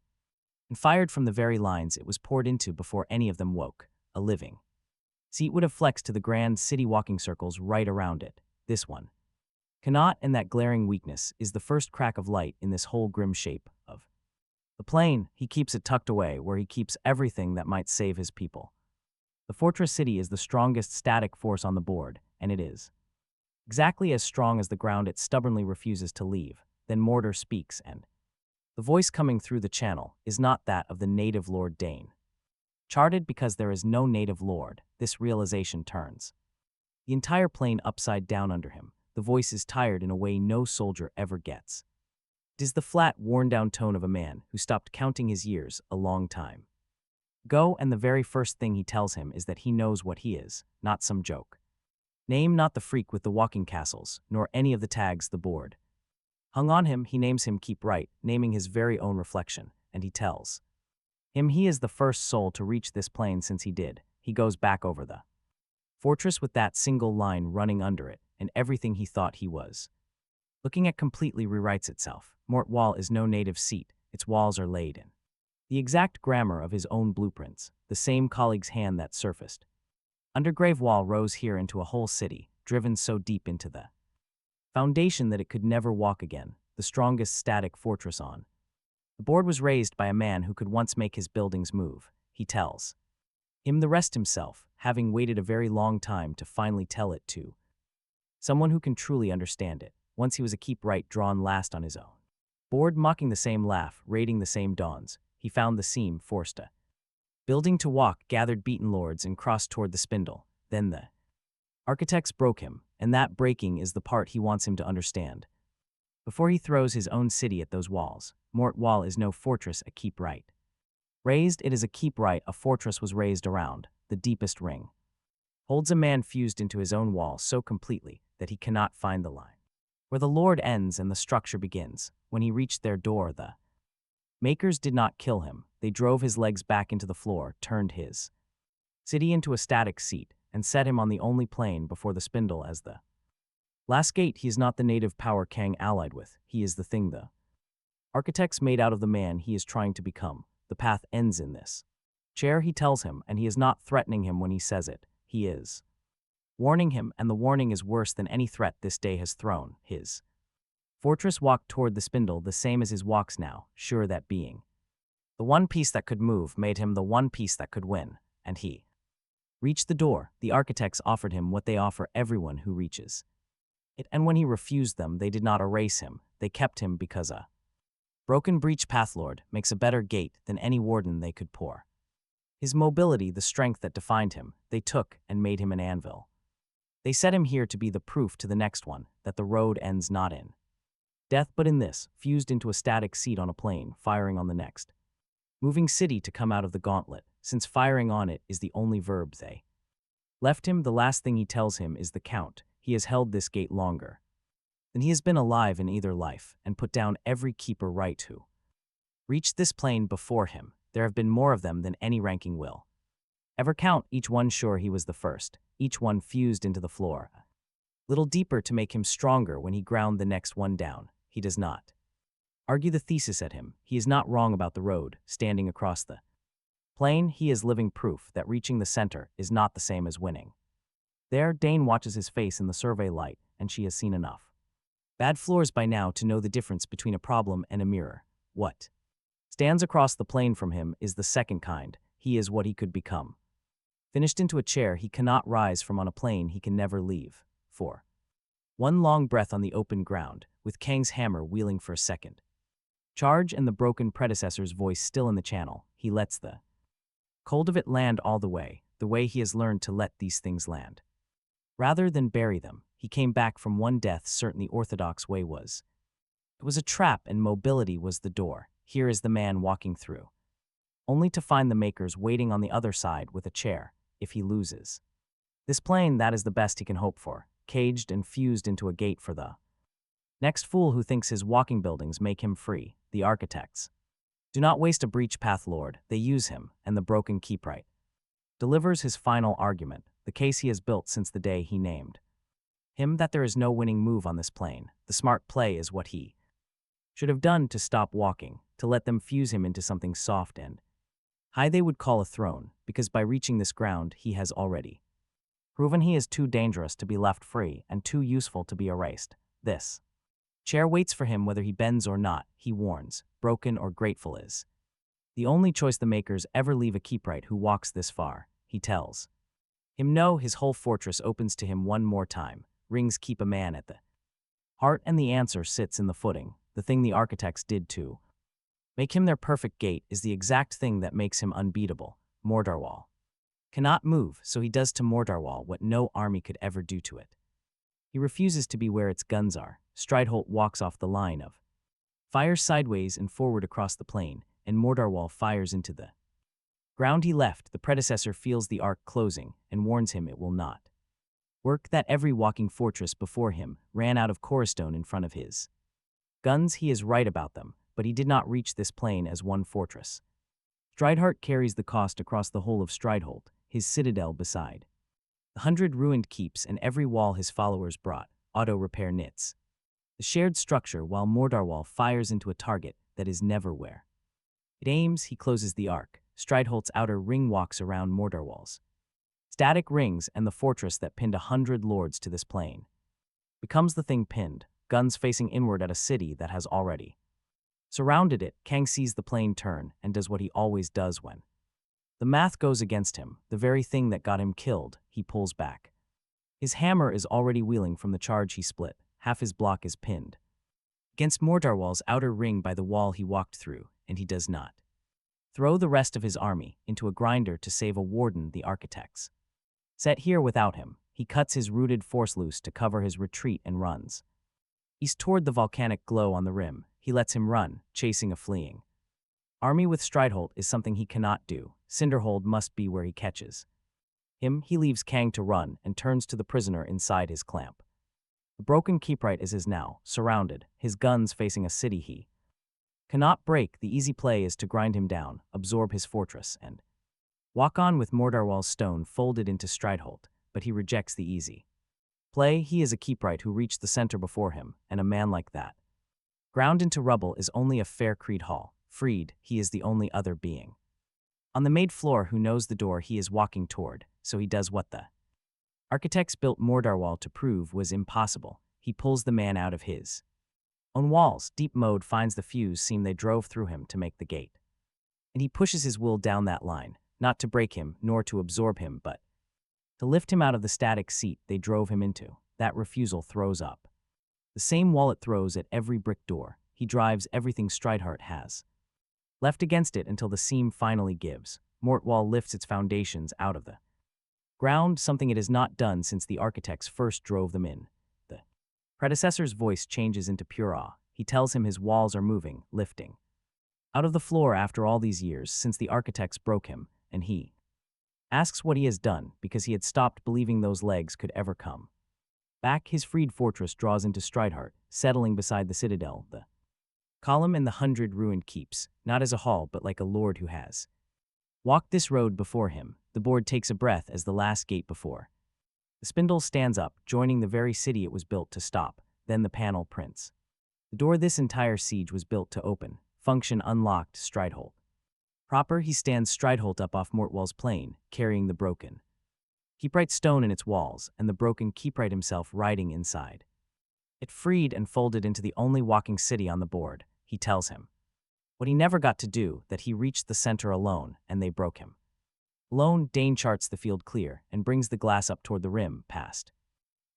and fired from the very lines it was poured into before any of them woke. A living seat would have flexed to the grand city walking circles right around it. This one cannot, and that glaring weakness is the first crack of light in this whole grim shape of the plane. He keeps it tucked away where he keeps everything that might save his people. The fortress city is the strongest static force on the board, and it is exactly as strong as the ground it stubbornly refuses to leave. Then Mortar speaks, and the voice coming through the channel is not that of the native Lord Dane. Charted because there is no native lord, this realization turns the entire plane upside down under him. The voice is tired in a way no soldier ever gets. It is the flat, worn-down tone of a man who stopped counting his years a long time ago, and the very first thing he tells him is that he knows what he is, not some joke name, not the freak with the walking castles, nor any of the tags the board hung on him. He names him Keepright, naming his very own reflection, and he tells him he is the first soul to reach this plane since he did. He goes back over the fortress with that single line running under it, and everything he thought he was looking at completely rewrites itself. Mort Wall is no native seat, its walls are laid in the exact grammar of his own blueprints, the same colleague's hand that surfaced under Grave Wall rose here into a whole city, driven so deep into the foundation that it could never walk again, the strongest static fortress on the board was raised by a man who could once make his buildings move. He tells him the rest himself, having waited a very long time to finally tell it to someone who can truly understand it. Once he was a Keepright drawn last on his own board, mocking the same laugh, raiding the same dawns. He found the seam, forced a building to walk, gathered beaten lords, and crossed toward the spindle. Then the architects broke him, and that breaking is the part he wants him to understand before he throws his own city at those walls. Mort Wall is no fortress a Keepright raised, it is a Keepright a fortress was raised around. The deepest ring holds a man fused into his own wall so completely that he cannot find the line where the Lord ends and the structure begins. When he reached their door, the makers did not kill him. They drove his legs back into the floor, turned his city into a static seat, and set him on the only plane before the spindle as the last gate. He is not the native power Kang allied with. He is the thing the architects made out of the man he is trying to become. The path ends in this chair, he tells him, and he is not threatening him when he says it. He is warning him, and the warning is worse than any threat this day has thrown. His fortress walked toward the spindle the same as his walks now, sure that being the one piece that could move made him the one piece that could win, and he reached the door. The architects offered him what they offer everyone who reaches it, and when he refused them, they did not erase him, they kept him because a broken breach pathlord makes a better gate than any warden they could pour. His mobility, the strength that defined him, they took and made him an anvil. They set him here to be the proof to the next one that the road ends not in death but in this, fused into a static seat on a plane, firing on the next moving city to come out of the gauntlet, since firing on it is the only verb they left him. The last thing he tells him is the count. He has held this gate longer than he has been alive in either life, and put down every keeper right who reached this plane before him. There have been more of them than any ranking will ever count, each one sure he was the first, each one fused into the floor, little deeper to make him stronger when he ground the next one down. He does not argue the thesis at him. He is not wrong about the road, standing across the plane. He is living proof that reaching the center is not the same as winning. There, Dane watches his face in the survey light, and she has seen enough bad floors by now to know the difference between a problem and a mirror. What stands across the plane from him is the second kind. He is what he could become. Finished into a chair he cannot rise from, on a plane he can never leave. 4. One long breath on the open ground, with Kang's hammer wheeling for a second charge and the broken predecessor's voice still in the channel, he lets the cold of it land all the way he has learned to let these things land. Rather than bury them, he came back from one death certain the orthodox way was. It was a trap, and mobility was the door. Here is the man walking through, only to find the makers waiting on the other side with a chair. If he loses this plane, that is the best he can hope for, caged and fused into a gate for the next fool who thinks his walking buildings make him free. The architects do not waste a breach path lord, they use him, and the broken Keepright delivers his final argument, the case he has built since the day he named him, that there is no winning move on this plane. The smart play is what he should have done, to stop walking, to let them fuse him into something soft and high they would call a throne, because by reaching this ground he has already proven he is too dangerous to be left free and too useful to be erased. This chair waits for him whether he bends or not, he warns, broken or grateful is the only choice the makers ever leave a Keepright who walks this far. He tells him no, his whole fortress opens to him one more time, rings keep a man at the heart, and the answer sits in the footing. The thing the architects did to make him their perfect gate is the exact thing that makes him unbeatable. Mordarwall cannot move, so he does to Mordarwall what no army could ever do to it. He refuses to be where its guns are. Strideholt walks off the line of fire sideways and forward across the plain, and Mordarwall fires into the ground he left. The predecessor feels the arc closing and warns him it will not work, that every walking fortress before him ran out of cornerstone in front of his guns. He is right about them, but he did not reach this plane as one fortress. Strideheart carries the cost across the whole of Strideholt, his citadel beside 100 ruined keeps, and every wall his followers brought auto-repair knits the shared structure, while Mordarwall fires into a target that is never where it aims. He closes the arc. Strideholt's outer ring walks around Mordarwall's static rings, and the fortress that pinned 100 lords to this plane becomes the thing pinned, guns facing inward at a city that has already surrounded it. Kang sees the plane turn and does what he always does when the math goes against him, the very thing that got him killed. He pulls back. His hammer is already wheeling from the charge he split. Half his block is pinned against Mordarwall's outer ring by the wall he walked through, and he does not throw the rest of his army into a grinder to save a warden the architects set here without him. He cuts his rooted force loose to cover his retreat and runs east toward the volcanic glow on the rim. He lets him run, chasing a fleeing army with Strideholt is something he cannot do. Cinderhold must be where he catches him. He leaves Kang to run and turns to the prisoner inside his clamp. The broken Keepright is his now, surrounded, his guns facing a city he cannot break. The easy play is to grind him down, absorb his fortress, and walk on with Mordarwall's stone folded into Strideholt, but he rejects the easy play. He is a Keepright who reached the center before him, and a man like that ground into rubble is only a fair creed hall. Freed, he is the only other being on the made floor who knows the door he is walking toward, so he does what the Architects built Mordarwall to prove was impossible. He pulls the man out of his own walls. Deep mode finds the fuse seam they drove through him to make the gate. And he pushes his will down that line, not to break him, nor to absorb him, but to lift him out of the static seat they drove him into. That refusal throws up the same wall it throws at every brick door. He drives everything Strideheart has left against it until the seam finally gives. Mortwall lifts its foundations out of the ground, something it has not done since the architects first drove them in. The predecessor's voice changes into pure awe. He tells him his walls are moving, lifting out of the floor after all these years since the architects broke him, and he asks what he has done because he had stopped believing those legs could ever come back. His freed fortress draws into Strideheart, settling beside the citadel, the column and the 100 ruined keeps, not as a hall but like a lord who has walked this road before him. The board takes a breath as the last gate before the spindle stands up, joining the very city it was built to stop. Then the panel prints the door this entire siege was built to open. Function unlocked. Strideholt proper. He stands Strideholt up off Mortwall's plane, carrying the broken Keepright stone in its walls, and the broken Keepright himself riding inside it, freed and folded into the only walking city on the board. He tells him what he never got to do, that he reached the center alone, and they broke him. Alone, Dane charts the field clear and brings the glass up toward the rim, past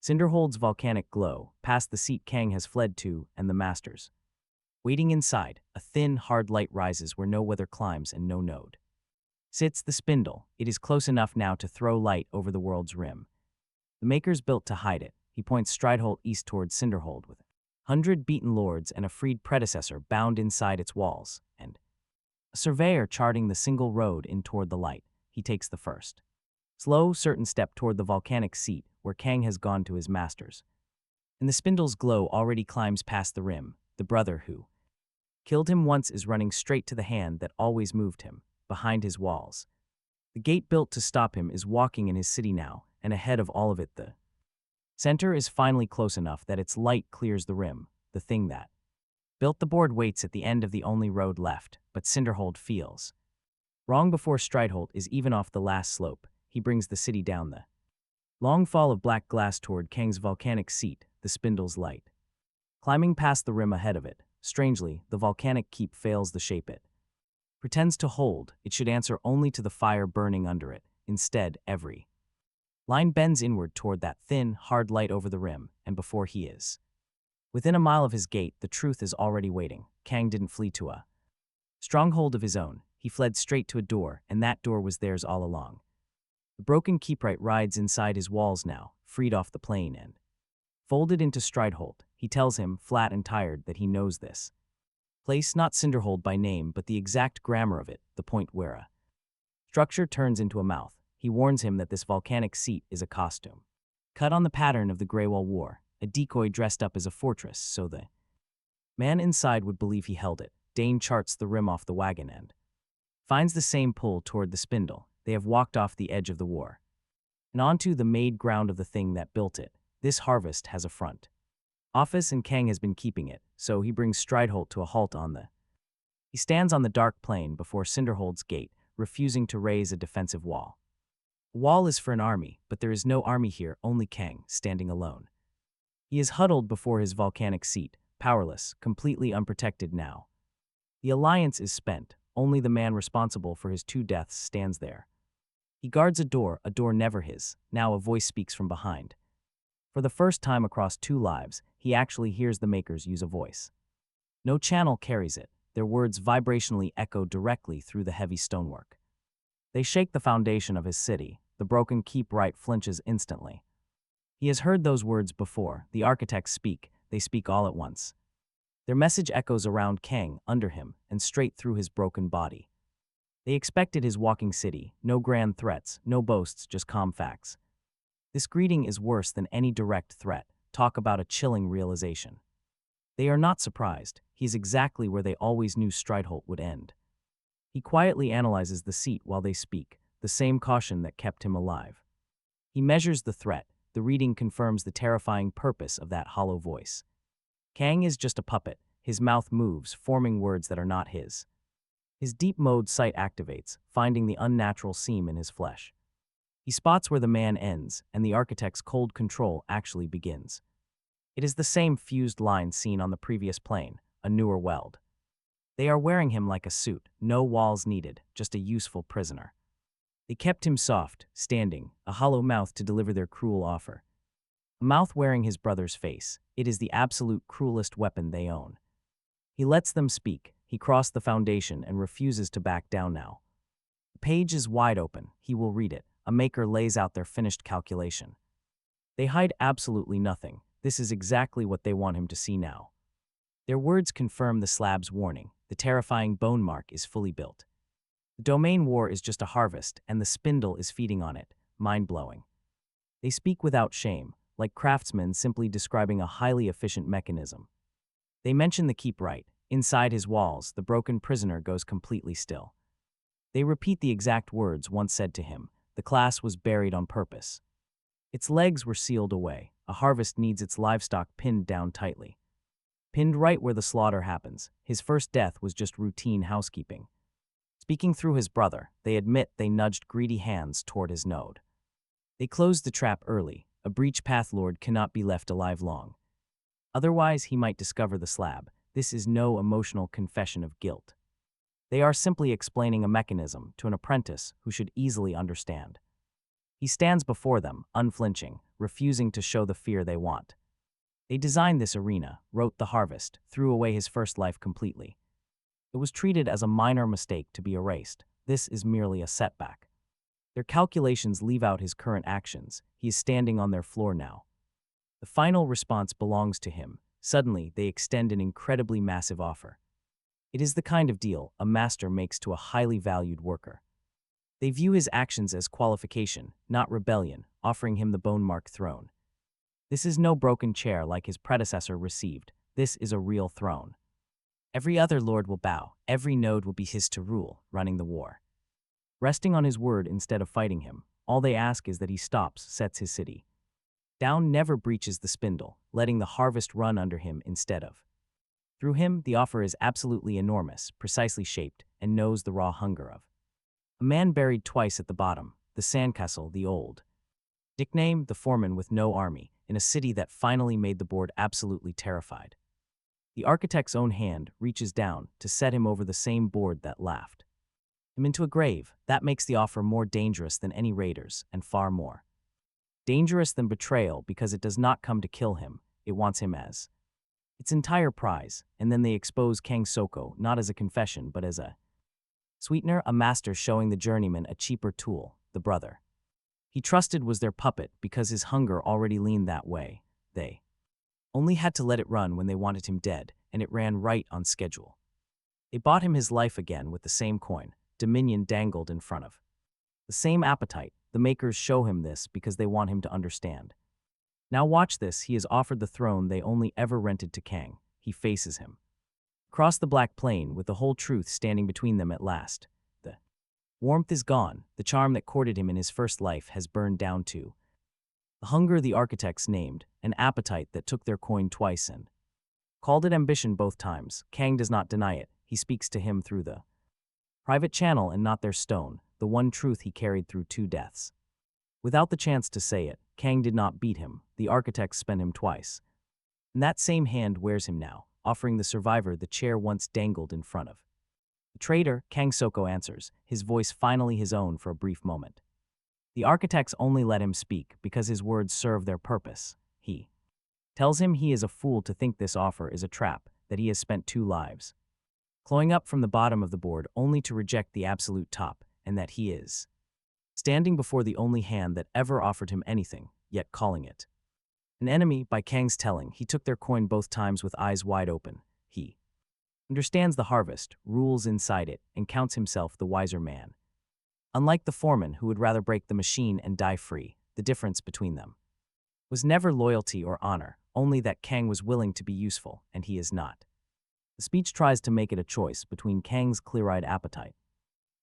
Cinderhold's volcanic glow, past the seat Kang has fled to, and the masters waiting inside. A thin, hard light rises where no weather climbs and no node sits the spindle. It is close enough now to throw light over the world's rim. The makers built to hide it. He points Strideholt east toward Cinderhold with 100 beaten lords and a freed predecessor bound inside its walls, and a surveyor charting the single road in toward the light. He takes the first slow, certain step toward the volcanic seat where Kang has gone to his masters. And the spindle's glow already climbs past the rim. The brother who killed him once is running straight to the hand that always moved him, behind his walls. The gate built to stop him is walking in his city now, and ahead of all of it the center is finally close enough that its light clears the rim. The thing that built the board waits at the end of the only road left, but Cinderhold feels wrong before Strideholt is even off the last slope. He brings the city down the long fall of black glass toward Kang's volcanic seat, the spindle's light climbing past the rim ahead of it. Strangely, the volcanic keep fails the shape it pretends to hold. It should answer only to the fire burning under it. Instead, every line bends inward toward that thin, hard light over the rim, and before he is within a mile of his gate, the truth is already waiting. Kang didn't flee to a stronghold of his own. He fled straight to a door, and that door was theirs all along. The broken Keepright rides inside his walls now, freed off the plane and folded into Strideholt. He tells him, flat and tired, that he knows this place, not Cinderhold by name, but the exact grammar of it, the point where a structure turns into a mouth. He warns him that this volcanic seat is a costume cut on the pattern of the Greywall War, a decoy dressed up as a fortress so the man inside would believe he held it. Dane charts the rim off the wagon and finds the same pull toward the spindle. They have walked off the edge of the war and onto the made ground of the thing that built it. This harvest has a front office, and Kang has been keeping it, so he brings Strideholt to a halt on the he stands on the dark plain before Cinderhold's gate, refusing to raise a defensive wall. A wall is for an army, but there is no army here, only Kang, standing alone. He is huddled before his volcanic seat, powerless, completely unprotected now. The alliance is spent. Only the man responsible for his 2 deaths stands there. He guards a door never his. Now a voice speaks from behind. For the first time across 2 lives, he actually hears the makers use a voice. No channel carries it. Their words vibrationally echo directly through the heavy stonework. They shake the foundation of his city. The broken Keepright flinches instantly. He has heard those words before. The architects speak. They speak all at once. Their message echoes around Kang, under him, and straight through his broken body. They expected his walking city. No grand threats, no boasts, just calm facts. This greeting is worse than any direct threat. Talk about a chilling realization. They are not surprised. He's exactly where they always knew Strideholt would end. He quietly analyzes the seat while they speak, the same caution that kept him alive. He measures the threat. The reading confirms the terrifying purpose of that hollow voice. Kang is just a puppet. His mouth moves, forming words that are not his. His deep mode sight activates, finding the unnatural seam in his flesh. He spots where the man ends, and the architect's cold control actually begins. It is the same fused line seen on the previous plane, a newer weld. They are wearing him like a suit, no walls needed, just a useful prisoner. They kept him soft, standing, a hollow mouth to deliver their cruel offer. A mouth wearing his brother's face, it is the absolute cruelest weapon they own. He lets them speak, he crossed the foundation and refuses to back down now. The page is wide open, he will read it, a maker lays out their finished calculation. They hide absolutely nothing, this is exactly what they want him to see now. Their words confirm the slab's warning, the terrifying bone mark is fully built. The domain war is just a harvest, and the spindle is feeding on it, mind-blowing. They speak without shame, like craftsmen simply describing a highly efficient mechanism. They mention the Keepright. Inside his walls, the broken prisoner goes completely still. They repeat the exact words once said to him, the class was buried on purpose. Its legs were sealed away, a harvest needs its livestock pinned down tightly. Pinned right where the slaughter happens, his first death was just routine housekeeping. Speaking through his brother, they admit they nudged greedy hands toward his node. They closed the trap early, a breach path lord cannot be left alive long. Otherwise he might discover the slab, this is no emotional confession of guilt. They are simply explaining a mechanism to an apprentice who should easily understand. He stands before them, unflinching, refusing to show the fear they want. They designed this arena, wrote the harvest, threw away his first life completely. It was treated as a minor mistake to be erased. This is merely a setback. Their calculations leave out his current actions. He is standing on their floor now. The final response belongs to him. Suddenly, they extend an incredibly massive offer. It is the kind of deal a master makes to a highly valued worker. They view his actions as qualification, not rebellion, offering him the bone mark throne. This is no broken chair like his predecessor received. This is a real throne. Every other lord will bow, every node will be his to rule, running the war. Resting on his word instead of fighting him, all they ask is that he stops, sets his city. Down never breaches the spindle, letting the harvest run under him instead of. Through him, the offer is absolutely enormous, precisely shaped, and knows the raw hunger of. A man buried twice at the bottom, the sandcastle, the old. Nickname, the foreman with no army, in a city that finally made the board absolutely terrified. The architect's own hand reaches down to set him over the same board that laughed him into a grave. That makes the offer more dangerous than any raiders, and far more dangerous than betrayal because it does not come to kill him, it wants him as its entire prize, and then they expose Kang Soko not as a confession but as a sweetener, a master showing the journeyman a cheaper tool, the brother he trusted was their puppet because his hunger already leaned that way. They only had to let it run when they wanted him dead, and it ran right on schedule. They bought him his life again with the same coin, Dominion dangled in front of. The same appetite, the makers show him this because they want him to understand. Now watch this, he is offered the throne they only ever rented to Kang. He faces him. Across the black plain with the whole truth standing between them at last. The warmth is gone, the charm that courted him in his first life has burned down too. The hunger the architects named, an appetite that took their coin twice and called it ambition both times. Kang does not deny it, he speaks to him through the private channel and not their stone, the one truth he carried through 2 deaths. Without the chance to say it, Kang did not beat him, the architects spent him twice. And that same hand wears him now, offering the survivor the chair once dangled in front of. The traitor, Kang Soko answers, his voice finally his own for a brief moment. The architects only let him speak because his words serve their purpose. He tells him he is a fool to think this offer is a trap, that he has spent 2 lives clawing up from the bottom of the board only to reject the absolute top, and that he is standing before the only hand that ever offered him anything, yet calling it an enemy. By Kang's telling, he took their coin both times with eyes wide open. He understands the harvest, rules inside it, and counts himself the wiser man. Unlike the foreman who would rather break the machine and die free, the difference between them was never loyalty or honor, only that Kang was willing to be useful, and he is not. The speech tries to make it a choice between Kang's clear-eyed appetite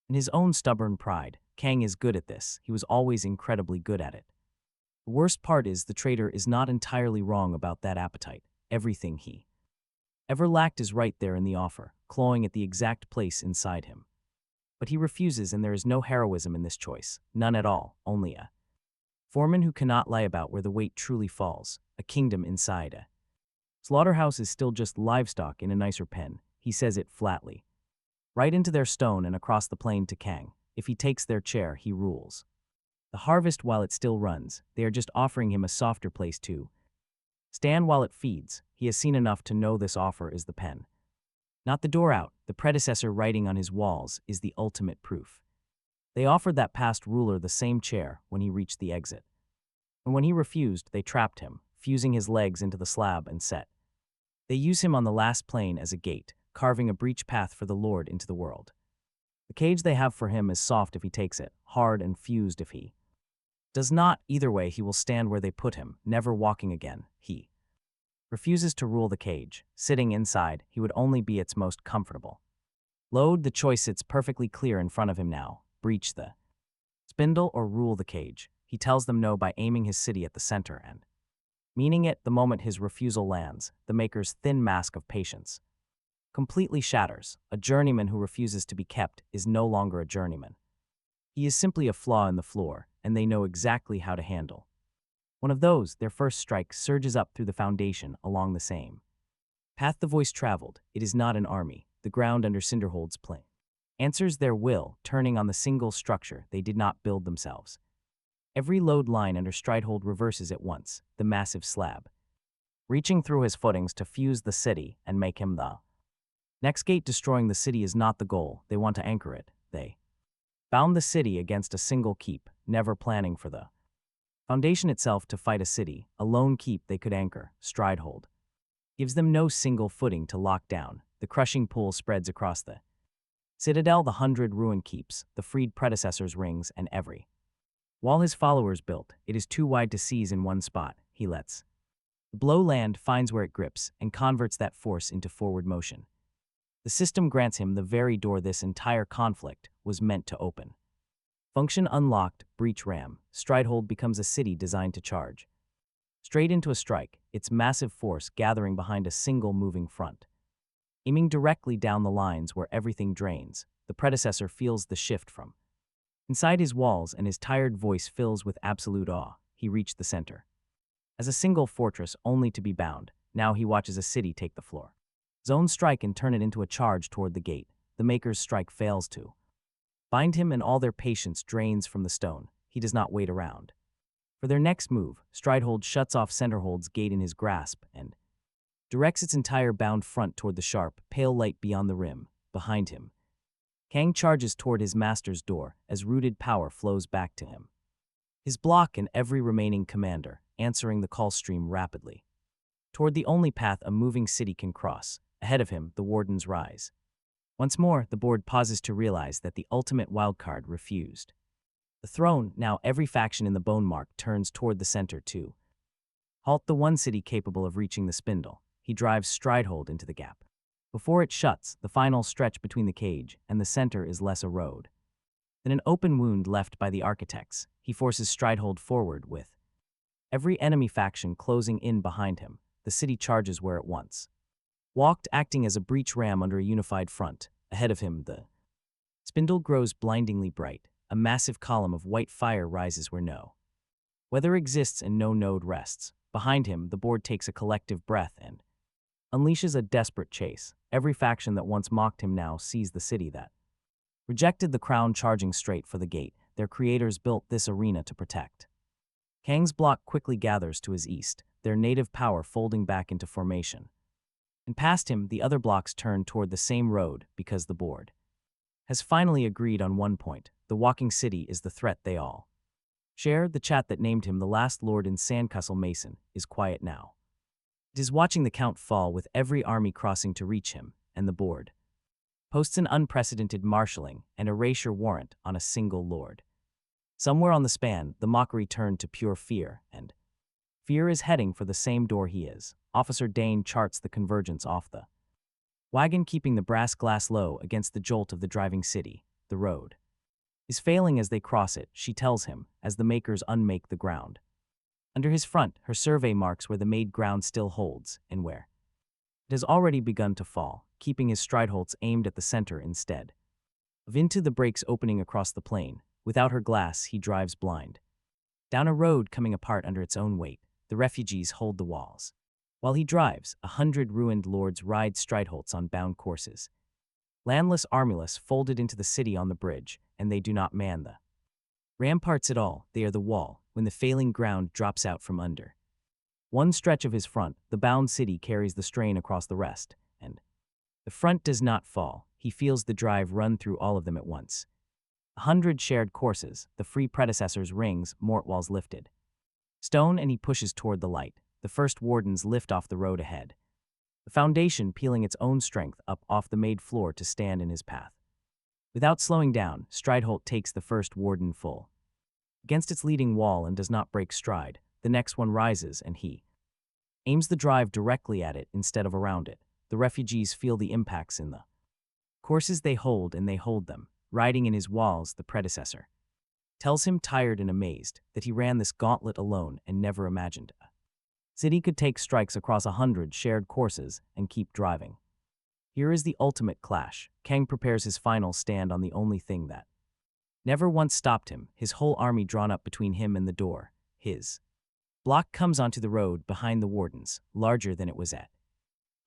and his own stubborn pride. Kang is good at this, he was always incredibly good at it. The worst part is the traitor is not entirely wrong about that appetite. Everything he ever lacked is right there in the offer, clawing at the exact place inside him. But he refuses, and there is no heroism in this choice. None at all, only a foreman who cannot lie about where the weight truly falls, a kingdom inside a slaughterhouse is still just livestock in a nicer pen. He says it flatly. Right into their stone and across the plain to Kang. If he takes their chair, he rules the harvest while it still runs. They are just offering him a softer place to stand while it feeds. He has seen enough to know this offer is the pen, not the door out. The predecessor writing on his walls is the ultimate proof. They offered that past ruler the same chair when he reached the exit. And when he refused, they trapped him, fusing his legs into the slab and set. They use him on the last plane as a gate, carving a breach path for the Lord into the world. The cage they have for him is soft if he takes it, hard and fused if he does not. Either way, he will stand where they put him, never walking again. He refuses to rule the cage. Sitting inside, he would only be its most comfortable load. The choice sits perfectly clear in front of him now. Breach the spindle or rule the cage. He tells them no by aiming his city at the center and meaning it. The moment his refusal lands, the maker's thin mask of patience completely shatters. A journeyman who refuses to be kept is no longer a journeyman. He is simply a flaw in the floor, and they know exactly how to handle one of those. Their first strike surges up through the foundation along the same path the voice traveled. It is not an army. The ground under Cinderhold's plain answers their will, turning on the single structure they did not build themselves. Every load line under Stridehold reverses at once, the massive slab reaching through his footings to fuse the city and make him the next gate. Destroying the city is not the goal. They want to anchor it. They bound the city against a single keep, never planning for the foundation itself to fight a city. A lone keep they could anchor, Stridehold, gives them no single footing to lock down. The crushing pull spreads across the citadel, the 100 ruined keeps, the freed predecessors' rings, and every wall his followers built. It is too wide to seize in one spot. He lets the blow land, finds where it grips, and converts that force into forward motion. The system grants him the very door this entire conflict was meant to open. Function unlocked, breach ram. Stridehold becomes a city designed to charge straight into a strike, its massive force gathering behind a single moving front. Aiming directly down the lines where everything drains, the predecessor feels the shift from inside his walls, and his tired voice fills with absolute awe. He reached the center as a single fortress, only to be bound. Now he watches a city take the floor. Zone strike and turn it into a charge toward the gate. The maker's strike fails to bind him, and all their patience drains from the stone. He does not wait around for their next move. Stridehold shuts off Centerhold's gate in his grasp and directs its entire bound front toward the sharp, pale light beyond the rim. Behind him, Kang charges toward his master's door as rooted power flows back to him. His block and every remaining commander, answering the call stream rapidly toward the only path a moving city can cross. Ahead of him, the wardens rise. Once more, the board pauses to realize that the ultimate wildcard refused the throne. Now every faction in the Bone Mark turns toward the center to halt the one city capable of reaching the spindle. He drives Stridehold into the gap. Before it shuts, the final stretch between the cage and the center is less a road than an open wound left by the architects. He forces Stridehold forward with every enemy faction closing in behind him. The city charges where it once walked, acting as a breach ram under a unified front. Ahead of him, the spindle grows blindingly bright. A massive column of white fire rises where no weather exists and no node rests. Behind him, the board takes a collective breath and unleashes a desperate chase. Every faction that once mocked him now sees the city that rejected the crown charging straight for the gate their creators built this arena to protect. Kang's block quickly gathers to his east, their native power folding back into formation. And past him, the other blocks turn toward the same road because the board has finally agreed on one point. The walking city is the threat they all share. The chat that named him the last lord in Sandcastle Mason is quiet now. It is watching the count fall, with every army crossing to reach him, and the board posts an unprecedented marshalling and erasure warrant on a single lord. Somewhere on the span, the mockery turned to pure fear, and fear is heading for the same door he is. Officer Dane charts the convergence off the wagon, keeping the brass glass low against the jolt of the driving city. The road is failing as they cross it, she tells him, as the makers unmake the ground. Under his front, her survey marks where the made ground still holds, and where it has already begun to fall, keeping his Strideholds aimed at the center instead. Of into the brakes opening across the plain. Without her glass, he drives blind. Down a road coming apart under its own weight, the refugees hold the walls. While he drives, 100 ruined lords ride Strideholts on bound courses. Landless, armyless, folded into the city on the bridge, and they do not man the ramparts at all. They are the wall, when the failing ground drops out from under. One stretch of his front, the bound city carries the strain across the rest, and the front does not fall. He feels the drive run through all of them at once. 100 shared courses, the free predecessors rings, Mortwall's lifted. Stone, and he pushes toward the light. The first wardens lift off the road ahead. The foundation peeling its own strength up off the made floor to stand in his path. Without slowing down, Strideholt takes the first warden full against its leading wall and does not break stride. The next one rises, and he aims the drive directly at it instead of around it. The refugees feel the impacts in the courses they hold, and they hold them. Riding in his walls, the predecessor tells him, tired and amazed, that he ran this gauntlet alone and never imagined a city could take strikes across 100 shared courses and keep driving. Here is the ultimate clash. Kang prepares his final stand on the only thing that never once stopped him, his whole army drawn up between him and the door. His block comes onto the road behind the wardens, larger than it was at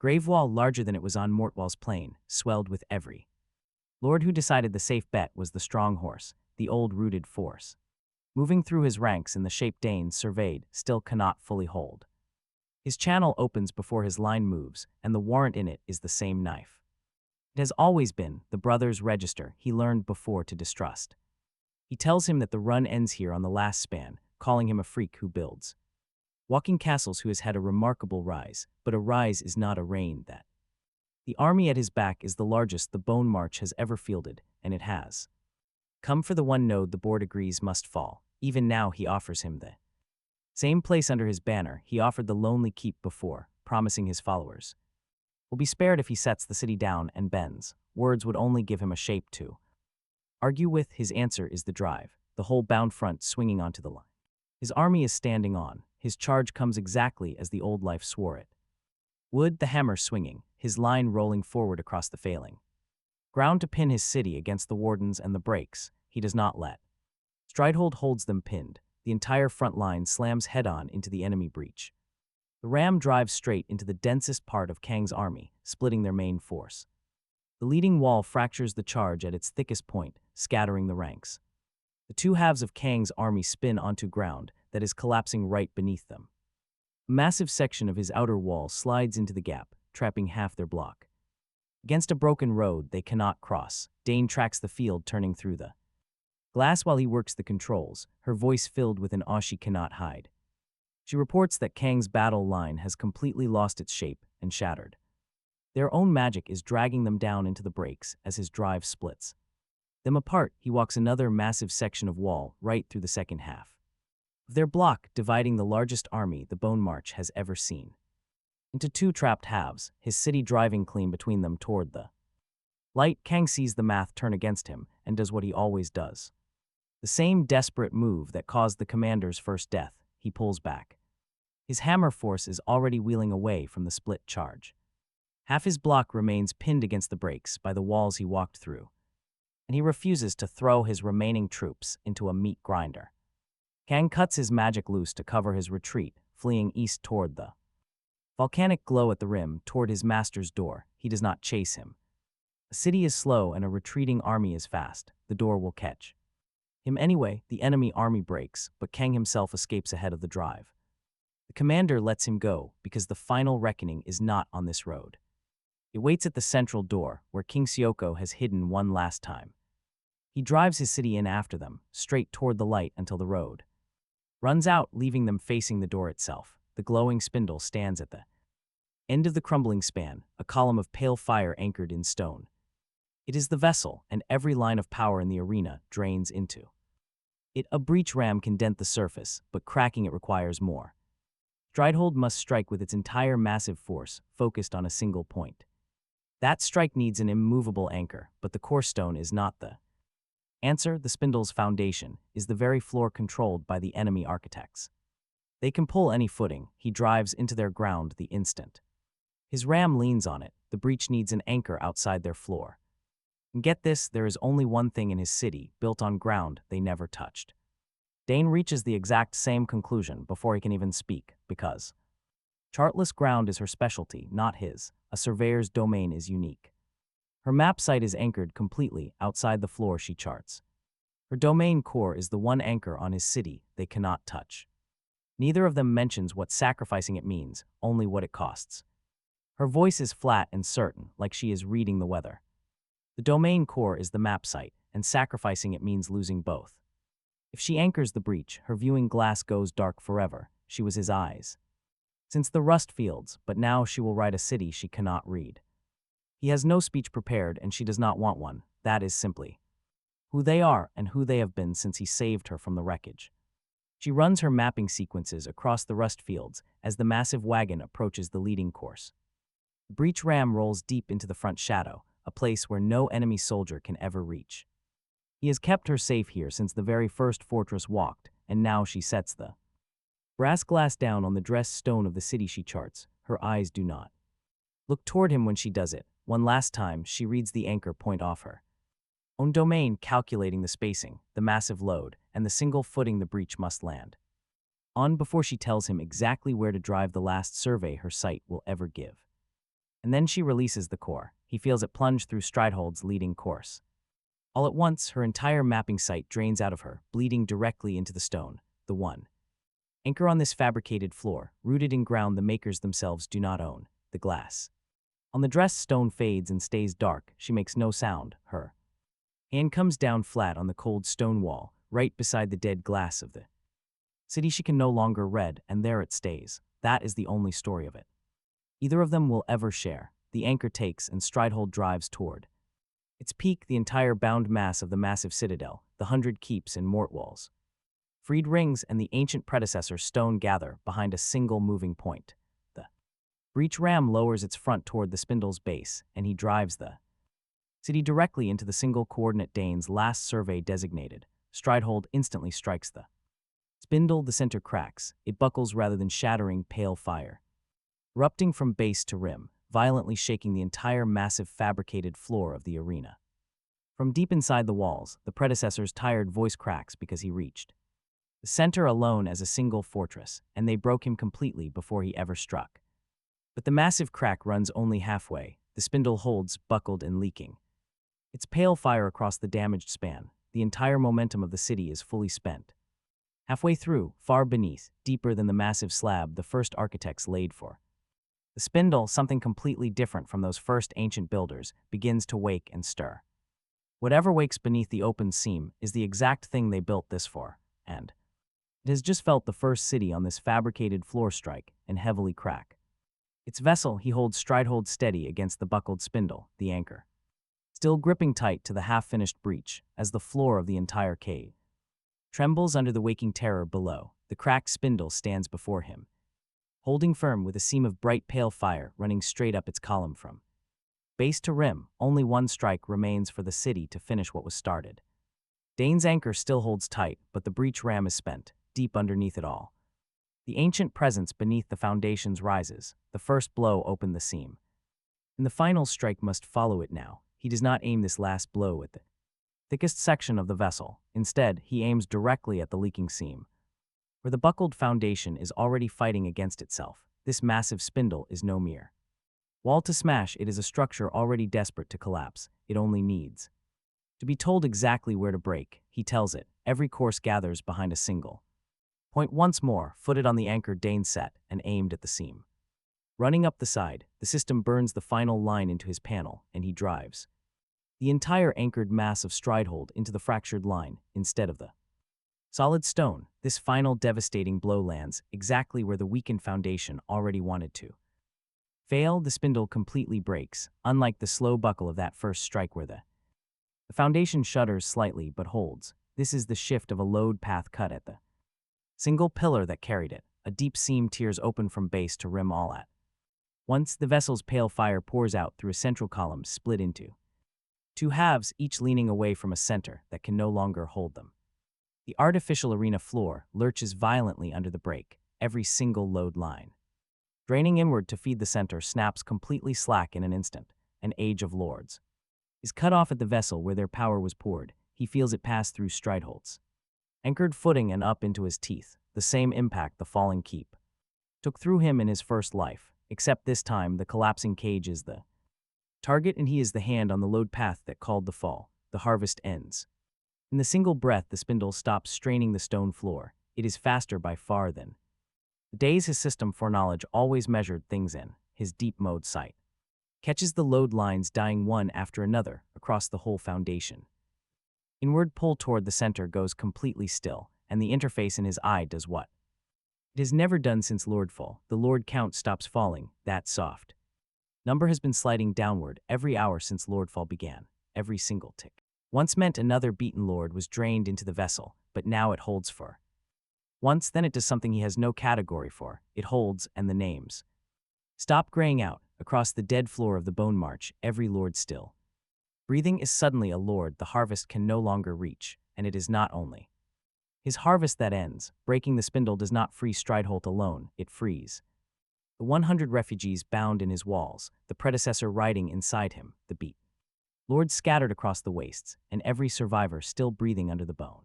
Gravewall, larger than it was on Mortwall's plain, swelled with every lord who decided the safe bet was the strong horse, the old rooted force. Moving through his ranks in the shape Danes surveyed, still cannot fully hold. His channel opens before his line moves, and the warrant in it is the same knife. It has always been the brother's register he learned before to distrust. He tells him that the run ends here on the last span, calling him a freak who builds walking castles, who has had a remarkable rise, but a rise is not a reign that. The army at his back is the largest the Bone March has ever fielded, and it has come for the one node the board agrees must fall. Even now he offers him the same place under his banner he offered the lonely keep before, promising his followers will be spared if he sets the city down and bends. Words would only give him a shape to argue with. His answer is the drive, the whole bound front swinging onto the line. His army is standing on. His charge comes exactly as the old life swore it would, the hammer swinging, his line rolling forward across the failing ground to pin his city against the wardens and the brakes. He does not let Stridehold holds them pinned. The entire front line slams head-on into the enemy breach. The ram drives straight into the densest part of Kang's army, splitting their main force. The leading wall fractures the charge at its thickest point, scattering the ranks. The two halves of Kang's army spin onto ground that is collapsing right beneath them. A massive section of his outer wall slides into the gap, trapping half their block. Against a broken road they cannot cross, Dane tracks the field, turning through the glass while he works the controls, her voice filled with an awe she cannot hide. She reports that Kang's battle line has completely lost its shape and shattered. Their own magic is dragging them down into the breaks as his drive splits them apart. He walks another massive section of wall right through the second half of their block, dividing the largest army the Bone March has ever seen into two trapped halves, his city driving clean between them toward the light. Kang sees the math turn against him and does what he always does. The same desperate move that caused the commander's first death. He pulls back. His hammer force is already wheeling away from the split charge. Half his block remains pinned against the brakes by the walls he walked through, and he refuses to throw his remaining troops into a meat grinder. Kang cuts his magic loose to cover his retreat, fleeing east toward the volcanic glow at the rim, toward his master's door. He does not chase him. A city is slow and a retreating army is fast. The door will catch him anyway. The enemy army breaks, but Kang himself escapes ahead of the drive. The commander lets him go because the final reckoning is not on this road. It waits at the central door, where King Sioko has hidden one last time. He drives his city in after them, straight toward the light until the road runs out, leaving them facing the door itself. The glowing spindle stands at the end of the crumbling span, a column of pale fire anchored in stone. It is the vessel, and every line of power in the arena drains into it. A breach ram can dent the surface, but cracking it requires more. Stridehold must strike with its entire massive force, focused on a single point. That strike needs an immovable anchor, but the core stone is not the answer. The spindle's foundation is the very floor controlled by the enemy architects. They can pull any footing. He drives into their ground the instant his ram leans on it. The breach needs an anchor outside their floor. And get this, there is only one thing in his city, built on ground they never touched. Dane reaches the exact same conclusion before he can even speak, because chartless ground is her specialty, not his. A surveyor's domain is unique. Her map site is anchored completely outside the floor she charts. Her domain core is the one anchor on his city they cannot touch. Neither of them mentions what sacrificing it means, only what it costs. Her voice is flat and certain, like she is reading the weather. The domain core is the map site, and sacrificing it means losing both. If she anchors the breach, her viewing glass goes dark forever. She was his eyes. Since the rust fields, but now she will write a city she cannot read. He has no speech prepared, and she does not want one. That is simply who they are and who they have been since he saved her from the wreckage. She runs her mapping sequences across the rust fields as the massive wagon approaches the leading course. The breach ram rolls deep into the front shadow, a place where no enemy soldier can ever reach. He has kept her safe here since the very first fortress walked, and now she sets the brass glass down on the dressed stone of the city she charts. Her eyes do not look toward him when she does it. One last time, she reads the anchor point off her own domain, calculating the spacing, the massive load, and the single footing the breach must land on before she tells him exactly where to drive the last survey her sight will ever give. And then she releases the core. He feels it plunge through Stridehold's leading course. All at once, her entire mapping site drains out of her, bleeding directly into the stone, the one anchor on this fabricated floor, rooted in ground the makers themselves do not own, the glass. On the dressed stone fades and stays dark. She makes no sound. Her hand comes down flat on the cold stone wall, right beside the dead glass of the city she can no longer read, and there it stays. That is the only story of it either of them will ever share. The anchor takes, and Stridehold drives toward its peak, the entire bound mass of the massive citadel, the 100 keeps and mort walls. Freed rings and the ancient predecessor stone gather behind a single moving point. The breach ram lowers its front toward the spindle's base, and he drives the city directly into the single coordinate Dane's last survey designated. Stridehold instantly strikes the spindle. The center cracks. It buckles rather than shattering, pale fire erupting from base to rim, violently shaking the entire massive fabricated floor of the arena. From deep inside the walls, the predecessor's tired voice cracks because he reached the center alone as a single fortress, and they broke him completely before he ever struck. But the massive crack runs only halfway. The spindle holds, buckled and leaking. Its pale fire across the damaged span. The entire momentum of the city is fully spent. Halfway through, far beneath, deeper than the massive slab the first architects laid for the spindle, something completely different from those first ancient builders, begins to wake and stir. Whatever wakes beneath the open seam is the exact thing they built this for, and it has just felt the first city on this fabricated floor strike and heavily crack. Its vessel he holds Stridehold steady against the buckled spindle, the anchor, still gripping tight to the half-finished breach, as the floor of the entire cave trembles under the waking terror below. The cracked spindle stands before him, holding firm with a seam of bright pale fire running straight up its column from base to rim. Only one strike remains for the city to finish what was started. Dane's anchor still holds tight, but the breach ram is spent, deep underneath it all. The ancient presence beneath the foundations rises. The first blow opened the seam, and the final strike must follow it now. He does not aim this last blow at the thickest section of the vessel. Instead, he aims directly at the leaking seam, where the buckled foundation is already fighting against itself. This massive spindle is no mere wall to smash. It is a structure already desperate to collapse. It only needs to be told exactly where to break. He tells it. Every course gathers behind a single point. Once more, footed on the anchor, Dane set and aimed at the seam. Running up the side, the system burns the final line into his panel, and he drives the entire anchored mass of Stridehold into the fractured line instead of the solid stone. This final devastating blow lands exactly where the weakened foundation already wanted to fail. The spindle completely breaks, unlike the slow buckle of that first strike where the foundation shudders slightly but holds. This is the shift of a load path cut at the single pillar that carried it. A deep seam tears open from base to rim all at once. The vessel's pale fire pours out through a central column split into two halves, each leaning away from a center that can no longer hold them. The artificial arena floor lurches violently under the break. Every single load line, draining inward to feed the center, snaps completely slack in an instant. An age of lords is cut off at the vessel where their power was poured. He feels it pass through Strideholt's anchored footing and up into his teeth, the same impact the falling keep took through him in his first life, except this time the collapsing cage is the target and he is the hand on the load path that called the fall. The harvest ends. In the single breath, the spindle stops straining the stone floor. It is faster by far than the days his system foreknowledge always measured things in. His deep mode sight catches the load lines dying one after another across the whole foundation. Inward pull toward the center goes completely still, and the interface in his eye does what it has never done since Lordfall. The Lord count stops falling, that soft number has been sliding downward every hour since Lordfall began. Every single tick once meant another beaten Lord was drained into the vessel, but now it holds for once, then it does something he has no category for. It holds, and the names stop graying out. Across the dead floor of the Bone March, every Lord still breathing is suddenly a Lord the harvest can no longer reach, and it is not only his harvest that ends. Breaking the spindle does not free Strideholt alone, it frees the 100 refugees bound in his walls, the predecessor riding inside him, the beat Lords scattered across the wastes, and every survivor still breathing under the bone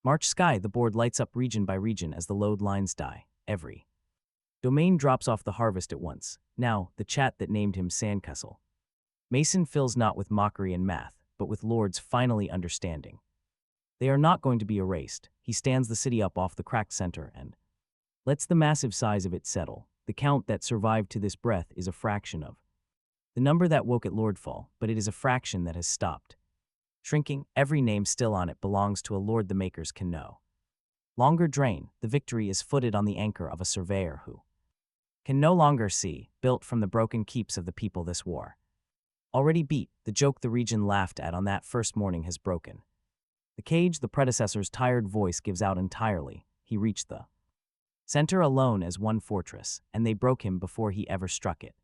March sky. The board lights up region by region as the load lines die. Every domain drops off the harvest at once. Now, the chat that named him Sandcastle Mason fills not with mockery and math, but with Lords finally understanding. They are not going to be erased. He stands the city up off the cracked center and lets the massive size of it settle. The count that survived to this breath is a fraction of the number that woke at Lordfall, but it is a fraction that has stopped shrinking. Every name still on it belongs to a Lord the makers can no longer drain. The victory is footed on the anchor of a surveyor who can no longer see, built from the broken keeps of the people this war already beat. The joke the region laughed at on that first morning has broken. The cage the predecessor's tired voice gives out entirely. He reached the center alone as one fortress, and they broke him before he ever struck it.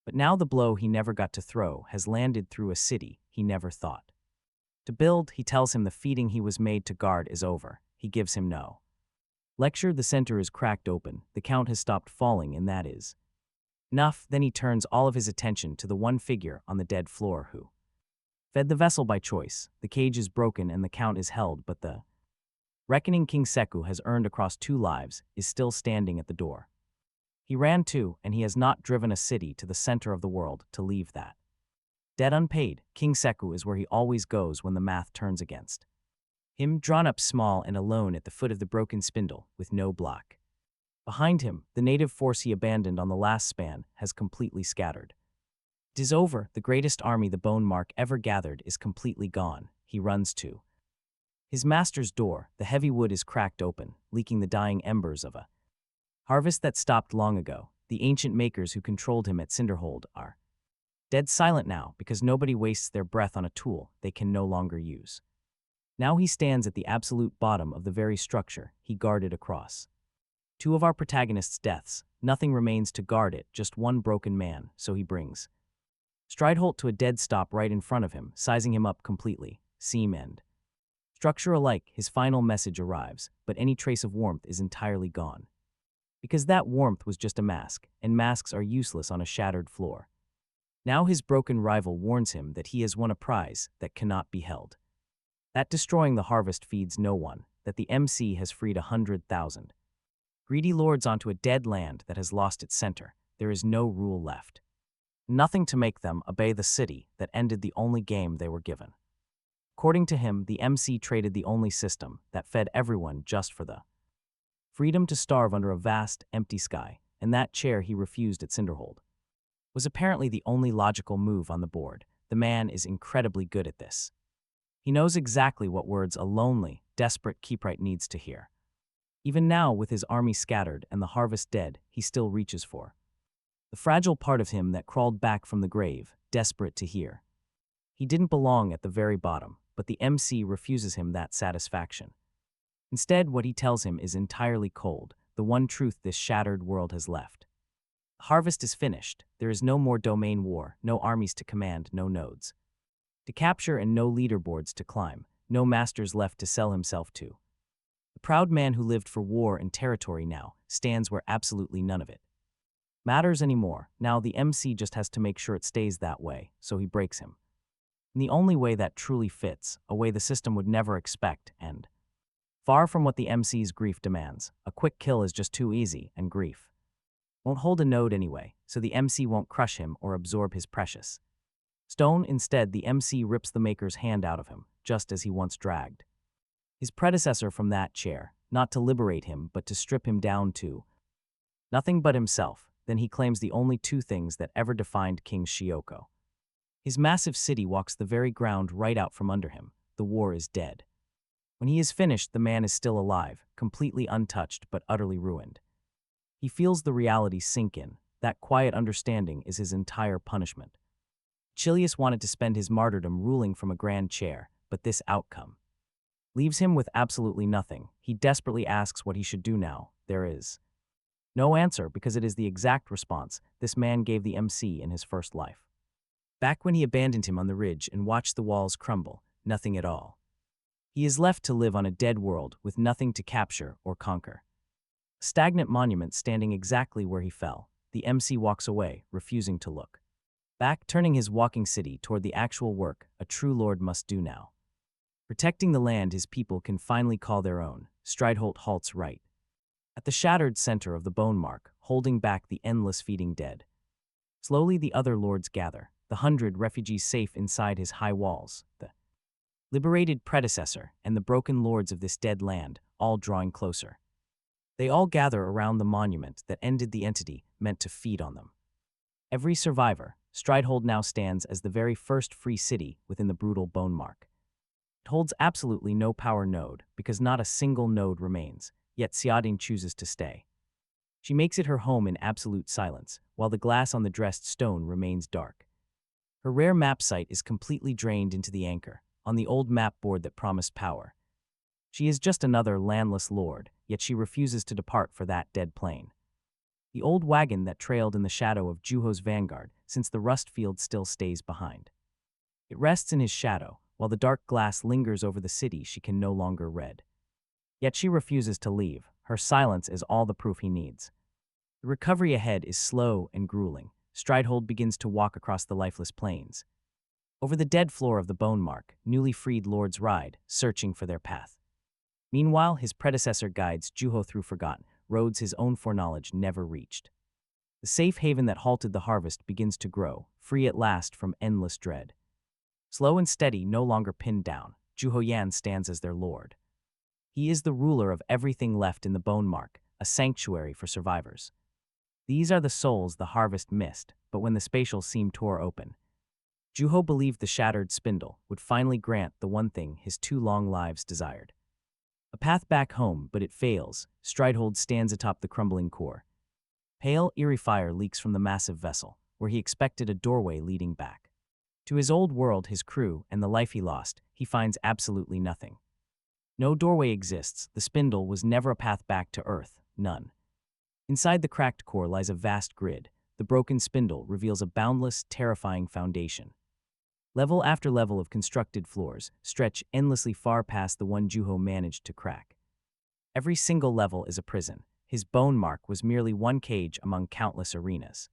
But now the blow he never got to throw has landed through a city he never thought to build. He tells him the feeding he was made to guard is over. He gives him no lecture. The center is cracked open. The count has stopped falling, and that is enough. Then he turns all of his attention to the one figure on the dead floor who fed the vessel by choice. The cage is broken and the count is held, but the reckoning King Seku has earned across 2 lives is still standing at the door. He ran too, and he has not driven a city to the center of the world to leave that debt unpaid. King Seku is where he always goes when the math turns against him, drawn up small and alone at the foot of the broken spindle, with no block behind him. The native force he abandoned on the last span has completely scattered. It is over. The greatest army the Bone Mark ever gathered is completely gone. He runs to his master's door. The heavy wood is cracked open, leaking the dying embers of a harvest that stopped long ago. The ancient makers who controlled him at Cinderhold are dead silent now, because nobody wastes their breath on a tool they can no longer use. Now he stands at the absolute bottom of the very structure he guarded across 2 of our protagonists' deaths. Nothing remains to guard it, just one broken man, so he brings Strideholt to a dead stop right in front of him, sizing him up completely, seam and structure alike. His final message arrives, but any trace of warmth is entirely gone. Because that warmth was just a mask, and masks are useless on a shattered floor. Now his broken rival warns him that he has won a prize that cannot be held. That destroying the harvest feeds no one, that the MC has freed 100,000 greedy lords onto a dead land that has lost its center. There is no rule left. Nothing to make them obey the city that ended the only game they were given. According to him, the MC traded the only system that fed everyone just for the freedom to starve under a vast, empty sky, and that chair he refused at Cinderhold was apparently the only logical move on the board. The man is incredibly good at this. He knows exactly what words a lonely, desperate Keepright needs to hear. Even now, with his army scattered and the harvest dead, he still reaches for the fragile part of him that crawled back from the grave, desperate to hear. He didn't belong at the very bottom, but the MC refuses him that satisfaction. Instead, what he tells him is entirely cold, the one truth this shattered world has left. The harvest is finished. There is no more domain war, no armies to command, no nodes to capture, and no leaderboards to climb, no masters left to sell himself to. The proud man who lived for war and territory now stands where absolutely none of it matters anymore. Now the MC just has to make sure it stays that way, so he breaks him. in the only way that truly fits, a way the system would never expect, and far from what the MC's grief demands. A quick kill is just too easy, and grief won't hold a node anyway, so the MC won't crush him or absorb his precious stone. Instead, the MC rips the Maker's hand out of him, just as he once dragged his predecessor from that chair, not to liberate him but to strip him down to nothing but himself. Then he claims the only two things that ever defined King Shioko. His massive city walks the very ground right out from under him. The war is dead. When he is finished, the man is still alive, completely untouched but utterly ruined. He feels the reality sink in. That quiet understanding is his entire punishment. Chilius wanted to spend his martyrdom ruling from a grand chair, but this outcome leaves him with absolutely nothing. He desperately asks what he should do now. There is no answer, because it is the exact response this man gave the MC in his first life. Back when he abandoned him on the ridge and watched the walls crumble, nothing at all. He is left to live on a dead world with nothing to capture or conquer. A stagnant monument standing exactly where he fell. The MC walks away, refusing to look back, turning his walking city toward the actual work a true lord must do now. Protecting the land his people can finally call their own, Strideholt halts right at the shattered center of the bone mark, holding back the endless feeding dead. Slowly the other lords gather, the 100 refugees safe inside his high walls, the liberated predecessor, and the broken lords of this dead land, all drawing closer. They all gather around the monument that ended the entity meant to feed on them. Every survivor, Stridehold now stands as the very first free city within the brutal bone mark. It holds absolutely no power node, because not a single node remains, yet Xiaoding chooses to stay. She makes it her home in absolute silence, while the glass on the dressed stone remains dark. Her rare map site is completely drained into the anchor, on the old map board that promised power. She is just another landless lord, yet she refuses to depart for that dead plain. The old wagon that trailed in the shadow of Juho's vanguard, since the rust field still stays behind. It rests in his shadow, while the dark glass lingers over the city she can no longer read. Yet she refuses to leave. Her silence is all the proof he needs. The recovery ahead is slow and grueling. Stridehold begins to walk across the lifeless plains. Over the dead floor of the bone mark, newly freed lords ride, searching for their path. Meanwhile, his predecessor guides Juho through forgotten roads his own foreknowledge never reached. The safe haven that halted the harvest begins to grow, free at last from endless dread. Slow and steady, no longer pinned down, Hoyan stands as their lord. He is the ruler of everything left in the bone mark, a sanctuary for survivors. These are the souls the harvest missed, but when the spatial seam tore open, Juho believed the shattered spindle would finally grant the one thing his 2 long lives desired. A path back home, but it fails. Stridehold stands atop the crumbling core. Pale, eerie fire leaks from the massive vessel, where he expected a doorway leading back. To his old world, his crew, and the life he lost, he finds absolutely nothing. No doorway exists. The spindle was never a path back to Earth, none. Inside the cracked core lies a vast grid. The broken spindle reveals a boundless, terrifying foundation. Level after level of constructed floors stretch endlessly far past the one Juho managed to crack. Every single level is a prison. His bone mark was merely one cage among countless arenas.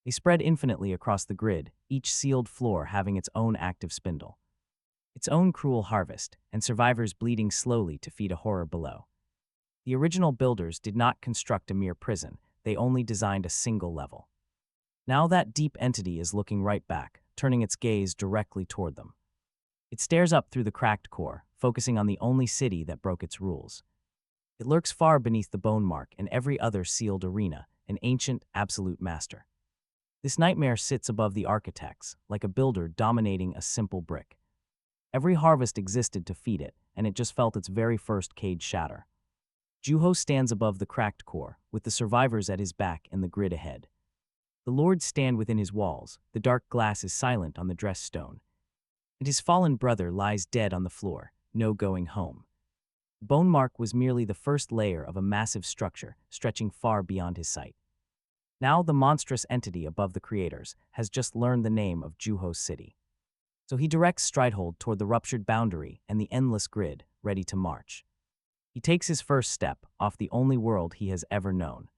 They spread infinitely across the grid, each sealed floor having its own active spindle, its own cruel harvest, and survivors bleeding slowly to feed a horror below. The original builders did not construct a mere prison, they only designed a single level. Now that deep entity is looking right back, turning its gaze directly toward them. It stares up through the cracked core, focusing on the only city that broke its rules. It lurks far beneath the bone mark and every other sealed arena, an ancient, absolute master. This nightmare sits above the architects, like a builder dominating a simple brick. Every harvest existed to feed it, and it just felt its very first cage shatter. Juho stands above the cracked core, with the survivors at his back and the grid ahead. The lords stand within his walls, the dark glass is silent on the dressed stone. And his fallen brother lies dead on the floor, no going home. The bone mark was merely the first layer of a massive structure stretching far beyond his sight. Now the monstrous entity above the creators has just learned the name of Juho's city. So he directs Stridehold toward the ruptured boundary and the endless grid, ready to march. He takes his first step off the only world he has ever known.